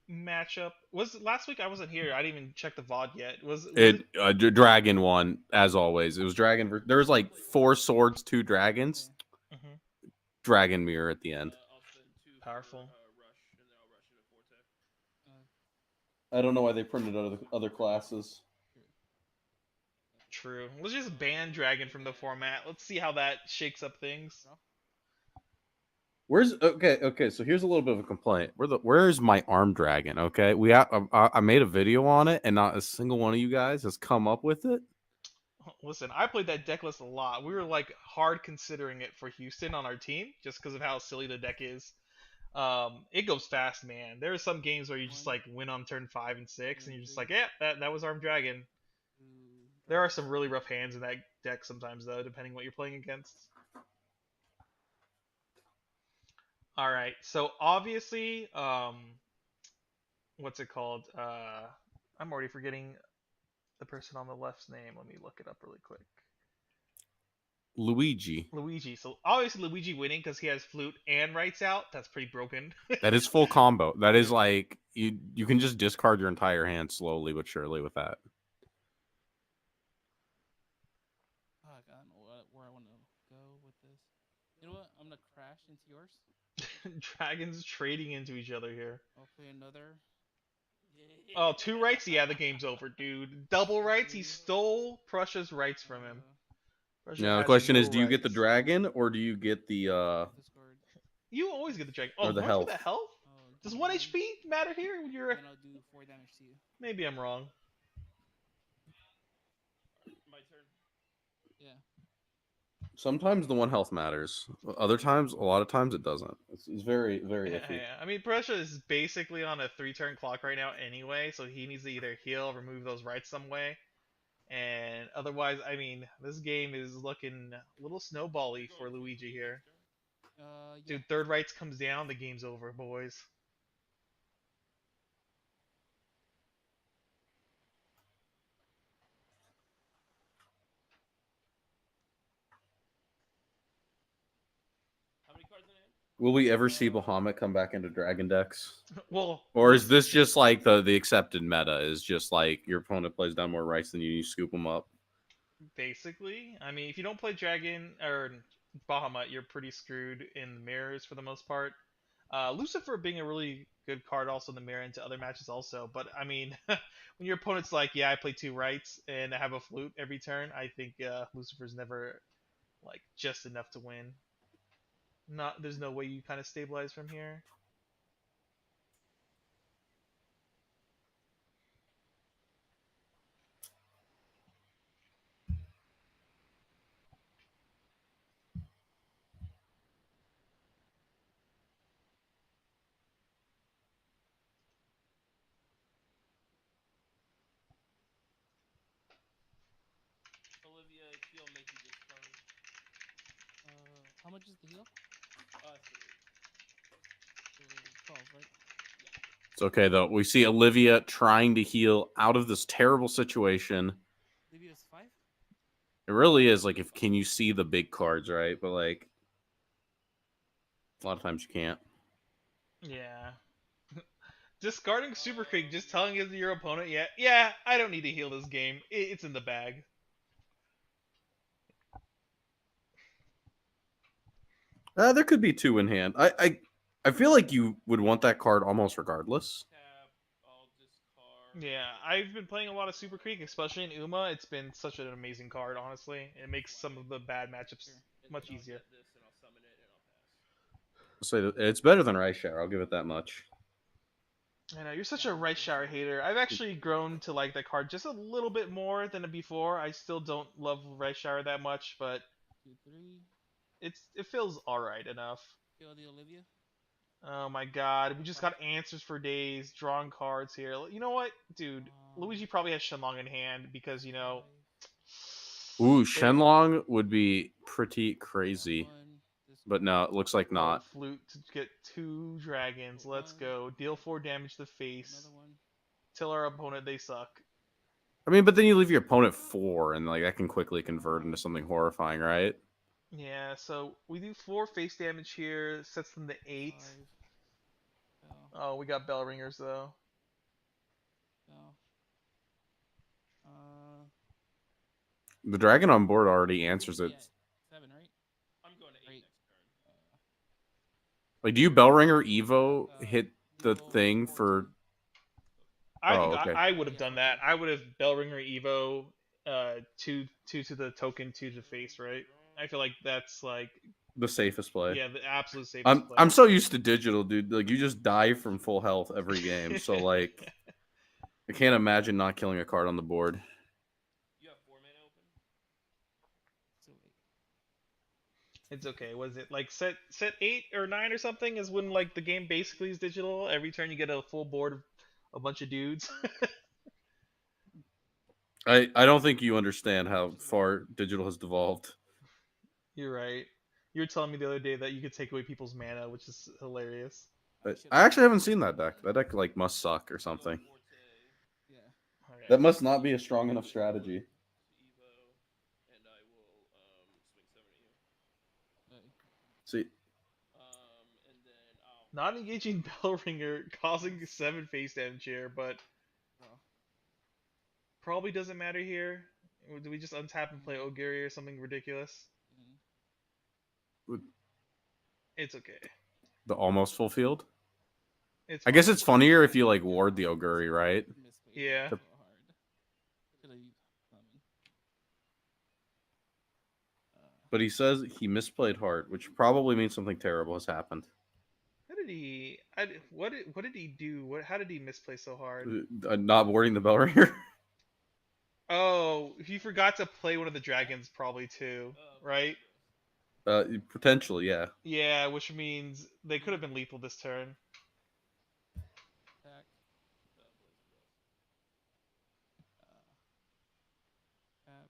matchup. Was last week I wasn't here. I didn't even check the VOD yet. Was it? Dragon won, as always. It was Dragon. There was like 4 swords, 2 dragons. Yeah. Mm-hmm. Dragon mirror at the end. Powerful. Rush, and then I'll rush into Forte. I don't know why they printed other classes. True. Let's just ban Dragon from the format. Let's see how that shakes up things. Where's okay? So here's a little bit of a complaint. Where's my arm dragon? Okay, I made a video on it, and not a single one of you guys has come up with it. Listen, I played that deck list a lot. We were like hard considering it for Houston on our team just because of how silly the deck is. It goes fast, man. There are some games where you just like win on turn 5 and 6, and you're just like, yeah, that was Armed Dragon. There are some really rough hands in that deck sometimes, though, depending what you're playing against. All right, so obviously, what's it called? I'm already forgetting the person on the left's name. Let me look it up really quick. Luigi. So obviously Luigi winning because he has flute and writes out. That's pretty broken. That is full combo. That is like you can just discard your entire hand slowly but surely with that. I don't know where I want to go with this. You know what? I'm gonna crash into yours. Dragons trading into each other here. I'll play another. Oh, 2 rights? Yeah, the game's over, dude. Double rights? He stole Prussia's rights from him. Prussia Now the has question no is, do you get the rights. dragon or do you get the Discard. You always get the dragon. Oh, or the don't you health? get the health? Does 1 HP matter here when you're? Then I'll do 4 damage to you. Maybe I'm wrong. My turn. Yeah. Sometimes the 1 health matters. Other times, a lot of times it doesn't. It's very Yeah, iffy. yeah. I mean, Prussia is basically on a 3-turn clock right now anyway, so he needs to either heal, remove those rights some way, and otherwise, I mean, this game is looking a little snowbally for Luigi here. Yeah. Dude, 3rd rights comes down, the game's over, boys. How many cards in hand? Will we ever see Bahamut come back into dragon decks? Well, Or is this just like the accepted meta? Is just like your opponent plays down more rights than you scoop them up? basically, I mean, if you don't play Dragon or Bahamut, you're pretty screwed in the mirrors for the most part. Lucifer being a really good card also in the mirror into other matches also. But I mean, when your opponent's like, yeah, I play 2 rights and I have a flute every turn, I think Lucifer's never like just enough to win. There's no way you kind of stabilize from here. Olivia, he'll make you discard. How much is the heal? 3. 12, right? It's okay though. We see Olivia trying to heal out of this terrible situation. Olivia's 5? It really is like, if can you see the big cards, right? But like a lot of times you can't. Yeah. Discarding Super Creek, just telling your opponent, yeah, I don't need to heal this game. It's in the bag. There could be 2 in hand. I feel like you would want that card almost regardless. Tap, I'll discard. Yeah, I've been playing a lot of Super Creek, especially in Uma. It's been such an amazing card, honestly. It makes some of the bad matchups much easier. This and I'll summon it and I'll pass. So it's better than Rice Shower. I'll give it that much. I know, you're such a Rice Shower hater. I've actually grown to like that card just a little bit more than before. I still don't love Rice Shower that much, but 2, 3. it feels alright enough. Kill the Olivia. Oh my god, we just got answers for days, drawing cards here. You know what, dude? Luigi probably has Shenlong in hand because, you know, Ooh, They- Shenlong would be pretty crazy. One, this But no, it looks like Oh, not. flute to get 2 dragons. Put Let's one. go. Deal 4 damage to the face. another one. Tell our opponent they suck. I mean, but then you leave your opponent 4, and like that can quickly convert into something horrifying, right? Yeah, so we do 4 face damage here. Sets them to 8. 5. Fell. Oh, we got bell ringers though. Fell. The dragon on board already answers it. Yeah, 7, right? I'm going to 8 Right. next turn. Like, do you Bellringer Evo Uh, hit the Evo thing 14. for? I Oh, think okay. I would have Yeah, done that. I would have Bellringer Evo, 2 to the token, 2 to face, right? I feel like that's like The safest play. yeah, the absolute safest play. I'm so used to digital, dude. Like, you just die from full health every game. So like, I can't imagine not killing a card on the board. You have 4 mana open? So 8. It's okay. Was it like set 8 or 9 or something? Is when like the game basically is digital. Every turn you get a full board of a bunch of dudes. I don't think you understand how far digital has devolved. You're right. You were telling me the other day that you could take away people's mana, which is hilarious. I actually haven't seen that deck. That deck like must suck or something. Yeah. Alright. That must not be a strong enough strategy. Evo, and I will swing 7 at you. See, And then I'll Not engaging Bellringer, causing 7 face damage here, but Well, probably doesn't matter here. Or do we just untap and play Ogiri or something ridiculous? It's okay. the almost full field. It's I guess fine. it's funnier if you like ward the Oguri, right? Yeah. So hard. Could have coming. But he says he misplayed heart, which probably means something terrible has happened. How did he? What did he do? How did he misplay so hard? Not warding the bell ringer. Oh, he forgot to play one of the dragons, probably too, right? Potentially, yeah. Yeah, which means they could have been lethal this turn. Attack. Tap.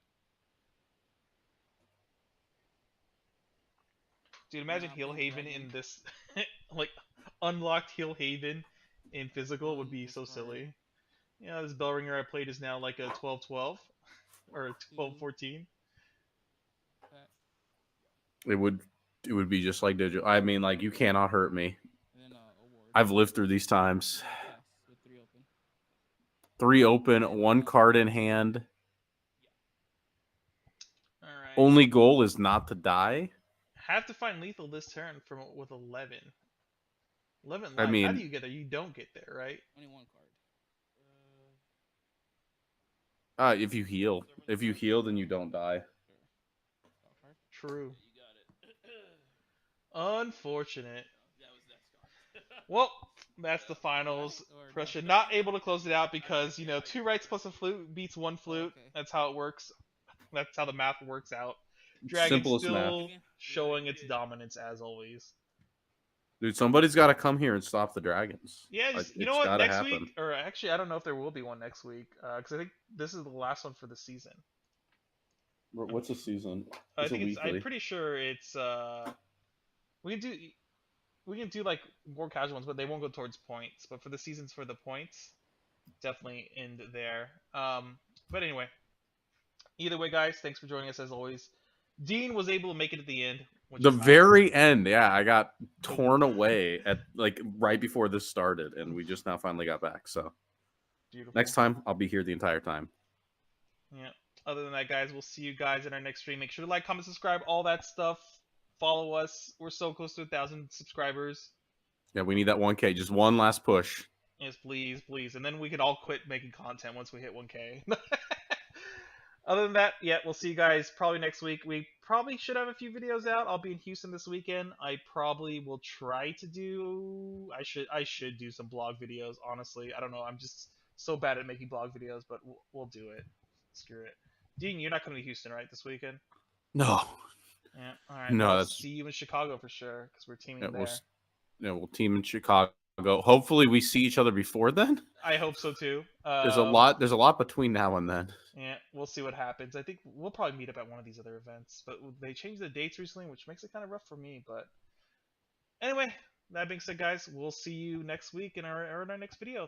Dude, imagine Nah, Heal blue Haven dragon. in this, like unlocked Heal Haven in physical would be so Discard. silly. Yeah, this Bellringer I played is now like a 12-12 or a 12-14. Attack. It would be just like digital. I mean, like, you cannot hurt me. And then award. I've lived through these times. Pass with 3 open. 3 open, 1 card in hand. All right. Only goal is not to die. Have to find lethal this turn with 11. 11 I life. How mean- do you get there? You don't get there, right? Only 1 card. If you heal, then you don't die. Draw a card. True. You got it. Unfortunate. That was next card. Well, that's the finals. Or Pressure no. not able to close it out because, 2 rights plus a flute beats 1 flute. okay. That's how it works. That's how the math works out. Dragon Simplest still math. showing its dominance as always. Dude, somebody's got to come here and stop the dragons. Yeah, Like, you know it's what? gotta Next happen. week, or actually, I don't know if there will be one next week, because I think this is the last one for the season. What's the season? I think it's. I'm pretty sure it's. We can do like more casual ones, but they won't go towards points. But for the seasons, for the points, definitely end there. But anyway, either way, guys, thanks for joining us as always. Dean was able to make it at the end. Which The is nice. very end, yeah, I got torn away at like right before this started, and we just now finally got back. So Beautiful. next time, I'll be here the entire time. Yeah. Other than that, guys, we'll see you guys in our next stream. Make sure to like, comment, subscribe, all that stuff. Follow us. We're so close to 1,000 subscribers. Yeah, we need that 1K. Just one last push. Yes, please, please. And then we can all quit making content once we hit 1K. Other than that, yeah, we'll see you guys probably next week. We probably should have a few videos out. I'll be in Houston this weekend. I probably will try to do... I should do some blog videos, honestly. I don't know. I'm just so bad at making blog videos, but we'll do it. Screw it. Dean, you're not coming to Houston, right, this weekend? No. Yeah, all right. No, I'll that's- see you in Chicago for sure, because we're teaming there. We'll team in Chicago. Go. Hopefully, we see each other before then. I hope so too. There's a lot. There's a lot between now and then. Yeah, we'll see what happens. I think we'll probably meet up at one of these other events, but they changed the dates recently, which makes it kind of rough for me. But anyway, that being said, guys, we'll see you next week in our next video.